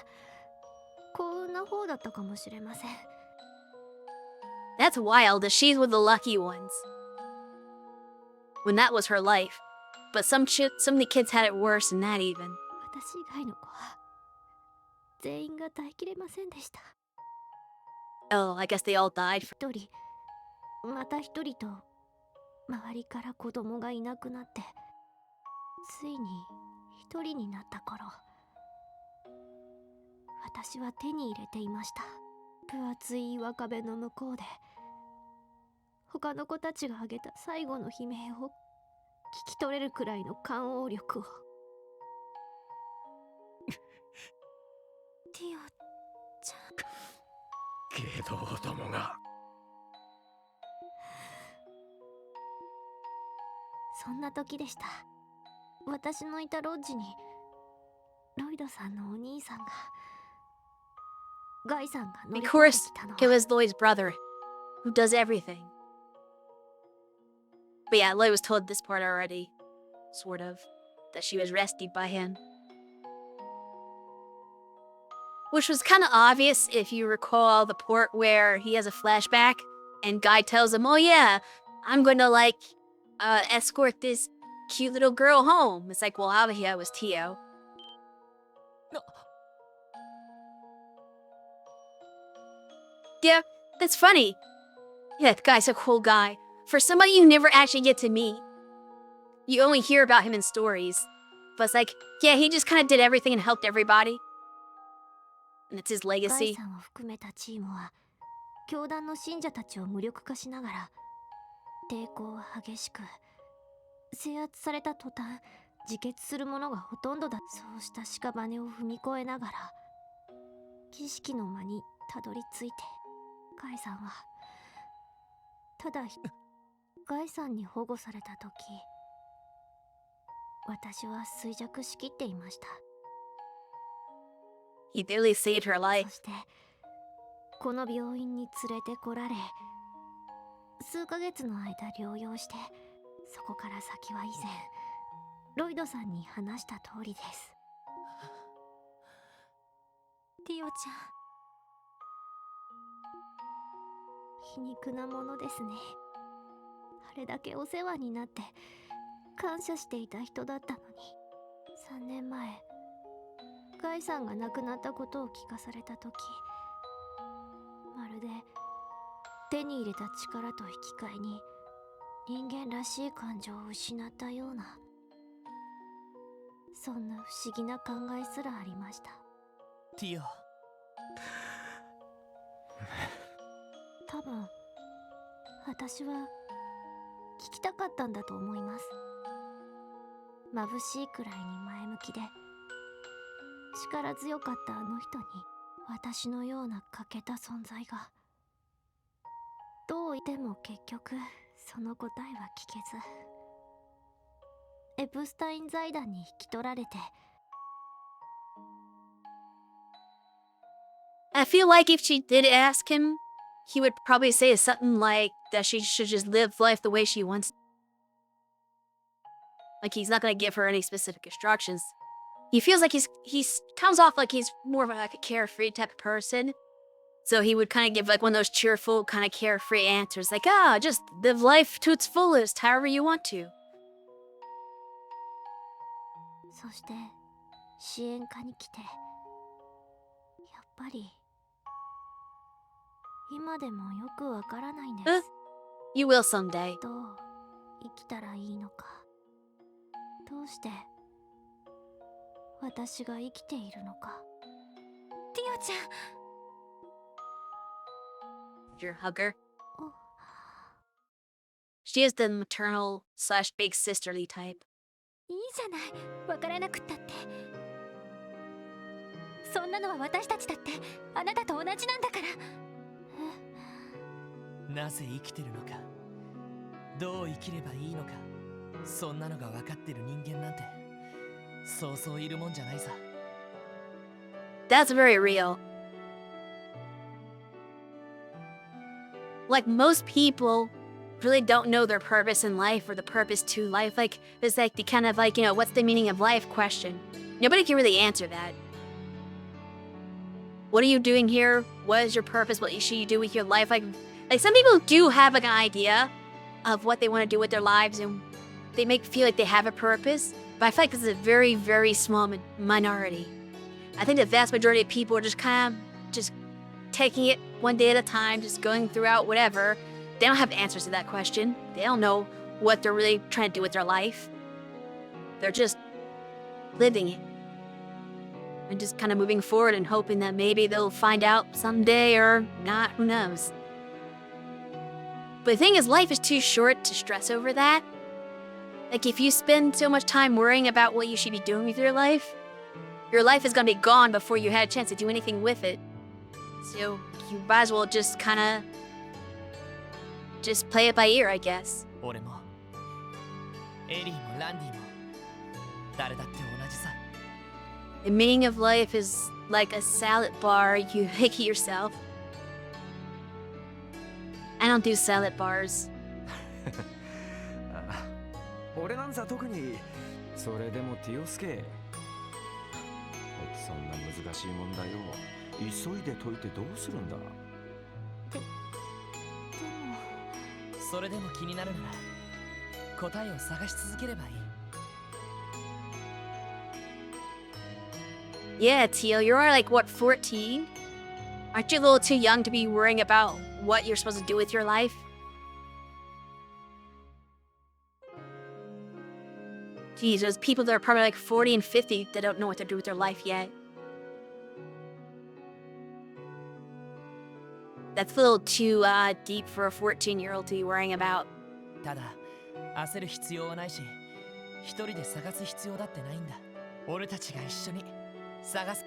S4: 幸運な方だったかもしれません。
S1: That's wild that she's one of the lucky ones. When that was her life. But some of the kids had it worse than that even.
S4: 私以外の子は全員が耐えきれませんでした。
S1: Oh, I guess they all died.
S4: 一人また一人と周りから子供がいなくなって、ついに一人になった頃、私は手に入れていました。分厚い岩壁の向こうで他の子たちが挙げた最後の悲鳴を聞き取れるくらいの感応力を。ティオちゃん。
S8: けどどもが。
S4: そんな時でした。私のいたロッジにロイドさんのお兄さんが、ガイさんが乗り
S1: Of
S4: 込んで
S1: course,
S4: きたのは。
S1: it was Lloyd's brother, who does everything. But yeah, Lloyd was told this part already, sort of, that she was rescued by him. Which was kind of obvious if you recall the part where he has a flashback and Guy tells him, oh yeah, I'm going to escort this cute little girl home. It's like, well, obviously it was Tio.
S3: No.
S1: Yeah, that's funny. Yeah, the guy's a cool guy. For somebody you never actually get to meet. You only hear about him in stories. But it's like, yeah, he just kind of did everything and helped everybody. And it's his
S4: ガイ
S1: legacy.
S4: さんを含めたチームは教団の信者たちを無力化しながら抵抗は激しく、制圧された途端自決する者がほとんどだ。そうした屍を踏み越えながら儀式の間にたどり着いて、ガイさんはただガイさんに保護された時、私は衰弱しきっていました。
S1: He barely saved her
S4: そ
S1: life.
S4: してこの病院に連れてこられ、数ヶ月の間療養して、そこから先は以前ロイドさんに話した通りです。ティオちゃん、皮肉なものですね。あれだけお世話になって感謝していた人だったのに、3年前ガイさんが亡くなったことを聞かされた時、まるで手に入れた力と引き換えに人間らしい感情を失ったような、そんな不思議な考えすらありました。
S3: ティオ。
S4: 多分私は聞きたかったんだと思います。眩しいくらいに前向きで力強かったあの人に、私のような欠けた存在が。どう言っても結局その答えは聞けず、エプスタイン財団に引き取られて。
S1: I feel like if she did ask him, he would probably say something like that she should just live life the way she wants. Like he's not gonna give her any specific instructions. He feels like he's comes off like he's more of a carefree type of person. So he would kind of give one of those cheerful, kind of carefree answers, like, just live life to its fullest, however you want to.
S4: そそして支援課に来て、やっぱり今でもよくわからないんです。
S1: You will someday.
S4: どう生きたらいいのか、どうして私が生きているのか。
S6: ティオちゃん、
S1: Your hugger.
S4: お
S1: She is the maternal slash big sisterly type.
S6: いいじゃない、わからなくったって。そんなのは私たちだってあなたと同じなんだから。
S3: なぜ生きてるのか、どう生きればいいのか、そんなのが分かってる人間なんてそうそういるもんじゃないさ。
S1: That's very real. Like most people really don't know their purpose in life or the purpose to life. Like it's like the kind of like, what's the meaning of life question. Nobody can really answer that. What are you doing here? What is your purpose? What should you do with your life? Like some people do have like an idea of what they want to do with their lives and they feel like they have a purpose. But I feel like this is a very, very small minority. I think the vast majority of people are just kind of just taking it one day at a time, just going throughout whatever. They don't have answers to that question. They don't know what they're really trying to do with their life. They're just living it. And just kind of moving forward and hoping that maybe they'll find out someday or not, who knows. But the thing is, life is too short to stress over that. Like if you spend so much time worrying about what you should be doing with your life is gonna be gone before you had a chance to do anything with it. So you might as well just kind of just play it by ear, I guess.
S3: 俺もエリーもランディも誰だって同じさ。
S1: The meaning of life is like a salad bar you make yourself. I don't do salad bars.
S8: 俺なんざ特に。それでもティオスケ、そんな難しい問題を急いで解いてどうするんだ。
S4: でも
S3: それでも気になるなら答えを探し続ければいい。
S1: Yeah, Teal, you're like, what, 14? Aren't you a little too young to be worrying about what you're supposed to do with your life? Geez, there's people that are probably like 40 and 50 that don't know what to do with their life yet. That's a little too deep for a 14-year-old to be worrying about.
S3: ただ焦る必要はないし、一人で探す必要だってないんだ。俺たちが一緒に探す。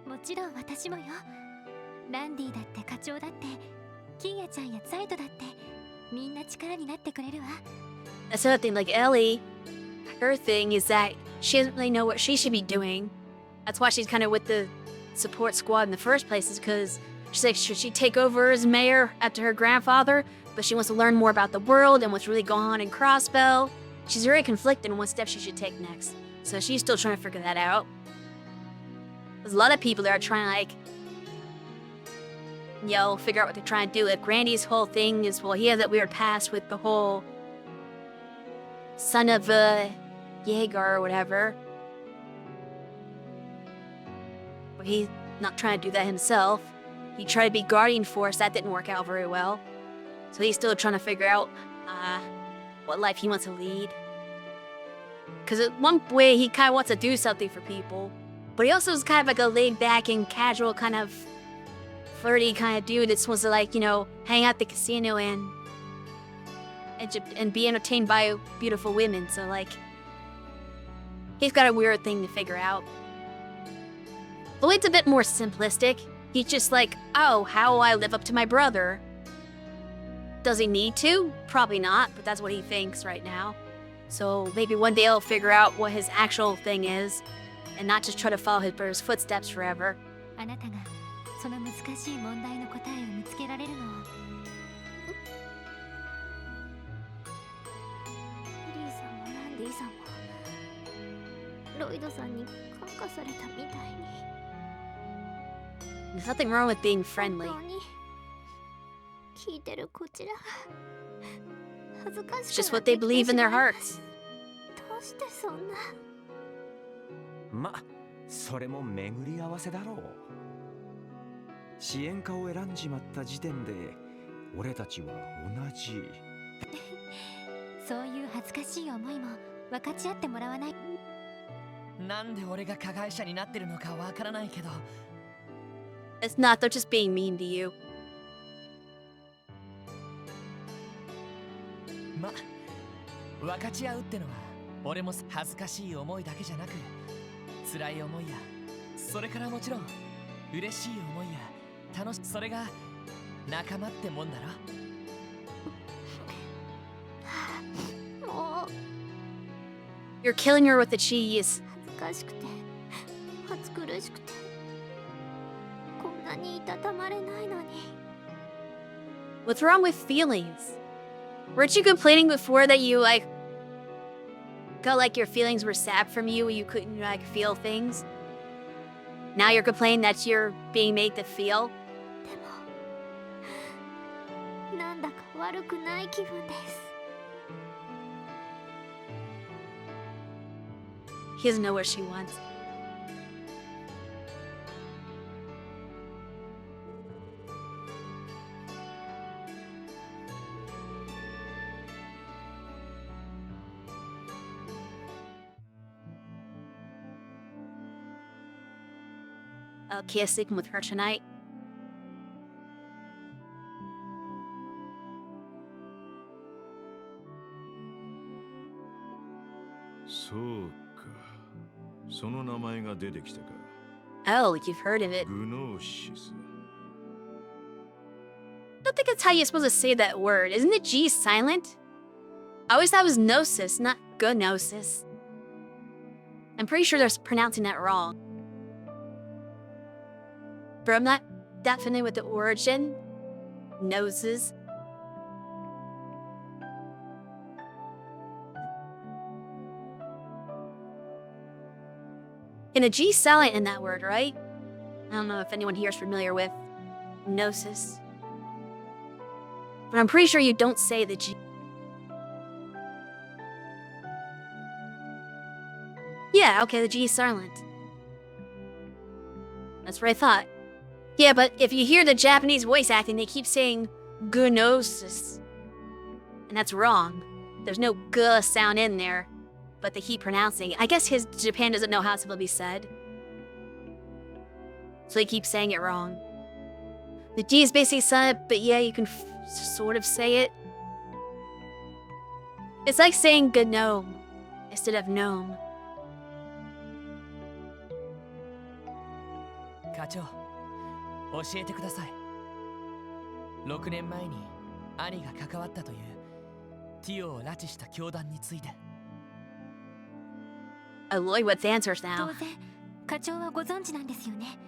S6: もちろん私もよ。ランディだって課長だってキンヤちゃんやザイトだってみんな力になってくれるわ。
S1: That's another thing, like Ellie, her thing is that she doesn't really know what she should be doing. That's why she's kind of with the support squad in the first place, is because she's like, should she take over as mayor after her grandfather? But she wants to learn more about the world and what's really going on in Crossbell. She's very conflicted on what step she should take next. So she's still trying to figure that out. There's a lot of people that are trying to, like, figure out what they're trying to do. Like, Randy's whole thing is, well, he has that weird past with the whole son of a Jaeger or whatever. But he's not trying to do that himself. He tried to be Guardian Force, that didn't work out very well. So he's still trying to figure out what life he wants to lead. Because in one way, he kind of wants to do something for people. But he also is kind of like a laid-back and casual kind of flirty kind of dude that just wants to, like, hang out at the casino and be entertained by beautiful women. So, like, he's got a weird thing to figure out. Lloyd's a bit more simplistic. He's just like, oh, how will I live up to my brother? Does he need to? Probably not, but that's what he thinks right now. So maybe one day he'll figure out what his actual thing is, and not just try to follow his brother's footsteps forever.
S6: あなたがその難しい問題の答えを見つけられるのを。
S4: エリーさんもランディさんもロイドさんに感化されたみたいに。
S1: There's nothing wrong with being friendly.
S4: 本当に聞いてるこちらが恥ずかし
S1: It's
S4: く
S1: just what they
S4: なってきて
S1: believe in their
S4: しまいま
S1: hearts.
S4: す。どうしてそんな。
S8: ま、それも巡り合わせだろう。支援家を選んじまった時点で俺たちは同じ。
S6: そういう恥ずかしい思いも分かち合ってもらわない。
S3: なんで俺が加害者になってるのかわからないけど、
S1: It's not, they're just being mean to you.
S3: ま、分かち合うってのは俺も恥ずかしい思いだけじゃなく、辛い思いや、それからもちろん嬉しい思いや楽し、それが仲間ってもんだろ。
S4: もう
S1: You're killing her with the cheese.
S4: 恥ずかしくて暑苦しくてこんなにいたたまれないのに。
S1: What's wrong with feelings? Weren't you complaining before that you, like, felt like your feelings were sapped from you and you couldn't, like, feel things? Now you're complaining that you're being made to feel?
S4: でもなんだか悪くない気分です。
S1: He doesn't know what she wants. Okay, sleeping with her tonight.
S2: そうか。その名前が出てきたか。
S1: Oh, you've heard of it.
S2: グノーシス。
S1: I don't think that's how you're supposed to say that word. Isn't the G silent? I always thought it was gnosis, not gnosis. I'm pretty sure they're pronouncing that wrong. But I'm not that familiar with the origin. Noses. And a G silent in that word, right? I don't know if anyone here is familiar with gnosis. But I'm pretty sure you don't say the G. Yeah, okay, the G is silent. That's what I thought. Yeah, but if you hear the Japanese voice acting, they keep saying gnosis. And that's wrong. There's no G sound in there, but they keep pronouncing it. I guess Japan doesn't know how it's supposed to be said. So they keep saying it wrong. The G is basically silent, but yeah, you can sort of say it. It's like saying gnome instead of gnome.
S3: 課長、教えてください。6年前に兄が関わったというティオを拉致した教団について。
S1: Oh, Lloyd, what's the answers
S6: 当
S1: now?
S6: 然課長はご存知なんですよね。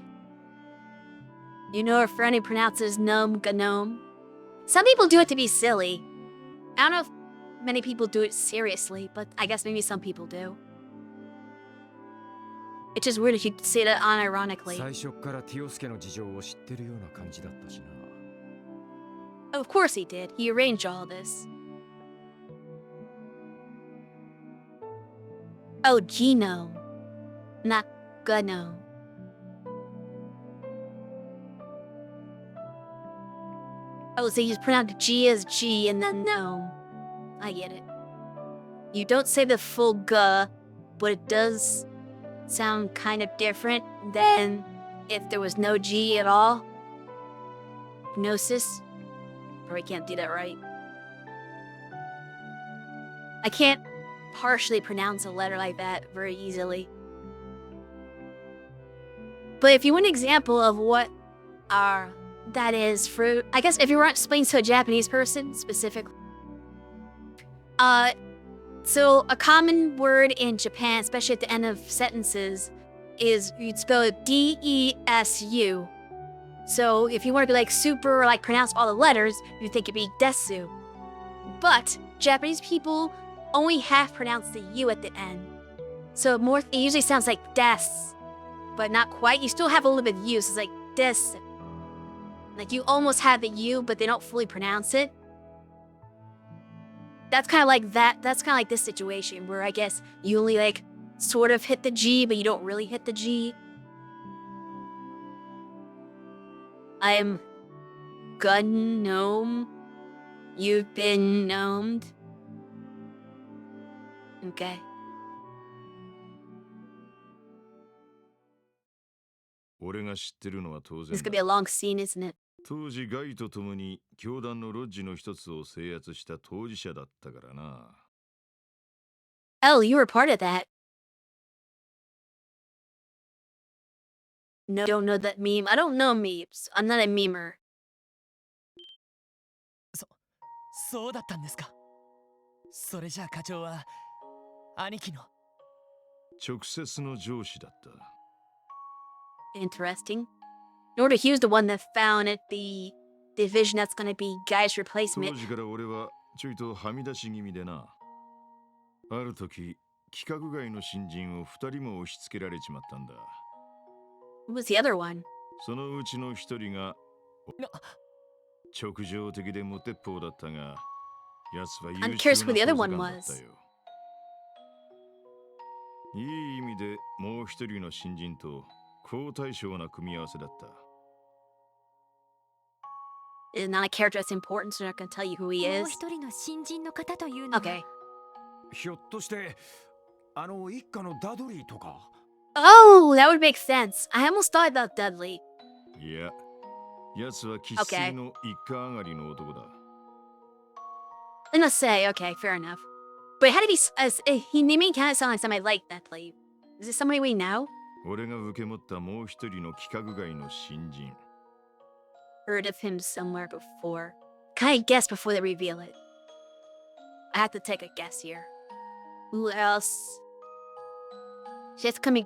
S1: You know a friend who pronounces gnome gnome? Some people do it to be silly. I don't know if many people do it seriously, but I guess maybe some people do. It's just weird if you say that unironically.
S8: 最初からティオスケの事情を知ってるような感じだったしな。
S1: Of course he did. He arranged all this. Oh, genome. Not gnome. Oh, so you just pronounce G as G and then gnome. I get it. You don't say the full G, but it does sound kind of different than if there was no G at all. Gnosis. Probably can't do that right. I can't partially pronounce a letter like that very easily. But if you want an example of what that is for, I guess if you want to explain to a Japanese person specifically. So a common word in Japan, especially at the end of sentences, is you'd spell it D-E-S-U. So if you want to be like super, like pronounce all the letters, you'd think it'd be desu. But Japanese people only half pronounce the U at the end. So it usually sounds like des, but not quite. You still have a little bit of U, so it's like des. Like you almost have the U, but they don't fully pronounce it. That's kind of like that. That's kind of like this situation where I guess you only like sort of hit the G, but you don't really hit the G. I'm gun gnome. You've been gnomed. Okay.
S2: 俺が知ってるのは当
S1: This
S2: 然
S1: could be a
S2: だ。
S1: long scene, isn't it?
S2: 当時ガイと共に教団のロッジの一つを制圧した当事者だったからな。
S1: Oh, you were part of that. No, don't know that meme. I don't know memes. I'm not a memer.
S3: そうだったんですか。それじゃあ課長は兄貴の
S2: 直接の上司だった。
S1: Interesting. In order, he was the one that found it, the division that's gonna be Guy's
S2: 当
S1: replacement.
S2: 時から俺はちょいとはみ出し気味でな。ある時、規格外の新人を二人も押し付けられちまったんだ。
S1: Who was the other one?
S2: そのうちの一人が直情的で無鉄砲だったが、奴は
S1: I'm
S2: 優
S1: curious
S2: 秀
S1: who
S2: な
S1: the other
S2: 捜査
S1: one
S2: 官だっ
S1: was.
S2: たよ。いい意味でもう一人の新人と好対照な組み合わせだった。
S1: Is not a character that's important, so I'm not gonna tell you who he
S4: もう
S1: is.
S4: 一人の新人の方というのは
S1: Okay.
S8: ひょっとしてあの一家のダドリーとか。
S1: Oh, that would make sense. I almost thought about Dudley.
S2: いや、奴は生粋の一家上がりの男だ。
S1: Let's say, okay, fair enough. But how did he made me kind of sound like somebody like Dudley. Is this somebody we know?
S2: 俺が受け持ったもう一人の規格外の新人。
S1: Heard of him somewhere before. Kind of guess before they reveal it. I have to take a guess here. Who else? Just coming.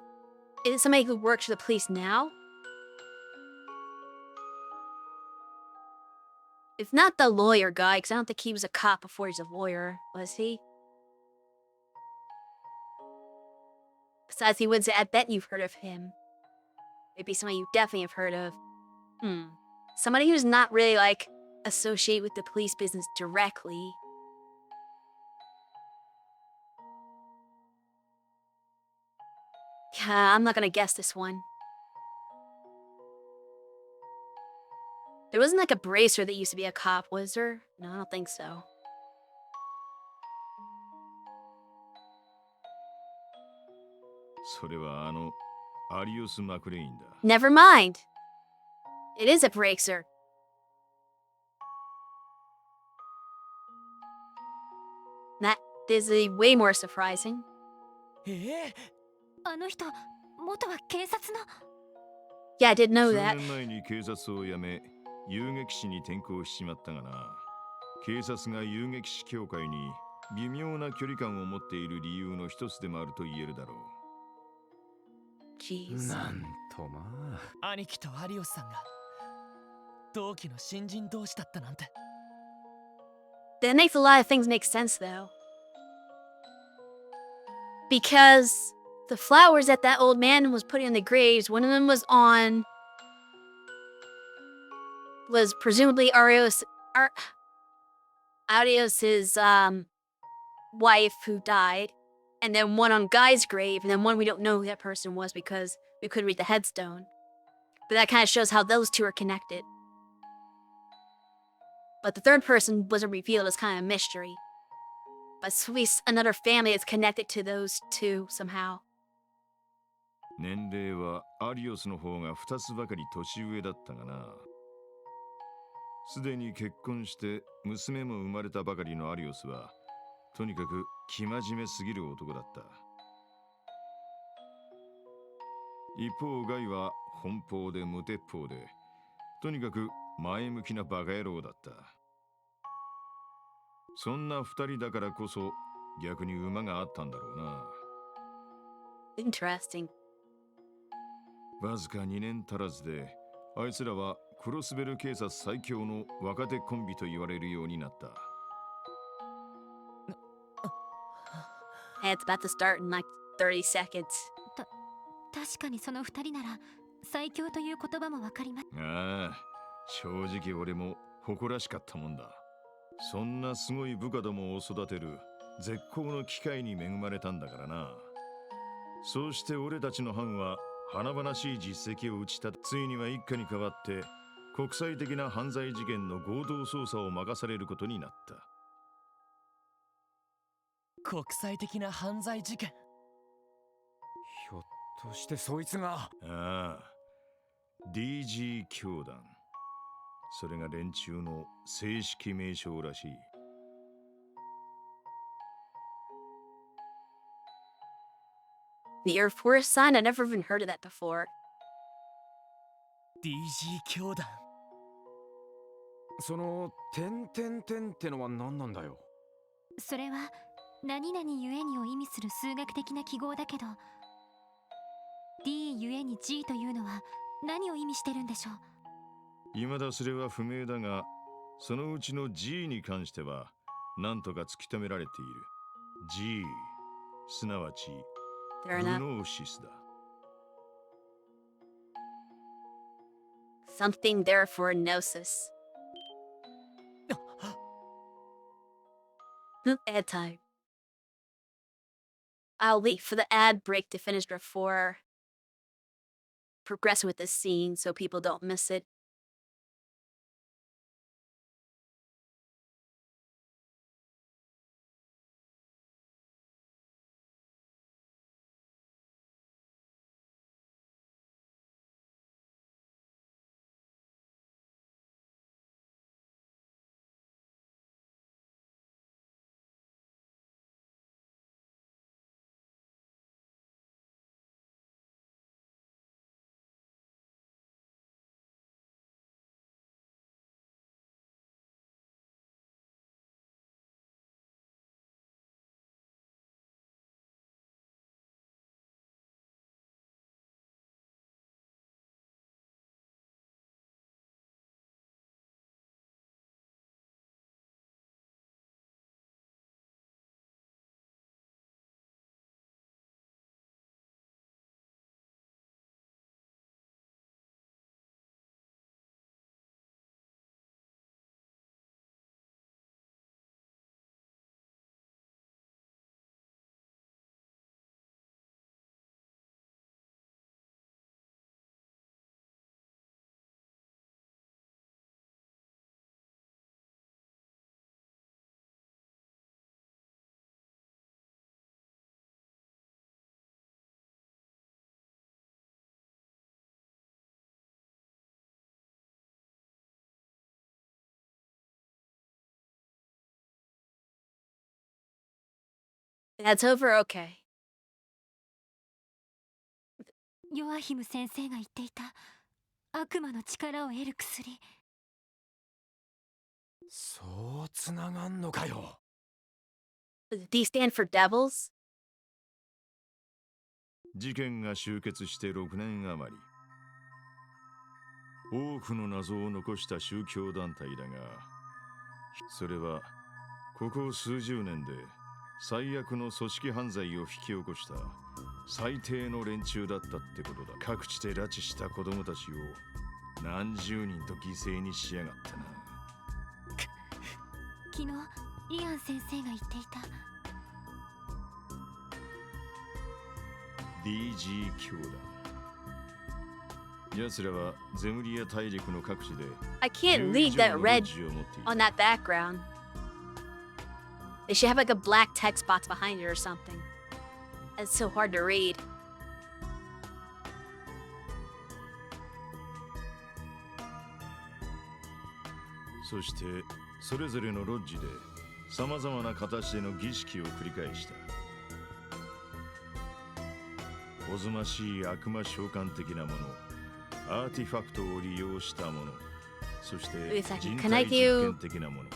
S1: Is it somebody who works for the police now? If not the lawyer guy, because I don't think he was a cop before he's a lawyer, was he? Besides, he was. I bet you've heard of him. Maybe somebody you definitely have heard of. Somebody who's not really like associated with the police business directly. Yeah, I'm not gonna guess this one. There wasn't like a bracer that used to be a cop, was there? No, I don't think so. Never mind. It is a bracer. That is way more surprising.
S4: あの人元は警察の
S1: Yeah, I did know
S2: 数
S1: that.
S2: 年前に警察を辞め、遊撃士に転向しちまったがな。警察が遊撃士協会に微妙な距離感を持っている理由の一つでもあると言えるだろう。
S1: Jeez.
S8: なんとまあ。
S3: 兄貴と有吉さんが同期の新人同士だったなんて。
S1: That makes a lot of things make sense, though. Because the flowers that old man was putting in the graves, one of them was presumably Arios's wife who died, and then one on Guy's grave, and then one we don't know who that person was because we couldn't read the headstone. But that kind of shows how those two are connected. But the third person wasn't revealed as kind of a mystery. But at least another family is connected to those two somehow.
S2: 年齢はアリオスの方が2つばかり年上だったがな。すでに結婚して娘も生まれたばかりのアリオスは、とにかく生真面目すぎる男だった。一方ガイは奔放で無鉄砲で、とにかく前向きなバカ野郎だった。そんな2人だからこそ逆に馬があったんだろうな。
S1: Interesting.
S2: わずか2年足らずで、あいつらはクロスベル警察最強の若手コンビと言われるようになった。
S1: Hey, it's about to start in like 30 seconds.
S4: 確かにその二人なら最強という言葉もわかります。
S2: ああ、正直俺も誇らしかったもんだ。そんなすごい部下どもを育てる絶好の機会に恵まれたんだからな。そうして俺たちの班は華々しい実績を打ち立て、ついには一家に代わって国際的な犯罪事件の合同捜査を任されることになった。
S3: 国際的な犯罪事件。
S8: ひょっとしてそいつが。
S2: ああ、DG 教団。それが連中の正式名称らしい。
S1: The Air Force sign? I never even heard of that before.
S3: DG 教団。
S8: その点々点ってのは何なんだよ。
S4: それは何々ゆえにを意味する数学的な記号だけど、 D ゆえに G というのは何を意味してるんでしょう。
S2: 未だそれは不明だが、そのうちの G に関しては何とか突き止められている。 G すなわち
S1: Fair
S2: グ
S1: enough.
S2: ノーシスだ。
S1: Something there for gnosis. Ad time. I'll wait for the ad break to finish before progressing with this scene so people don't miss it. That's over? Okay.
S4: ヨアヒム先生が言っていた悪魔の力を得る薬。
S8: そうつながんのかよ。
S1: Does D stand for devils?
S2: 事件が終結して6年余り、多くの謎を残した宗教団体だが、それはここ数十年で最悪の組織犯罪を引き起こした最低の連中だったってことだ。各地で拉致した子供たちを何十人と犠牲にしやがったな。
S4: 昨日イアン先生が言っていた
S2: DG 教団。奴らはゼムリア大陸の各地で
S1: I can't
S2: 10
S1: read
S2: 以上
S1: that
S2: のロッ
S1: red
S2: ジを持っていた。
S1: on that background. They should have like a black text box behind it or something. It's so hard to read.
S2: そしてそれぞれのロッジでさまざまな形での儀式を繰り返した。おぞましい悪魔召喚的なもの、アーティファクトを利用したもの、そして
S1: Wait a second.
S2: 人
S1: Can I
S2: 体実
S1: do-
S2: 験的なもの。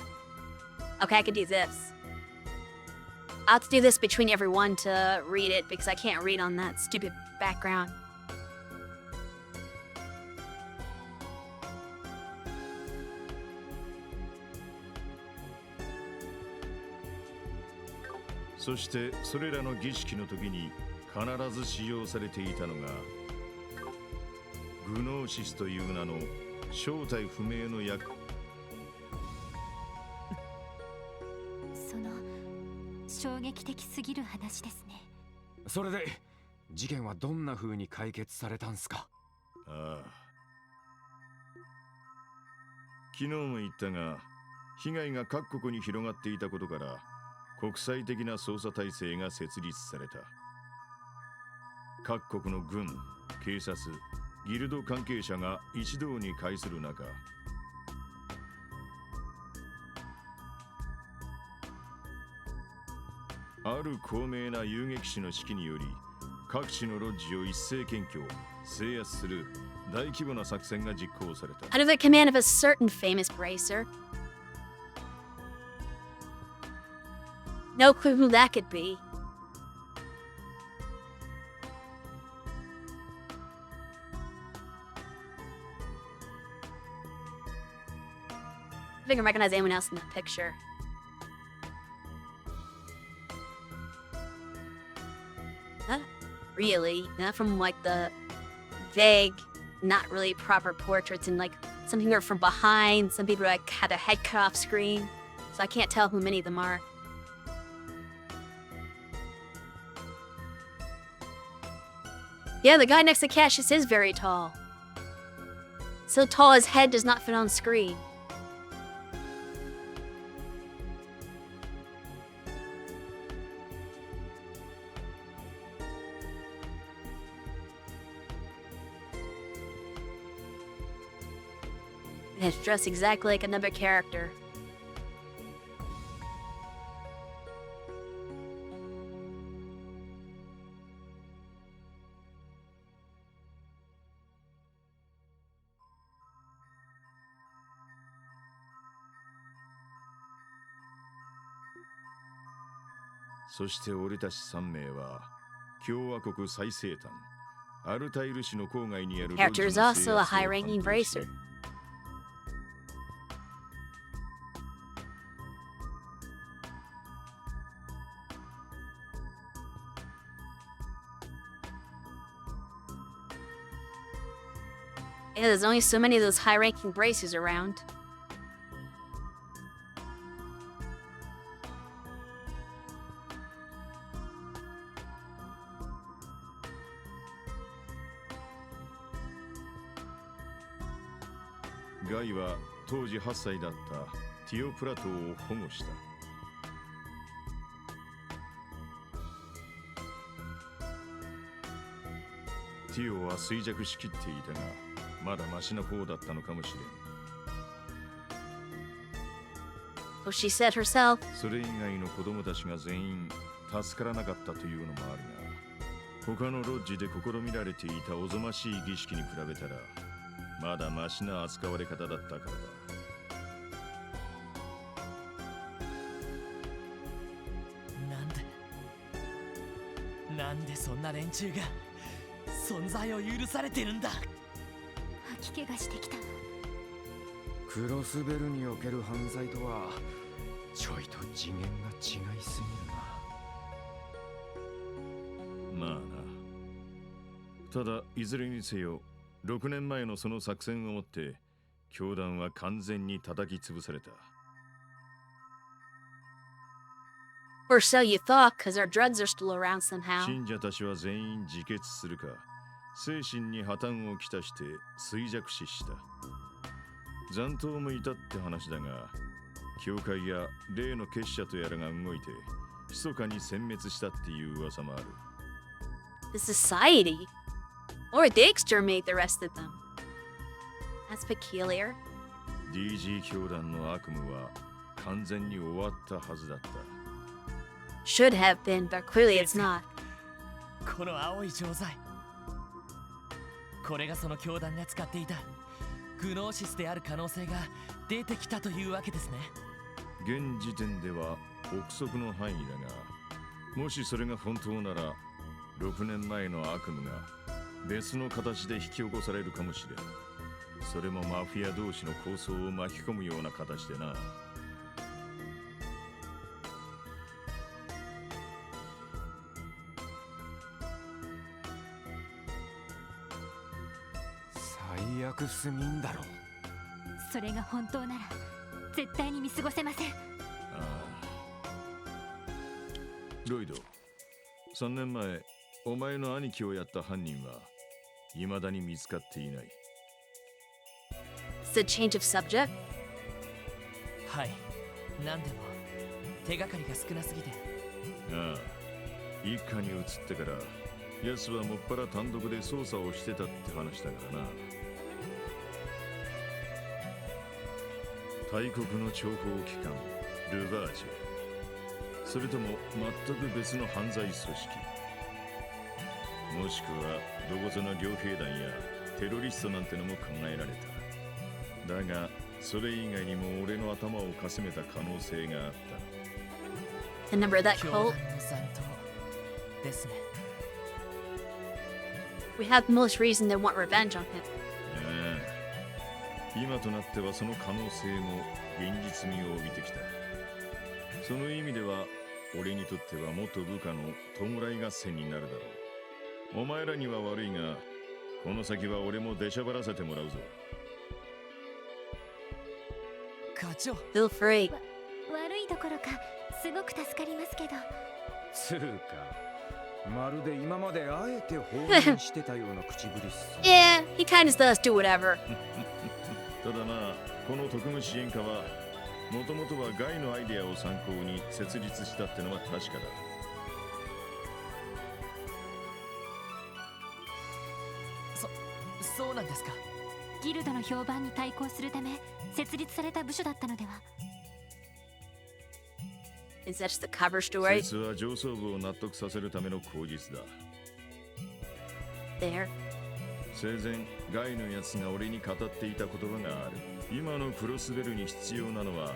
S1: Okay, I could do this. I'll have to do this between everyone to read it because I can't read on that stupid background.
S2: 「そしてそれらの儀式の時に必ず使用されていたのがグノーシスという名の正体不明の薬。
S4: その衝撃的すぎる話ですね。
S8: それで事件はどんな風に解決されたんすか？
S2: ああ、昨日も言ったが、被害が各国に広がっていたことから国際的な捜査体制が設立された。各国の軍、警察、ギルド関係者が一堂に会する中、ある高名な遊撃士の指揮により各地のロッジを一斉検挙、制圧する大規模な作戦が実行された。
S1: Under the command of a certain famous bracer. No clue who that could be. I think I recognize anyone else in that picture. Not really. Not from like the vague, not really proper portraits, and like some people are from behind, some people like had their head cut off screen. So I can't tell who many of them are. Yeah, the guy next to Cassius is very tall. So tall his head does not fit on screen. And it's dressed exactly like another character.
S2: 「そして俺たち3名は共和国最西端アルタイル市の郊外にあるロッジ
S1: Character
S2: の
S1: is
S2: 制圧
S1: also
S2: を
S1: a
S2: 担
S1: high-ranking
S2: 当して
S1: bracer. Yeah, there's only so many of those high-ranking bracers around.
S2: 「ガイは当時8歳だったティオプラトーを保護した。ティオは衰弱しきっていたが、まだマシな方だったのかもしれん。
S1: So she said herself.
S2: それ以外の子供たちが全員助からなかったというのもあるが、他のロッジで試みられていたおぞましい儀式に比べたらまだマシな扱われ方だったからだ。
S3: なんでそんな連中が存在を許されてるんだ。
S4: 吐き気がしてきたの。
S8: クロスベルにおける犯罪とはちょいと次元が違いすぎるな。
S2: まあな。ただいずれにせよ6年前のその作戦をもって教団は完全に叩き潰された。
S1: Or so you thought, because our drugs are still around somehow.
S2: 信者たちは全員自決するか精神に破綻をきたして衰弱死した。残党もいたって話だが、教会や例の結社とやらが動いて密かに殲滅したっていう噂もある。
S1: The society? Or they exterminate the rest of them. That's peculiar.
S2: DG 教団の悪夢は完全に終わったはずだった。
S1: Should have been, but clearly it's not.
S3: この青い錠剤、これがその教団が使っていたグノーシスである可能性が出てきたというわけですね。
S2: 現時点では憶測の範囲だが、もしそれが本当なら6年前の悪夢が別の形で引き起こされるかもしれん。それもマフィア同士の抗争を巻き込むような形でな。
S8: 最悪すぎんだろ。
S4: それが本当なら絶対に見過ごせません。
S2: ああ。ロイド、3年前お前の兄貴をやった犯人は未だに見つかっていない。
S1: It's a change of subject.
S3: はい。なんでも手がかりが少なすぎて。
S2: ああ、一家に移ってから奴はもっぱら単独で捜査をしてたって話だからな。大国の諜報機関ルバーチェ、それとも全く別の犯罪組織、もしくはどこぞの両兵団やテロリストなんてのも考えられた。だがそれ以外にも俺の頭をかすめた可能性があった。
S1: The number of that
S3: 教
S1: cult.
S3: 団の残党ですね。
S1: We have the most reason to want revenge on him.
S2: ああ、今となってはその可能性も現実味を帯びてきた。その意味では俺にとっては元部下の弔い合戦になるだろう。お前らには悪いが、この先は俺も出しゃばらせてもらうぞ。
S3: 課長。
S1: Feel free.
S6: 悪いどころかすごく助かりますけど。
S8: つうかまるで今まであえて放任してたような口ぶりっす。
S1: Yeah, he kind of does do whatever.
S2: ただな、この特務支援課はもともとはガイのアイデアを参考に設立したってのは確かだ。
S3: そうなんですか。
S6: ギルドの評判に対抗するため設立された部署だったのでは。
S1: Is that just a cover story?
S2: 実は上層部を納得させるための口実だ。
S1: There.
S2: 生前ガイのやつが俺に語っていた言葉がある。今のクロスベルに必要なのは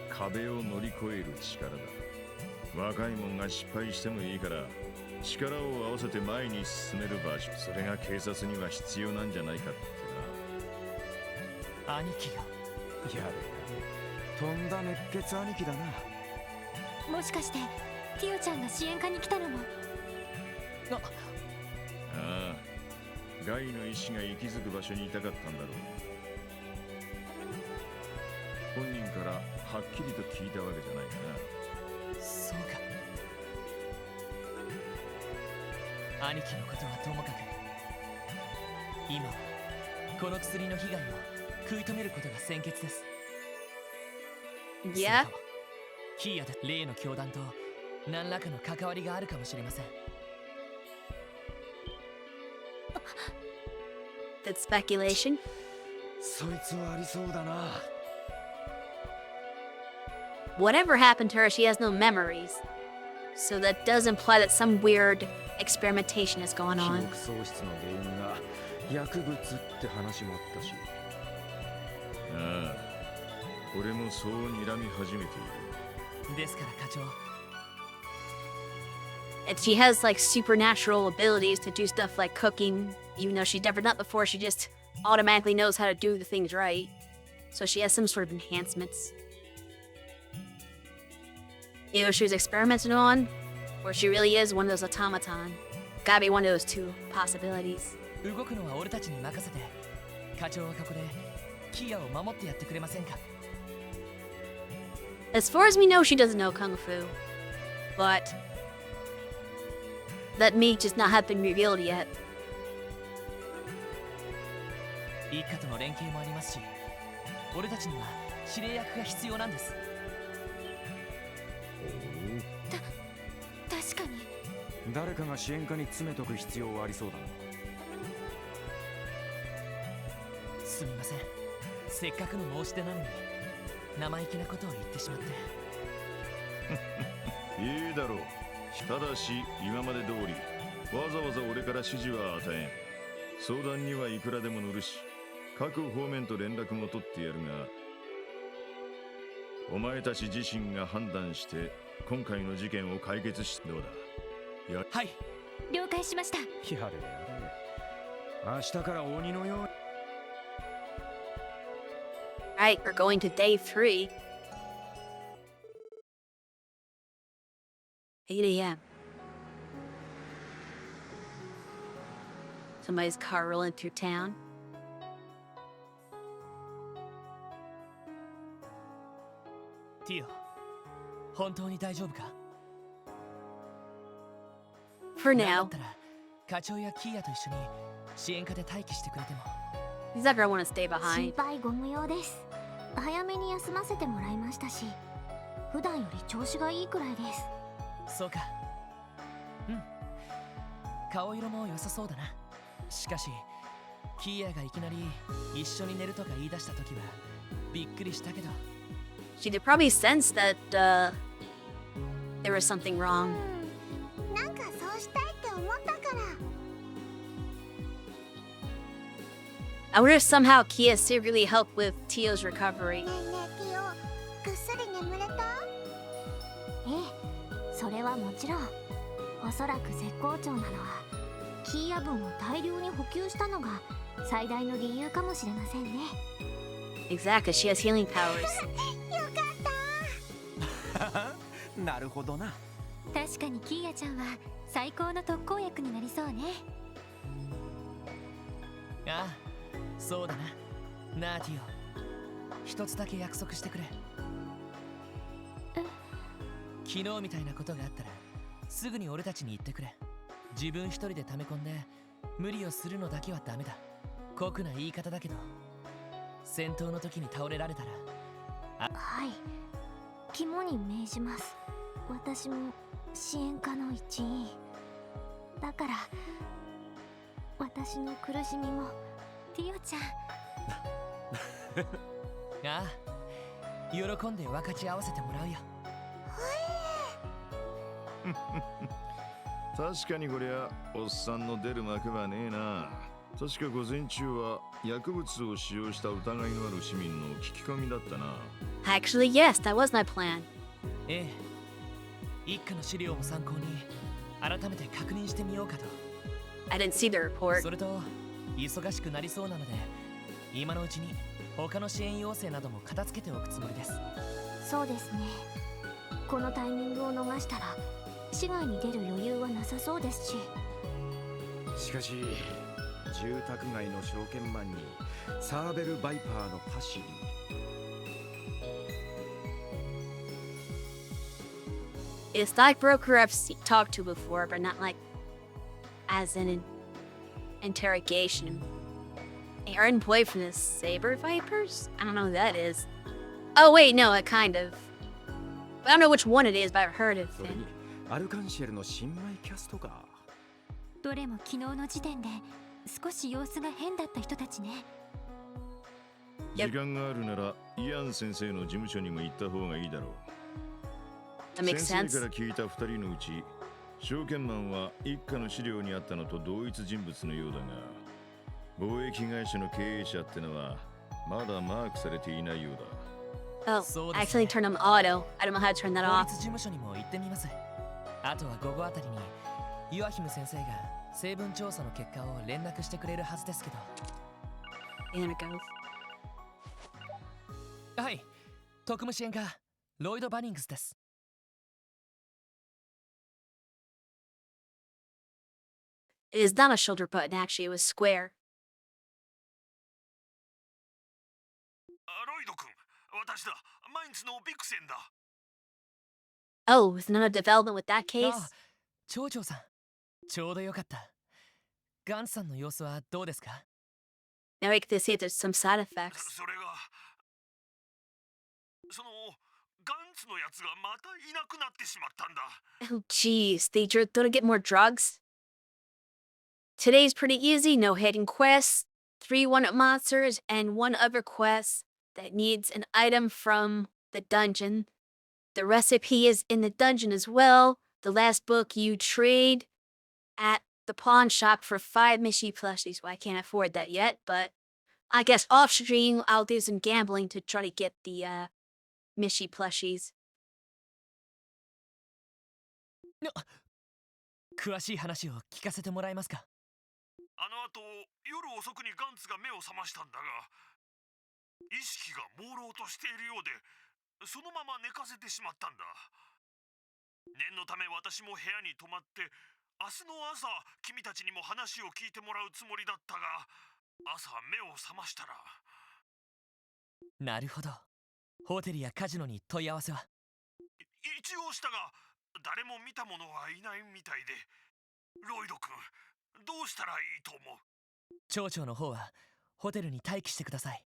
S2: 壁を乗り越える力だ。若いもんが失敗してもいいから力を合わせて前に進める場所、それが警察には必要なんじゃないかって
S3: 兄貴が。
S8: やれやれ、とんだ熱血兄貴だな。
S6: もしかしてティオちゃんが支援課に来たのも。
S2: な。ああ、ガイの意志が息づく場所にいたかったんだろう。本人からはっきりと聞いたわけじゃないかな。
S3: そうか。兄貴のことはともかく、今はこの薬の被害を食い止めることが先決です。
S1: Yeah.
S3: するとキーヤで例の教団と何らかの関わりがあるかもしれません。
S1: That's speculation.
S8: そいつはありそうだな。
S1: Whatever happened to her, she has no memories. So that does imply that some weird experimentation is going
S8: 記
S1: on.
S8: 憶喪失の原因が薬物って話もあったし。
S2: ああ、俺もそう睨み始めている。
S3: ですから課長、
S1: And she has like supernatural abilities to do stuff like cooking. Even though she's never done it before, she just automatically knows how to do the things right. So she has some sort of enhancements. Either she was experimented on, or she really is one of those automaton. Gotta be one of those two possibilities.
S3: 動くのは俺たちに任せて、課長はここでキーヤを守ってやってくれませんか。
S1: As far as we know, she doesn't know Kung Fu. But that may just not have been revealed yet.
S3: 一家との連携もありますし、俺たちには指令役が必要なんです。
S6: 確かに。
S8: 誰かが支援課に詰めとく必要はありそうだな。
S3: すみません。せっかくの申し出なのに生意気なことを言ってしまって。
S2: いいだろう。ただし今まで通りわざわざ俺から指示は与えん。相談にはいくらでも乗るし、各方面と連絡も取ってやるが、お前たち自身が判断して今回の事件を解決し、どうだ。や、
S3: はい。
S6: 了解しました。
S8: やれやれ、明日から鬼のように。
S1: Alright, we're going to day 3. 8 a.m. Somebody's car rolling through town.
S3: ティオ、本当に大丈夫か。
S1: For
S3: なんだ
S1: now.
S3: ったら課長やキーヤと一緒に支援課で待機してくれても。
S1: He's not gonna want to stay
S4: 心
S1: behind.
S4: 配ご無用です。早めに休ませてもらいましたし、普段より調子がいいくらいです。
S3: そうか。うん。顔色も良さそうだな。しかしキーヤがいきなり一緒に寝るとか言い出した時はびっくりしたけど。
S1: She did probably sense that there was something wrong.
S6: なんかそうしたいって思ったから。
S1: I wonder if somehow Kia secretly helped with Tio's recovery.
S6: ねえねえティオ、ぐっすり眠れた？
S4: ええ、それはもちろん。おそらく絶好調なのはキーヤ分を大量に補給したのが最大の理由かもしれませんね。
S1: Exactly, she has healing powers.
S6: よかった。
S8: なるほどな。
S4: 確かにキーヤちゃんは最高の特効薬になりそうね。
S3: ああ、そうだな。なあティオ、一つだけ約束してくれ。昨日みたいなことがあったらすぐに俺たちに言ってくれ。自分一人で溜め込んで無理をするのだけはダメだ。酷な言い方だけど、戦闘の時に倒れられたら。
S4: はい、肝に銘じます。私も支援課の一員だから、私の苦しみもティオちゃん。
S3: ああ、喜んで分かち合わせてもらうよ。
S2: 確かにこりゃおっさんの出る幕はねえな。確か午前中は薬物を使用した疑いのある市民の聞き込みだったな。
S1: Actually, yes, that was my plan.
S3: ええ、一家の資料も参考に改めて確認してみようかと。
S1: I didn't see the report.
S3: それと忙しくなりそうなので今のうちに他の支援要請なども片付けておくつもりです。
S4: そうですね。このタイミングを逃したら市外に出る余裕はなさそうですし。
S8: しかし住宅街の証券マンにサーベル・バイパーのパシリ。
S1: It's stockbroker I've talked to before, but not like as in an interrogation. Her employed from the Saber Vipers? I don't know who that is. Oh wait, no, it kind of. I don't know which one it is, but I've heard of
S8: それ
S1: it.
S8: にアルカンシェルの新米キャストか。
S4: どれも昨日の時点で少し様子が変だった人たちね。
S2: 時間があるならイアン先生の事務所にも行った方がいいだろう。
S1: That makes
S2: 先
S1: sense.
S2: 生から聞いた2人のうち証券マンは一家の資料にあったのと同一人物のようだが、貿易会社の経営者ってのはまだマークされていないようだ。
S1: Oh,
S3: So
S1: I
S3: does
S1: accidentally
S3: it.
S1: turned on auto. I don't know how to turn that
S3: 法
S1: off.
S3: 律事務所にも行ってみます。あとは午後あたりにユアヒム先生が成分調査の結果を連絡してくれるはずですけど。
S1: And it goes.
S3: はい、特務支援課ロイド・バニングスです。
S1: It is not a shoulder button, actually, it was square.
S9: ロイド君、私だ。マインツのビクセンだ。
S1: Oh, with another development with that
S3: あ
S1: case?
S3: あ、町長さん、ちょうどよかった。ガンツさんの様子はどうですか？
S1: Now we get to see if there's some side effects.
S9: それが、そのガンツのやつがまたいなくなってしまったんだ。
S1: Oh, jeez, they don't get more drugs? Today's pretty easy, no hidden quests, 3 one-up monsters, and 1 other quest that needs an item from the dungeon. The recipe is in the dungeon as well. The last book you trade at the pawn shop for 5 Mishy plushies. Well, I can't afford that yet, but I guess off stream I'll do some gambling to try to get the Mishy plushies.
S3: 詳しい話を聞かせてもらえますか？
S9: あの後、夜遅くにガンツが目を覚ましたんだが、意識が朦朧としているようで、そのまま寝かせてしまったんだ。念のため私も部屋に泊まって、明日の朝、君たちにも話を聞いてもらうつもりだったが、朝目を覚ましたら。
S3: なるほど。ホテルやカジノに問い合わせは？
S9: 一応したが、誰も見た者はいないみたいで。ロイド君、どうしたらいいと思う？
S3: 町長の方はホテルに待機してください。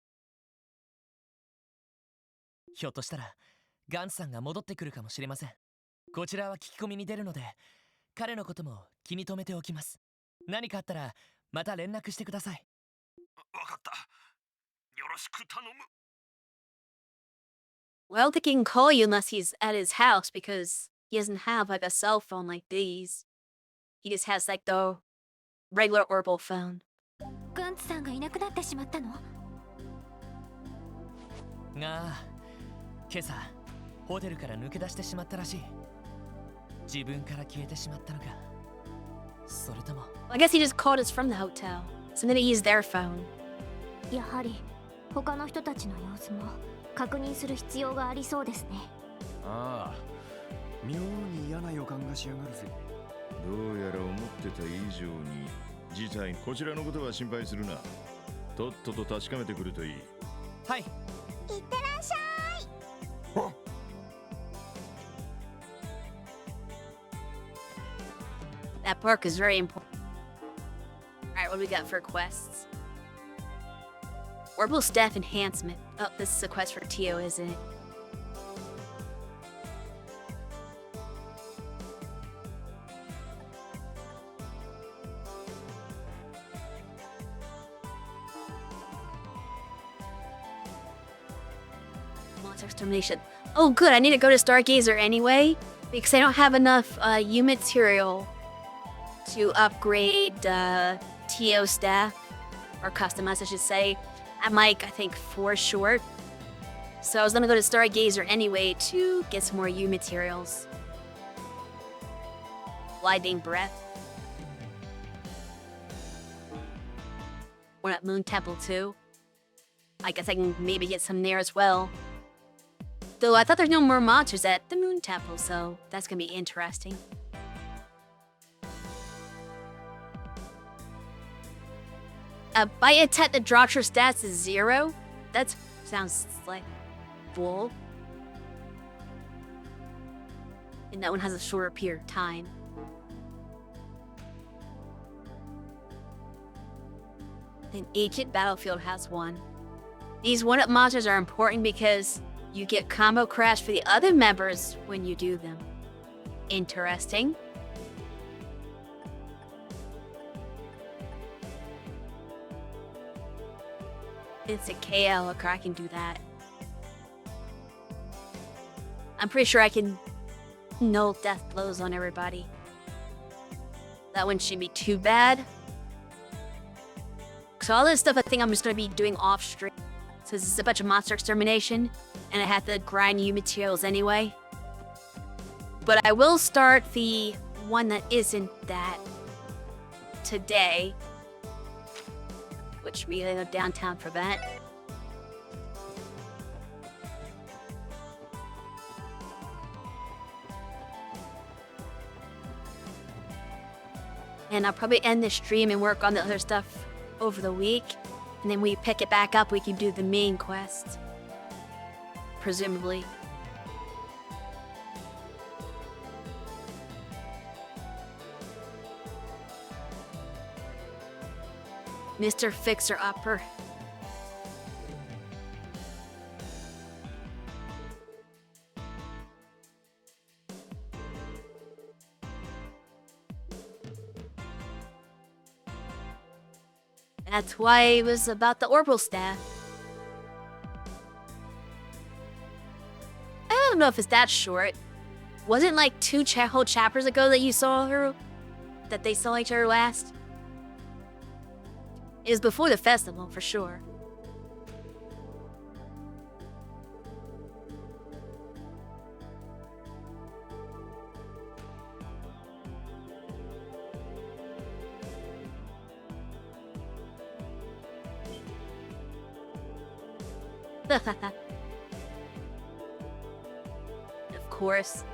S3: ひょっとしたらガンツさんが戻ってくるかもしれません。こちらは聞き込みに出るので彼のことも気に留めておきます。何かあったらまた連絡してください。
S9: わかった。よろしく頼む。
S1: Well, I don't think he can call you unless he's at his house because he doesn't have like a cell phone like these. He just has like the regular Orbital phone.
S4: ガンツさんがいなくなってしまったの？
S3: が今朝ホテルから抜け出してしまったらしい。自分から消えてしまったのか、それとも
S1: I guess he just called us from the hotel, so then he used their phone.
S4: やはり他の人たちの様子も確認する必要がありそうですね。
S8: ああ、妙に嫌な予感がしやがるぜ。
S2: どうやら思ってた以上に事態、こちらのことは心配するな。とっとと確かめてくるといい。
S3: はい。
S6: いってらっしゃい。
S1: That park is very important. Alright, what do we got for quests? Orbital staff enhancement. Oh, this is a quest for Tio, isn't it? Monster extermination. Oh, good. I need to go to Stargazer anyway because I don't have enough U material to upgrade TO staff, or customize, I should say. I'm like, I think 4 short. So I was gonna go to Stargazer anyway to get some more U materials. Blinding Breath. We're at Moon Temple too. I guess I can maybe get some there as well. Though I thought there's no more monsters at the Moon Temple, so that's gonna be interesting. By attack that drops your stats to 0? That sounds like bull. And that one has a shorter period of time. Then Ancient Battlefield has one. These one-up monsters are important because you get combo crash for the other members when you do them. Interesting. It's a KL, okay, I can do that. I'm pretty sure I can null death blows on everybody. That one shouldn't be too bad. So all this stuff I think I'm just going to be doing off stream. So this is a bunch of monster extermination, and I have to grind U materials anyway. But I will start the one that isn't that today. Which we go downtown for that. And I'll probably end the stream and work on the other stuff over the week. And then we pick it back up, we can do the main quest. Presumably. Mr. Fixer-Upper. That's why it was about the orbital staff. I don't know if it's that short. Wasn't like 2 whole chapters ago that you saw her? That they saw each other last? It was before the festival, for sure. Of course.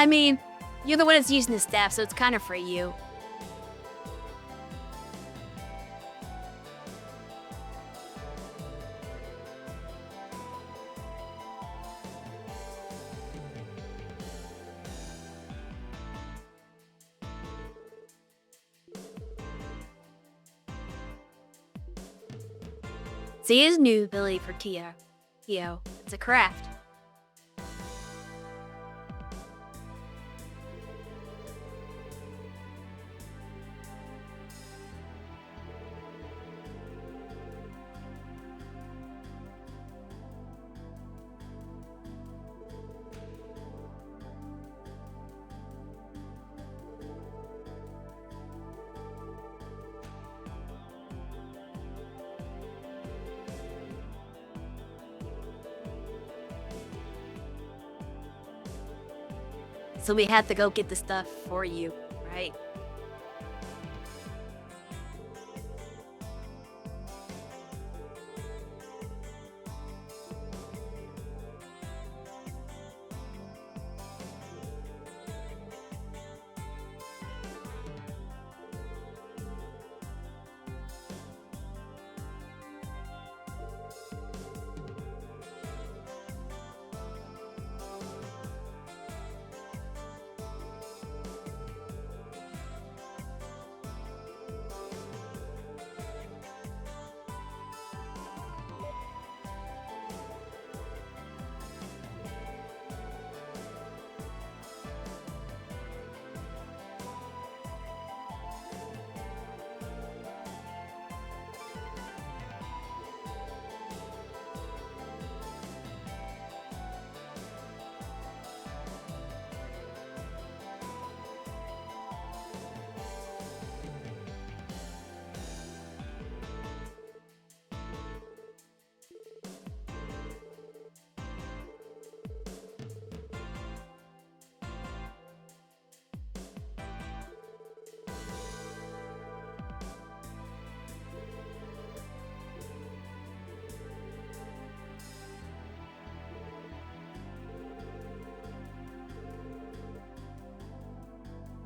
S1: I mean, you're the one that's using the staff, so it's kind of for you. See his new ability for Tio. It's a craft. So we had to go get the stuff for you, right?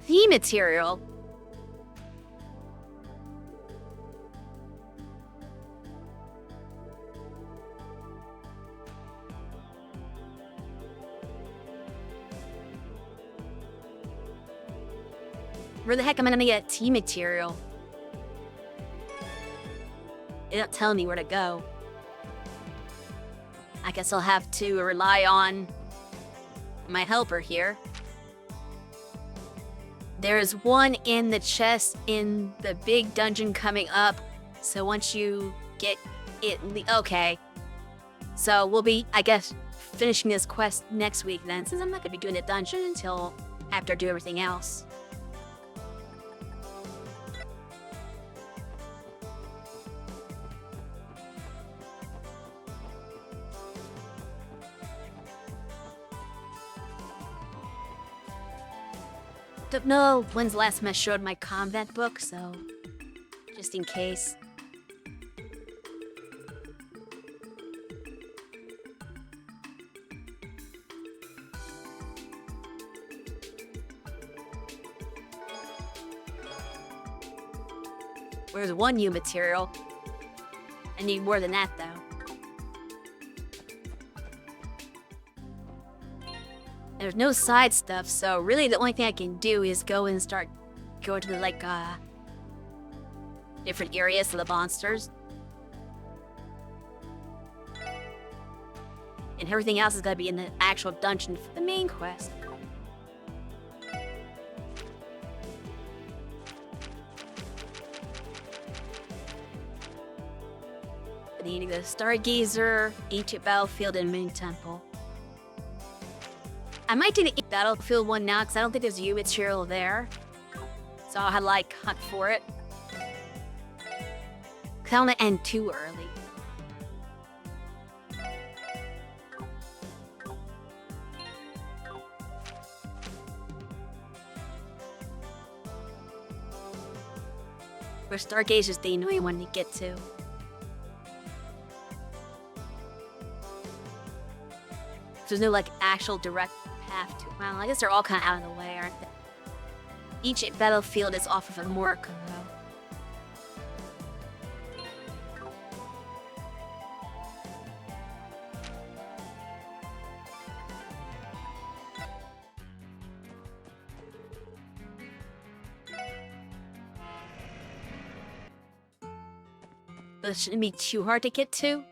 S1: The material. Where the heck am I gonna get tea material? It don't tell me where to go. I guess I'll have to rely on my helper here. There's one in the chest in the big dungeon coming up. So once you get it, okay. So we'll be, I guess, finishing this quest next week then, since I'm not gonna be doing the dungeon until after I do everything else. Don't know when's the last time I showed my combat book, so just in case. Where's one new material? I need more than that, though. There's no side stuff, so really the only thing I can do is go and start going to the, like, different areas of the monsters. And everything else is gonna be in the actual dungeon for the main quest. I need to go to Stargazer, Ancient Battlefield, and Moon Temple. I might do the Battlefield one now, because I don't think there's U material there. So I'll have to, like, hunt for it. Because I don't want to end too early. Where Stargazer's the annoying one to get to. There's no, like, actual direct have to. Well, I guess they're all kind of out of the way, aren't they? Each battlefield is off of a Morocco, though. But it shouldn't be too hard to get to.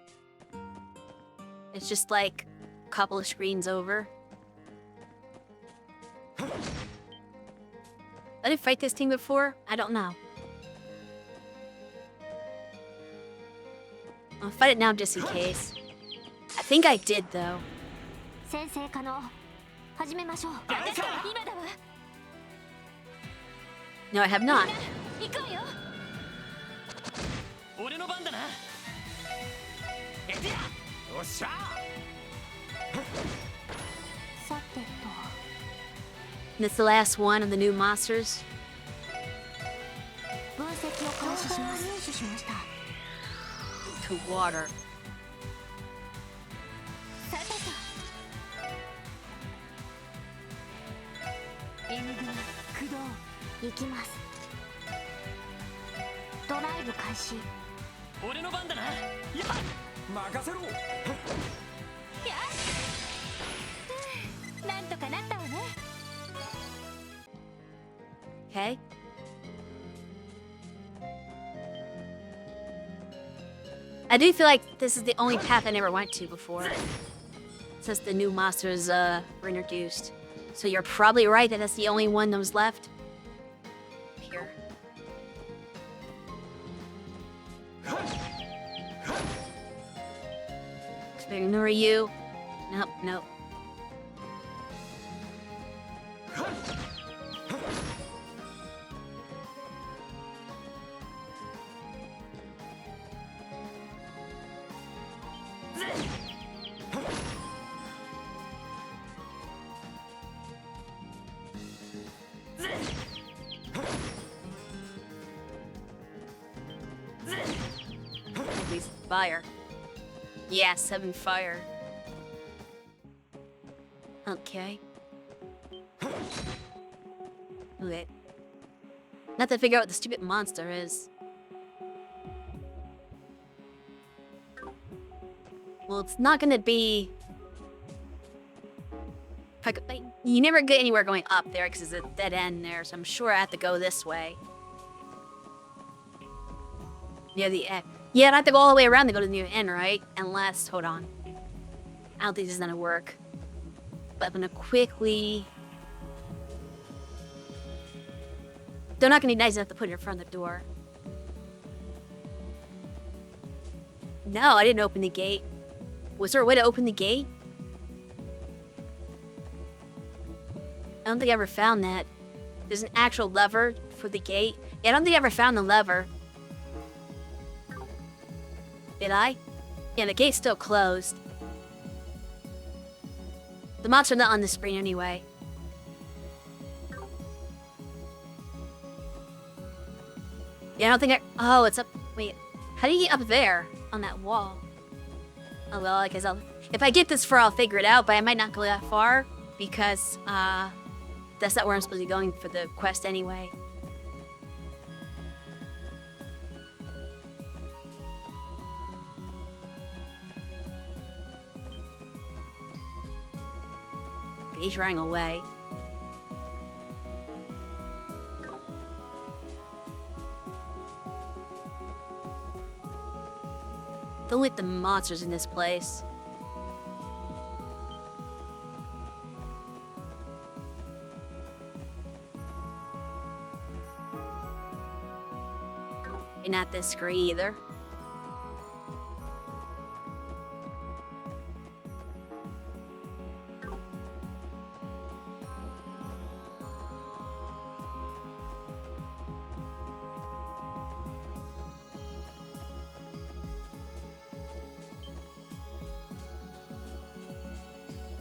S1: It's just like a couple of screens over. Did I fight this team before? I don't know. I'll fight it now just in case. I think I did though.
S4: 先生可能始めましょう。
S6: 今だわ。
S1: No, I have not.
S6: 行こうよ。
S3: 俺の番だな。エディア、おっしゃ。
S4: さてと。
S1: And it's the last one of the new monsters.
S4: 分析を開始します。入手しました。
S1: To water.
S6: さてと。
S4: N 組駆動行きます。ドライブ開始。
S3: 俺の番だな。やっ任せろ。
S6: なんとかなったわね。
S1: Okay. I do feel like this is the only path I never went to before. Since the new monsters were introduced. So you're probably right that that's the only one that was left. Here. Ignore you. Nope, nope. Please, fire. Yeah, 7 fire. Okay. Okay. Not to figure out what the stupid monster is. Well, it's not gonna be... You never get anywhere going up there because it's a dead end there, so I'm sure I have to go this way. Near the end. Yeah, I have to go all the way around to go to the new end, right? Unless, hold on. I don't think this is gonna work. But I'm gonna quickly... They're not gonna be nice enough to put it in front of the door. No, I didn't open the gate. Was there a way to open the gate? I don't think I ever found that. There's an actual lever for the gate. Yeah, I don't think I ever found the lever. Did I? Yeah, the gate's still closed. The monster's not on the screen anyway. Yeah, I don't think I... Oh, it's up... Wait. How do you get up there? On that wall? Oh, well, I guess I'll... If I get this far, I'll figure it out, but I might not go that far. Because, that's not where I'm supposed to be going for the quest anyway. He's running away. Don't let the monsters in this place. And not this screen either.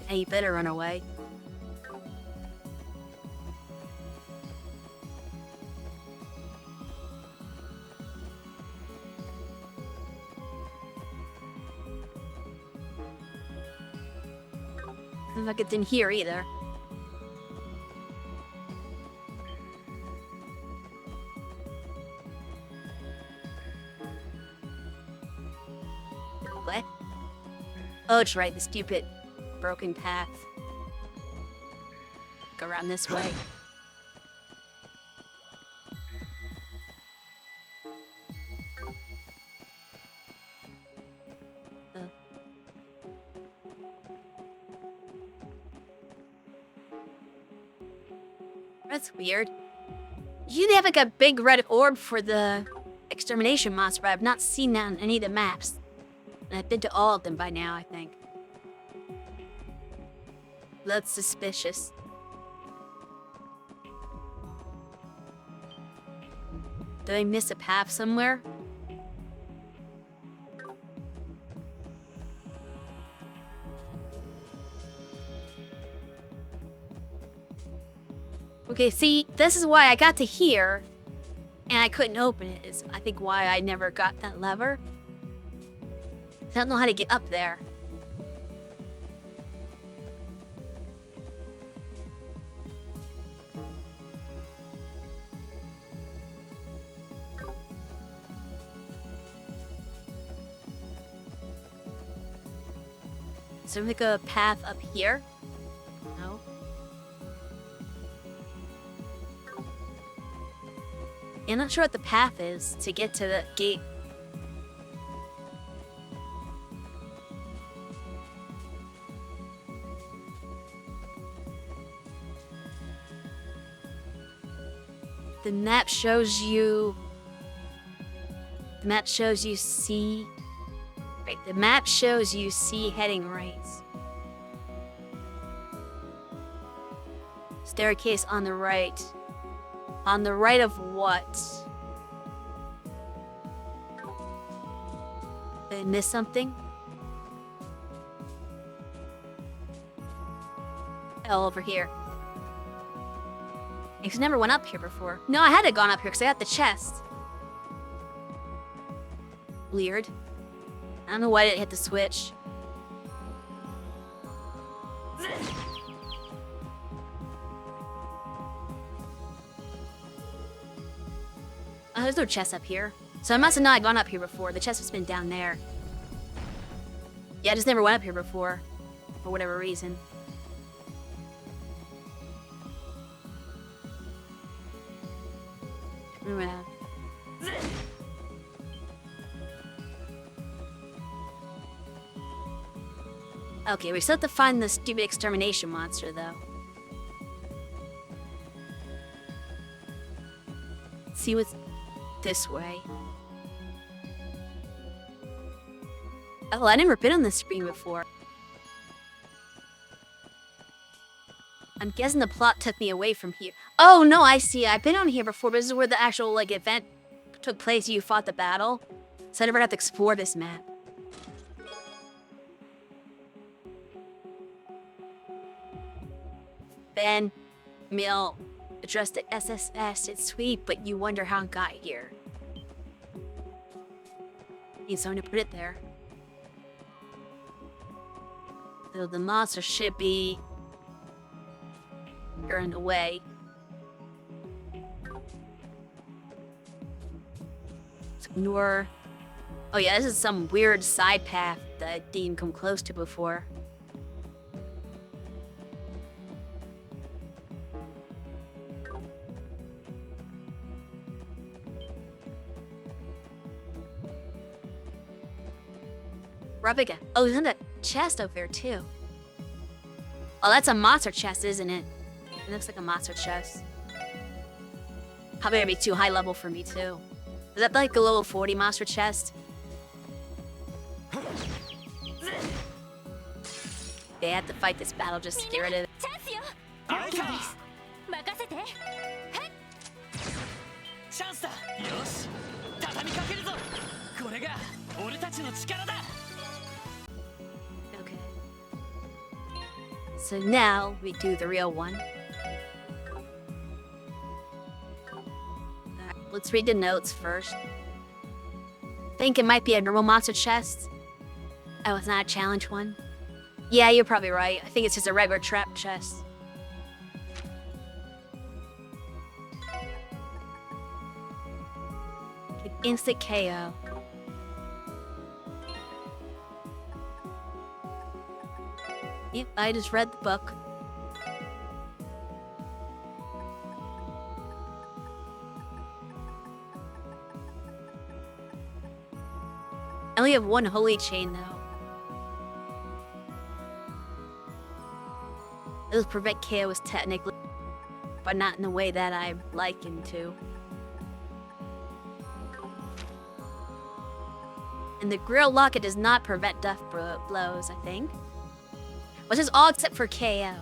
S1: Hey, you better run away. Doesn't look like it's in here either. What? Oh, it's right, the stupid broken path. Go around this way. That's weird. Usually they have like a big red orb for the extermination monster, but I've not seen that on any of the maps. And I've been to all of them by now, I think. That's suspicious. Did I miss a path somewhere? Okay, see, this is why I got to here, and I couldn't open it. Is I think why I never got that lever. I don't know how to get up there. Is there like a path up here? No. I'm not sure what the path is to get to the gate. The map shows you... The map shows you C. Right, the map shows you C heading right. Staircase on the right. On the right of what? Did I miss something? Oh, over here. I never went up here before. No, I had to gone up here because I got the chest. Weird. I don't know why I didn't hit the switch. Oh, there's no chest up here. So I must have not gone up here before. The chest has been down there. Yeah, I just never went up here before. For whatever reason. Okay, we still have to find the stupid extermination monster, though. Let's see what's this way. Oh, I've never been on this screen before. I'm guessing the plot took me away from here. Oh, no, I see. I've been on here before, but this is where the actual, like, event took place. You fought the battle. So I never have to explore this map. Ben, Mill, addressed the SSS. It's sweet, but you wonder how it got here. Need someone to put it there. So the monster should be turned away. Let's ignore. Oh yeah, this is some weird side path that I didn't even come close to before. Rub again. Oh, there's a chest over there too. Oh, that's a monster chest, isn't it? It looks like a monster chest. Probably gonna be too high level for me too. Is that like a level 40 monster chest? They had to fight this battle just to get rid of it. Okay. So now we do the real one. Alright, let's read the notes first. Think it might be a normal monster chest. Oh, it's not a challenge one. Yeah, you're probably right. I think it's just a regular trap chest. Instant KO. Yep, I just read the book. I only have one holy chain, though. It'll prevent chaos technically, but not in the way that I'd like him to. And the Grill Locket does not prevent death blows, I think. Which is all except for KO.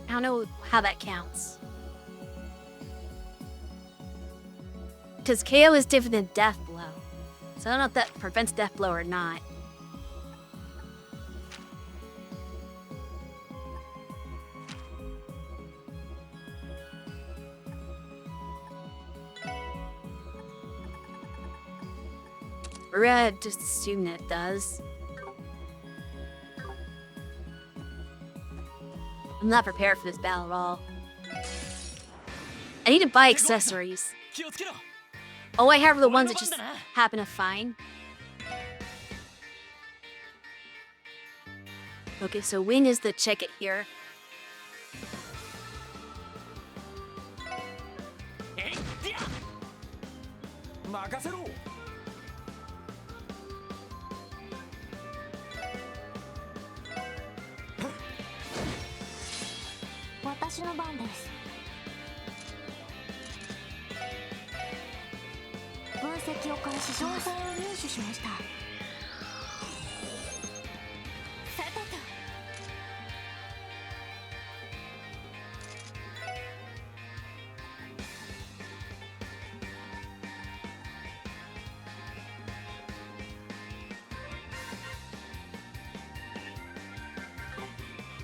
S1: I don't know how that counts. Because KO is different than death blow. So I don't know if that prevents death blow or not. We're gonna just assume that it does. I'm not prepared for this battle at all. I need to buy accessories. All I have are the ones that just happen to find. Okay, so Wing is the check it here.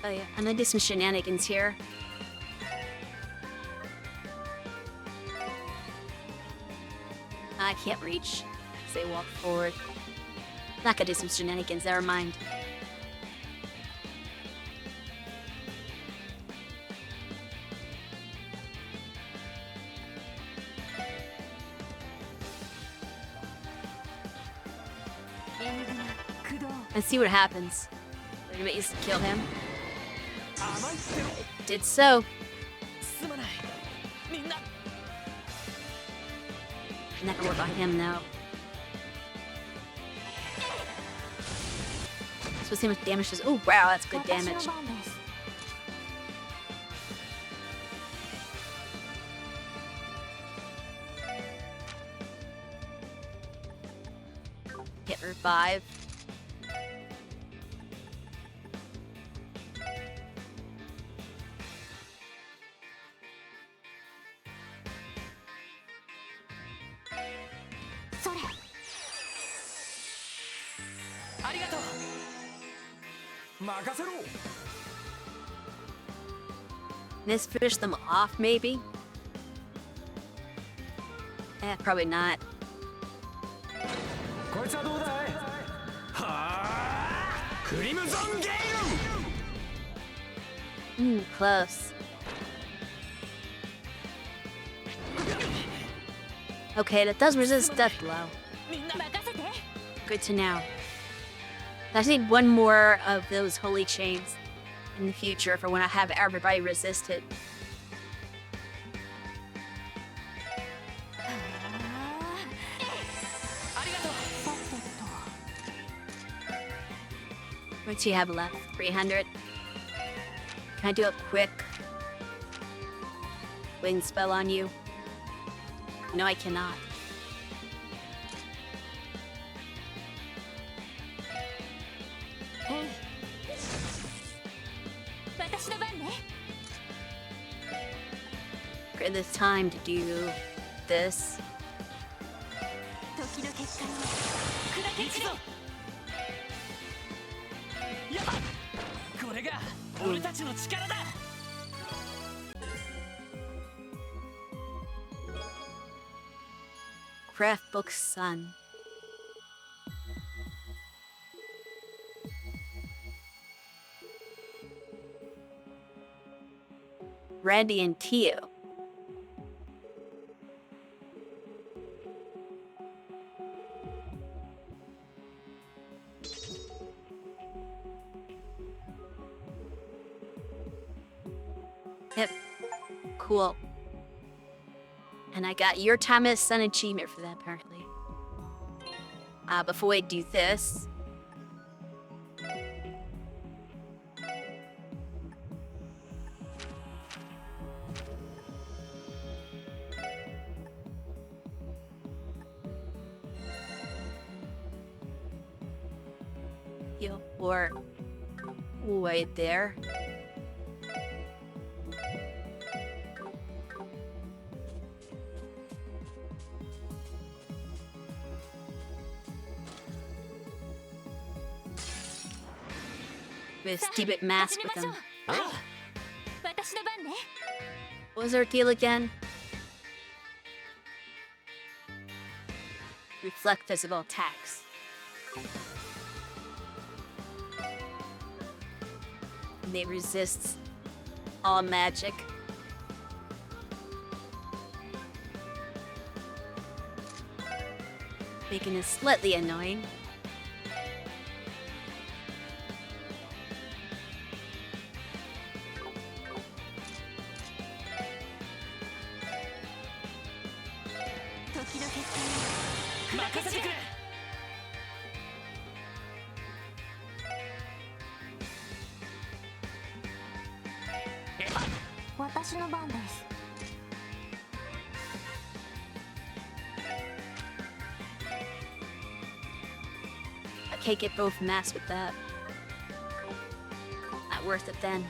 S1: Oh yeah, I'm gonna do some shenanigans here. I can't reach as they walk forward. Not gonna do some shenanigans, never mind. Let's see what happens. We're gonna use to kill him. It did so. I'm not gonna work on him now. Let's see how much damage does. Oh wow, that's good damage. Hit revive. Let's finish them off, maybe? Eh, probably not. Close. Okay, that does resist death blow. Good to know. I just need one more of those holy chains in the future for when I have everybody resisted. What do you have left? 300? Can I do a quick wing spell on you? No, I cannot. Create this time to do this. Craft Book Sun. Randy and Tio. Cool. And I got your time as sun achievement for that, apparently. Before I do this... Or right there. With stupid mask with them.
S6: 私の番ね。
S1: What was our deal again? Reflect physical attacks. And they resist all magic. Making it slightly annoying. I can't get both masks with that. Not worth it then.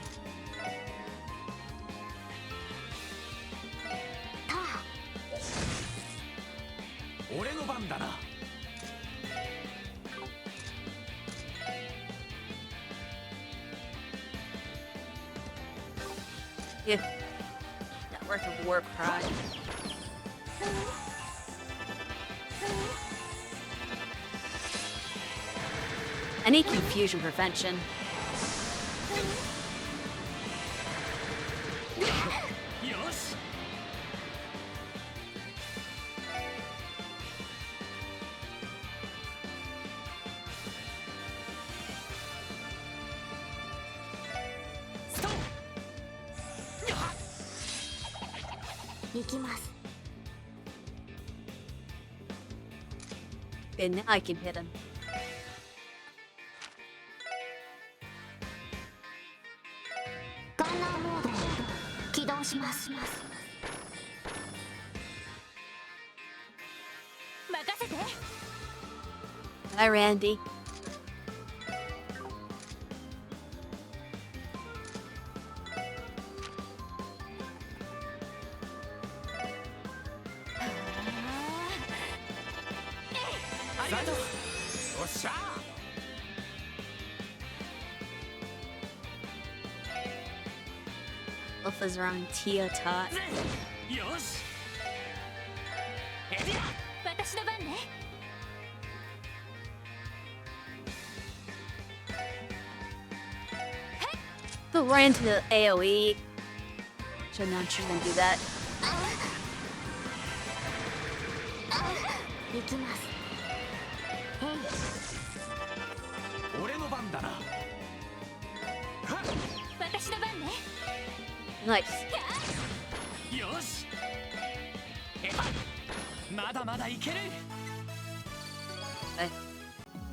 S1: Yeah. Not worth a war cry. I need confusion prevention. And now I can hit him. Hi, Randy. Alphas are on Tia Tot. Go right into the AoE. So now I'm sure gonna do that. Nice.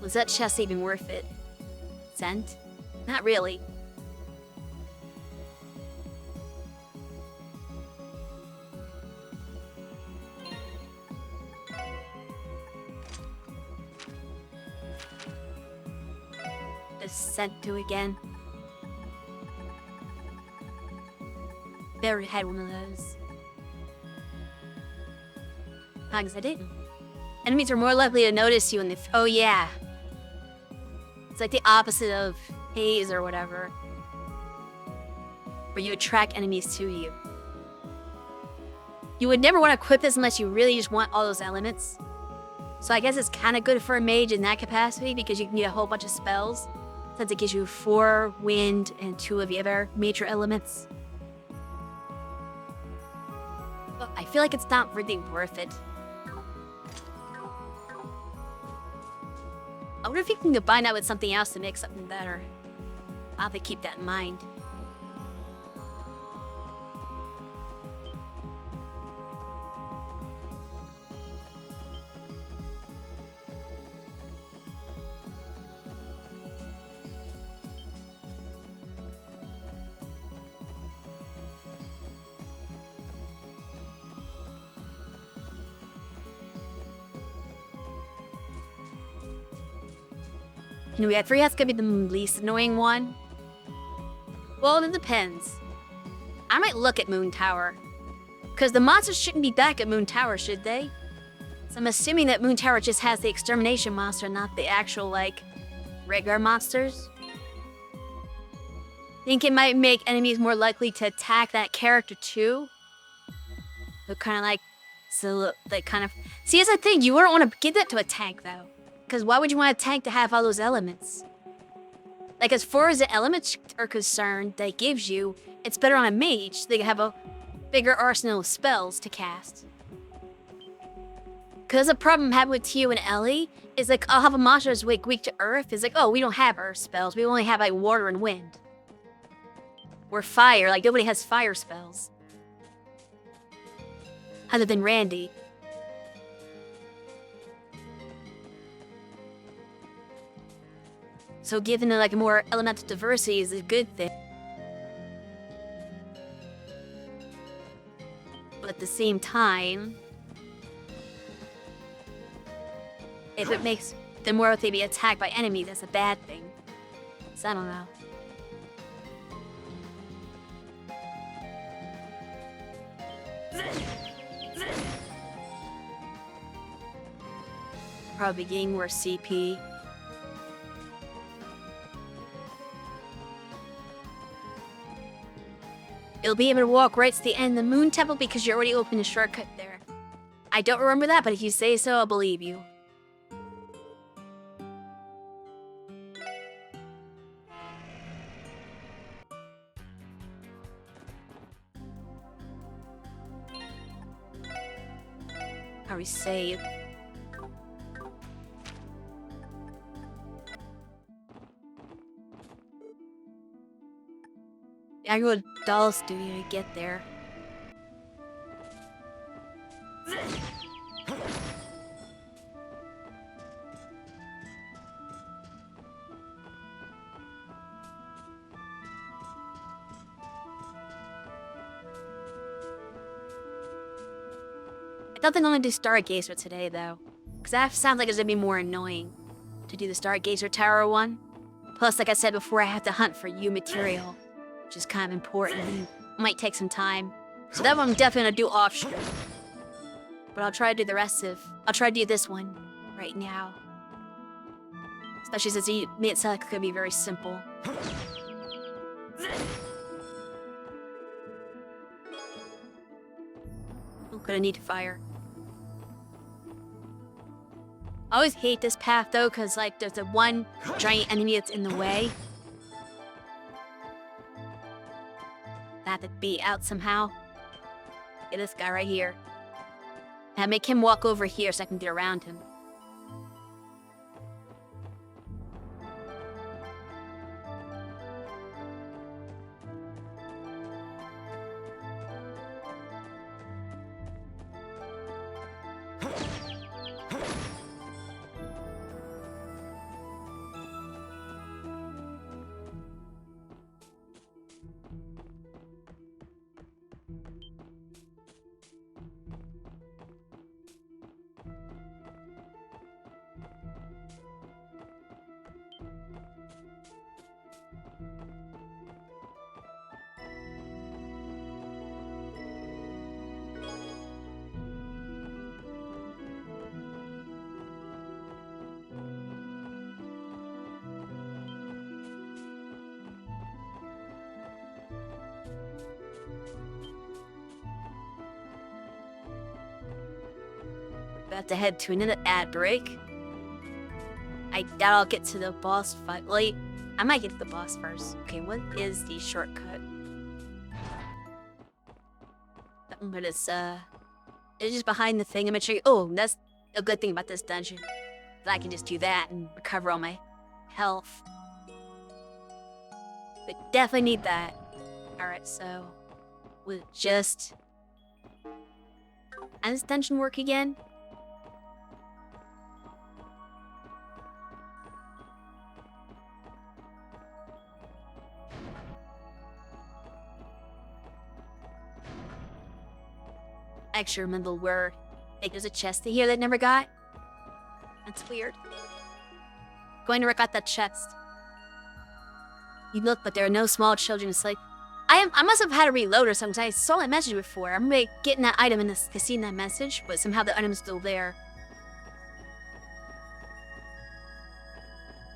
S1: Was that chest even worth it? Cent? Not really. Just sent to again. Never had one of those. Because I didn't. Enemies are more likely to notice you in the. Oh yeah. It's like the opposite of haze or whatever, where you attract enemies to you. You would never want to equip this unless you really just want all those elements. So I guess it's kind of good for a mage in that capacity because you can get a whole bunch of spells, since it gives you 4 wind and 2 of the other major elements. But I feel like it's not really worth it. I wonder if you can combine that with something else to make something better. I'll have to keep that in mind. Anyway, I think that's gonna be the least annoying one. Well, it depends. I might look at Moon Tower. Because the monsters shouldn't be back at Moon Tower, should they? So I'm assuming that Moon Tower just has the extermination monster, not the actual, like, regular monsters. Think it might make enemies more likely to attack that character too. So kind of like, so they kind of see. As a thing, you wouldn't want to give that to a tank though, because why would you want a tank to have all those elements? Like as far as the elements are concerned, that it gives you, it's better on a mage. So they can have a bigger arsenal of spells to cast. Because the problem I have with Tio and Ellie is like, I'll have a monster that's weak to earth. It's like, oh, we don't have earth spells. We only have like water and wind. Or fire, like nobody has fire spells. Other than Randy. So giving it like more elemental diversity is a good thing. But at the same time, if it makes them more likely to be attacked by enemies, that's a bad thing. So I don't know. Probably getting more CP. You'll be able to walk right to the end of the Moon Temple because you already opened a shortcut there. I don't remember that, but if you say so, I'll believe you. How we save. I go to Doll Studio to get there. I thought they'd only do Stargazer today, though. Because that sounds like it's gonna be more annoying to do the Stargazer Tower one. Plus, like I said before, I have to hunt for U material, which is kind of important and might take some time. So that one I'm definitely gonna do off stream. But I'll try to do the rest of... I'll try to do this one right now. Especially since he made it sound like it could be very simple. Oh, gonna need to fire. I always hate this path though, because like there's a one giant enemy that's in the way. That would be out somehow. Get this guy right here. And make him walk over here so I can get around him. About to head to another ad break. I doubt I'll get to the boss fight. Well, I might get to the boss first. Okay, what is the shortcut? But it's just behind the thing. I'm gonna show you. Oh, that's a good thing about this dungeon. That I can just do that and recover all my health. But definitely need that. Alright, so we'll just... How does this dungeon work again? I actually remember where... Like, there's a chest here that I never got. That's weird. Going to work at that chest. You look, but there are no small children. It's like, I must have had to reload or something. I saw that message before. I'm really getting that item and seeing that message, but somehow the item's still there.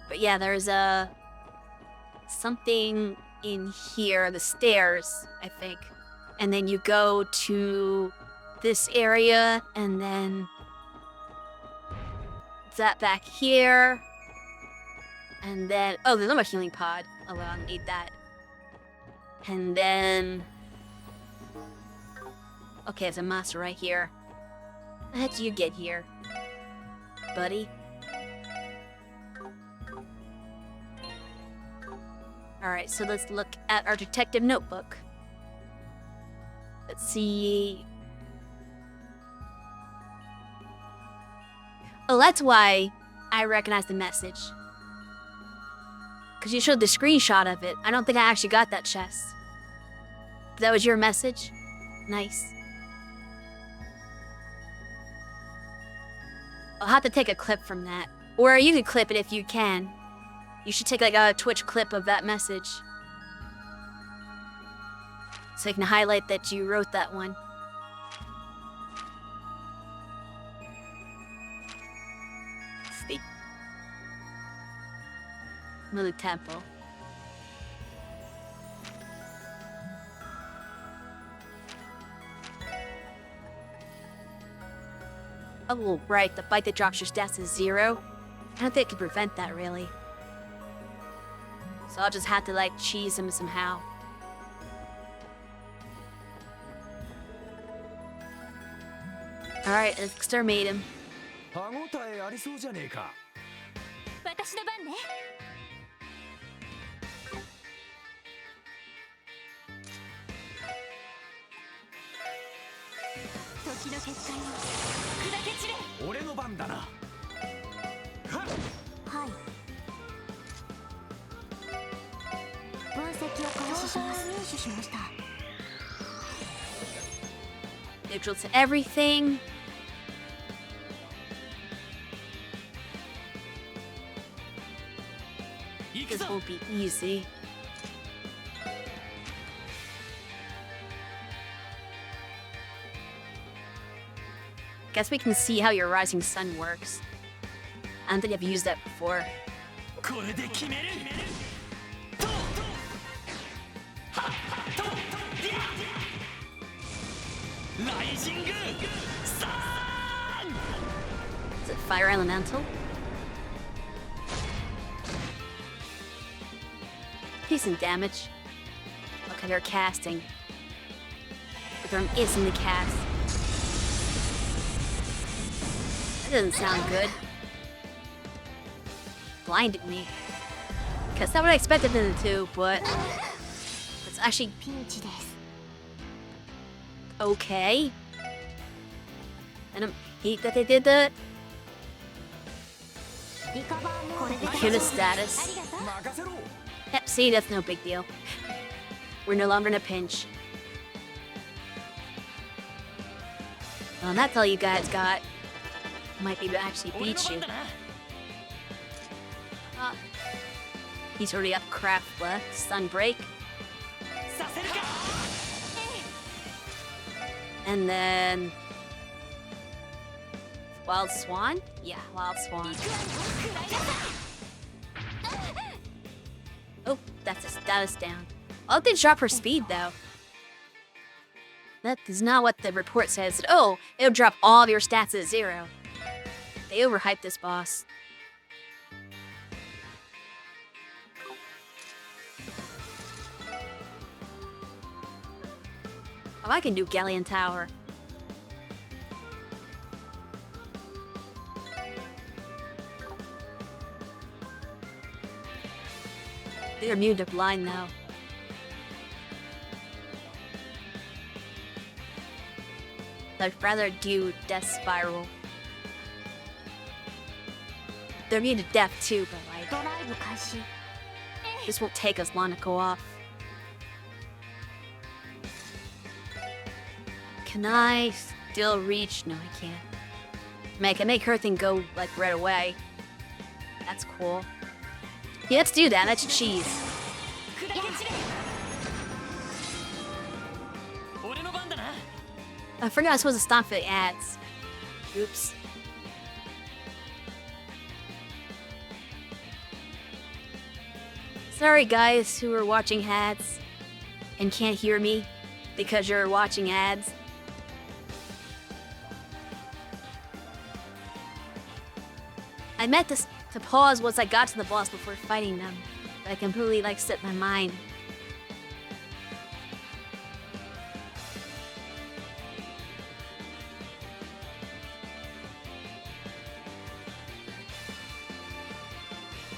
S1: But yeah, there's something in here, the stairs, I think. And then you go to this area, and then that back here. And then, oh, there's another healing pod. Oh, well, I'll need that. And then... Okay, there's a master right here. How did you get here, buddy? Alright, so let's look at our detective notebook. Let's see... Oh, that's why I recognize the message. Because you showed the screenshot of it. I don't think I actually got that chest. That was your message? Nice. I'll have to take a clip from that. Or you can clip it if you can. You should take like a Twitch clip of that message. So you can highlight that you wrote that one. See. Another temple. Oh, right, the bite that drops your stats is 0. I don't think I can prevent that, really. So I'll just have to, like, cheese him somehow. Alright, let's exterminate him.
S8: 歯ごたえありそうじゃねえか。
S6: 私の番ね。時の結界を砕け散れ。
S8: 俺の番だな。はっ。
S4: はい。分析を開始します。入手しました。
S1: Neutral to everything. This won't be easy. Guess we can see how your rising sun works. I don't think I've used that before.
S8: これで決める。ライジングサン。
S1: Is it fire elemental? Decent damage. Okay, they're casting. But they're instantly cast. That doesn't sound good. Blinded me. Because that's what I expected them to do, but it's actually
S4: ピンチです。
S1: okay. And hate that they did that.
S4: リカバーモード。
S1: Kill status.
S8: 任せろ。
S1: Yep, see, that's no big deal. We're no longer in a pinch. Well, that's all you guys got. Might be able to actually beat you. He's already up craft left. Sunbreak.
S8: させるか。
S1: And then... Wild Swan? Yeah, Wild Swan. Oh, that's a status down. Oh, they drop her speed, though. That is not what the report says. Oh, it'll drop all of your stats at 0. They overhyped this boss. Oh, I can do Galleon Tower. They're immune to blind now. I'd rather do Death Spiral. They're immune to death too, but like,
S4: ドライブ開始。
S1: this won't take us long to go off. Can I still reach? No, I can't. I can make her thing go like right away. That's cool. Yeah, let's do that. That's cheese. I forgot I was supposed to stop for the ads. Oops. Sorry guys who are watching ads and can't hear me because you're watching ads. I meant to pause once I got to the boss before fighting them, but I completely slipped my mind.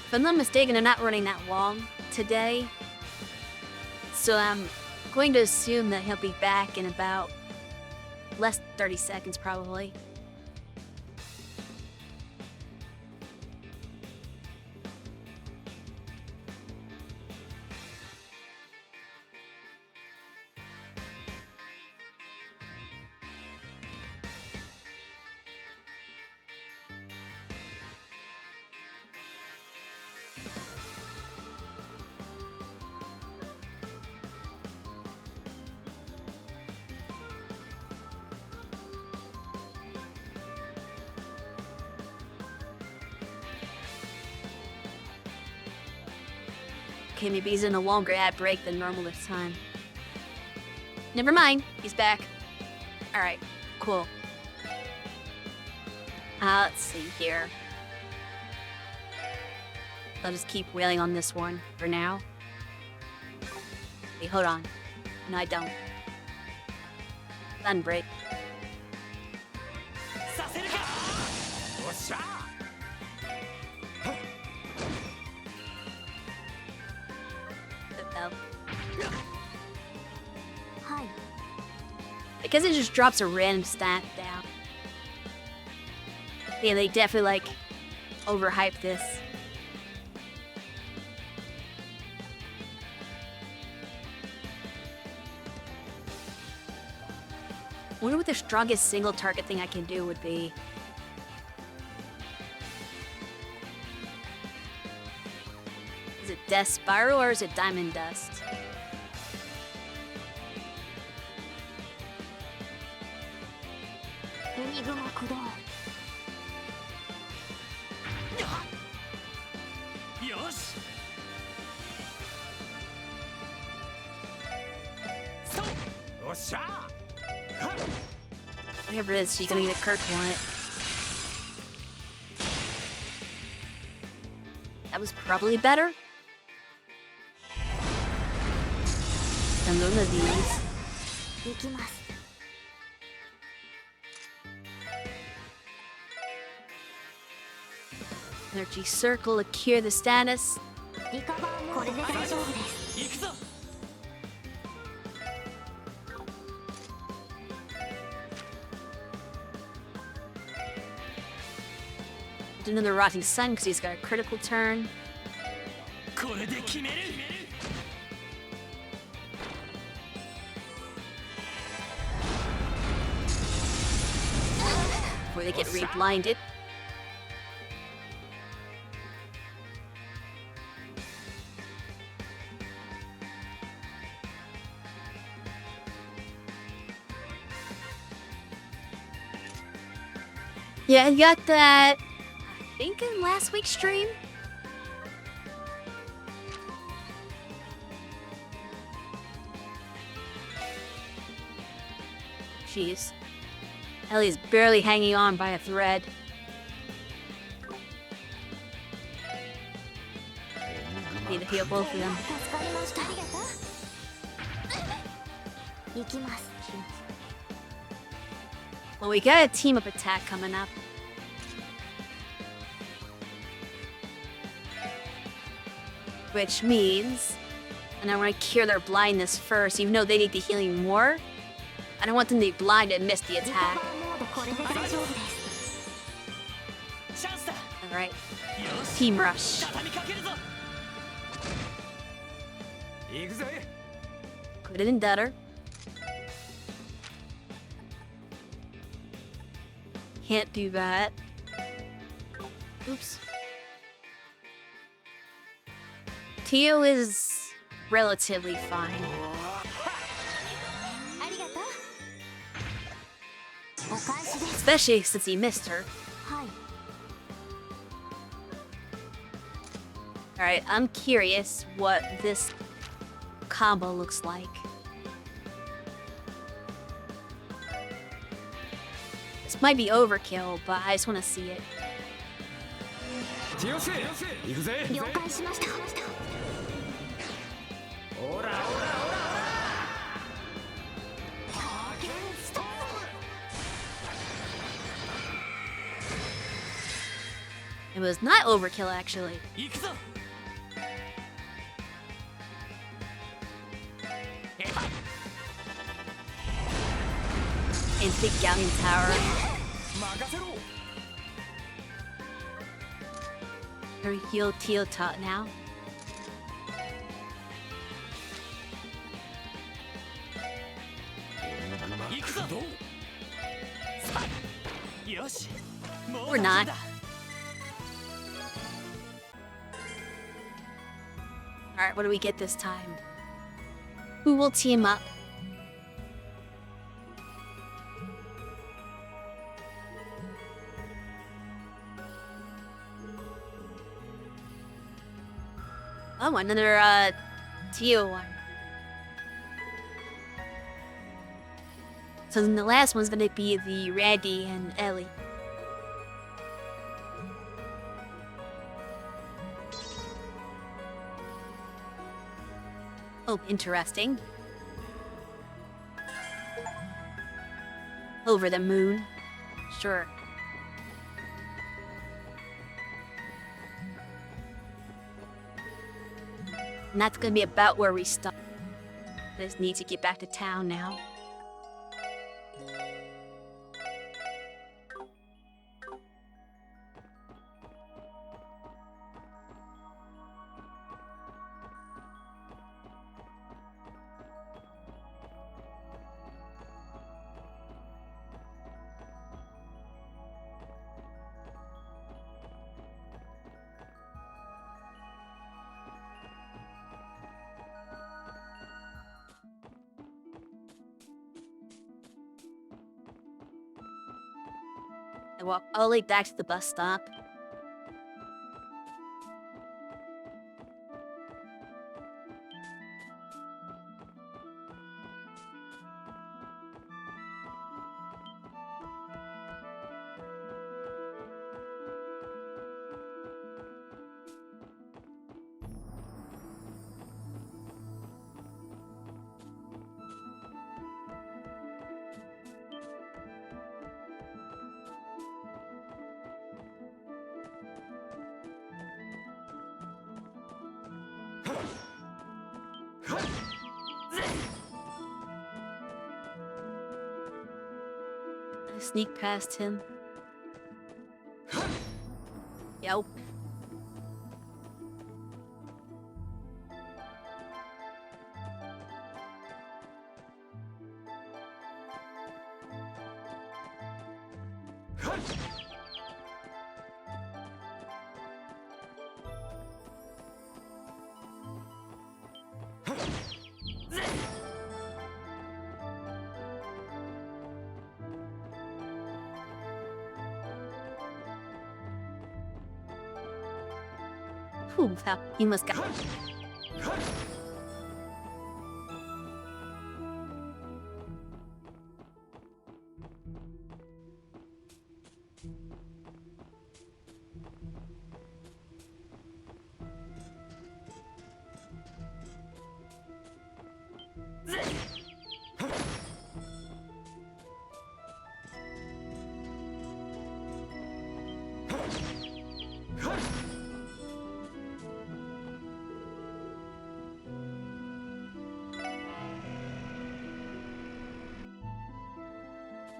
S1: If I'm not mistaken, they're not running that long today. So I'm going to assume that he'll be back in about less than 30 seconds, probably. Okay, maybe he's in a longer ad break than normal this time. Never mind, he's back. Alright, cool. Let's see here. I'll just keep wailing on this one for now. Wait, hold on. No, I don't. Sun break.
S4: Hi.
S1: I guess it just drops a random stat down. Yeah, they definitely overhyped this. I wonder what the strongest single target thing I can do would be. Is it Death Spiral or is it Diamond Dust? Whatever it is, she's gonna get a Kirk on it. That was probably better than none of these. Energy circle to cure the status. Another rotting sun because he's got a critical turn. Before they get re-blinded. Yeah, I got that. I think in last week's stream. Jeez. Ellie's barely hanging on by a thread. Need to heal both of them. Well, we got a team-up attack coming up. Which means, and I want to cure their blindness first, even though they need the healing more. I don't want them to be blind and miss the attack. Alright. Team Rush. Could have been better. Can't do that. Oops. Tio is relatively fine.
S6: ありがとう。お返しです。
S1: Especially since he missed her.
S6: はい。
S1: Alright, I'm curious what this combo looks like. This might be overkill, but I just want to see it.
S8: 行くぜ。
S6: 了解しました。
S1: It was not overkill, actually.
S3: 行くぞ。
S1: In the Galleon Tower.
S3: 任せろ。
S1: Her heel Tio taught now.
S3: 行くぞ。さあよし。もう
S1: Or
S3: 大丈夫
S1: not.
S3: だ。
S1: Alright, what do we get this time? Who will team up? Oh, another Tio one. So then the last one's gonna be the Randy and Ellie. Oh, interesting. Over the moon. Sure. And that's gonna be about where we stop. I just need to get back to town now. I walk all the way back to the bus stop. I sneak past him. Yep. Whew, he must go.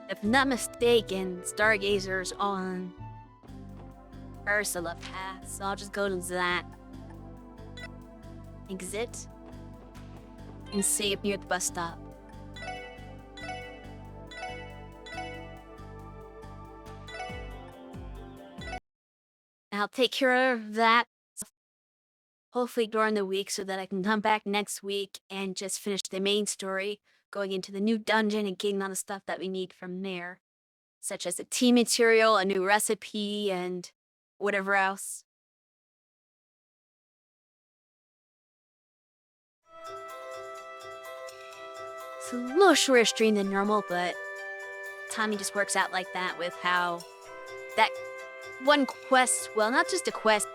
S1: If not mistaken, Stargazer's on Ursula Path, so I'll just go to that. Exit. And save near the bus stop. I'll take care of that. hopefully during the week so that I can come back next week and just finish the main story, going into the new dungeon and getting all the stuff that we need from there, such as the tea material, a new recipe, and whatever else. It's a little shorter stream than normal, but timing just works out like that with how that one quest, well, not just a quest,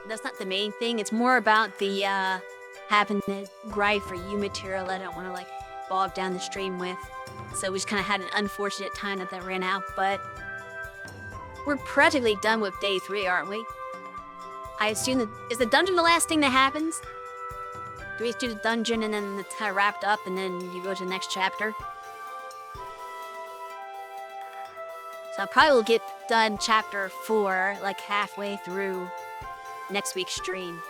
S1: that's not the main thing. It's more about the having the grind for you material I don't want to like bog down the stream with. So we just kind of had an unfortunate time that ran out, but we're practically done with day 3, aren't we? I assume that is the dungeon the last thing that happens? Do we just do the dungeon and then it's kind of wrapped up and then you go to the next chapter? So I probably will get done chapter 4 like halfway through next week's stream.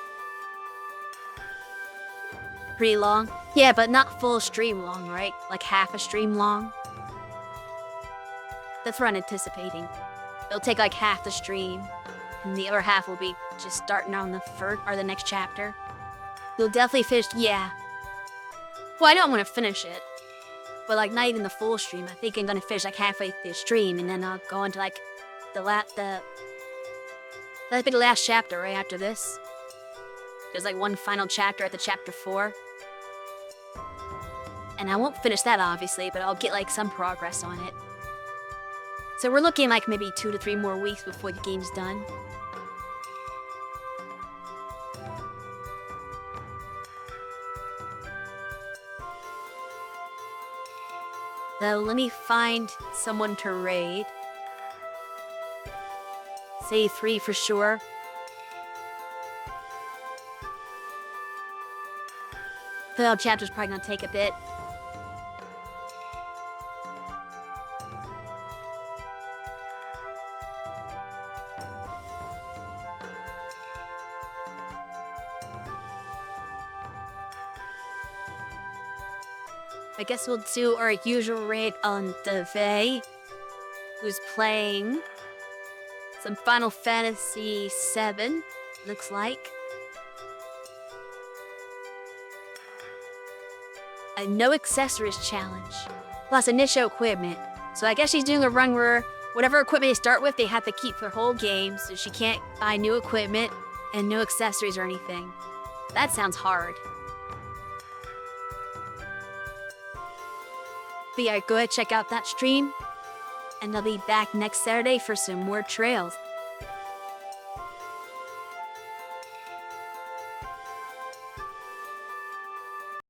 S1: Pretty long? Yeah, but not full stream long, right? Like half a stream long? That's what I'm anticipating. It'll take like half the stream, and the other half will be just starting on the first or the next chapter. You'll definitely finish, yeah. Well, I know I'm gonna finish it, but like not even the full stream. I think I'm gonna finish like halfway through the stream, and then I'll go into like that'll be the last chapter right after this. There's like one final chapter at the chapter 4. And I won't finish that obviously, but I'll get like some progress on it. So we're looking like maybe 2 to 3 more weeks before the game's done. So let me find someone to raid. Say 3 for sure. The chapter's probably gonna take a bit. I guess we'll do our usual raid on Devay, who's playing some Final Fantasy VII, looks like. A no accessories challenge, plus initial equipment. So I guess she's doing a run where whatever equipment they start with, they have to keep their whole game, so she can't buy new equipment and no accessories or anything. That sounds hard. But yeah, go ahead, check out that stream, and I'll be back next Saturday for some more trails.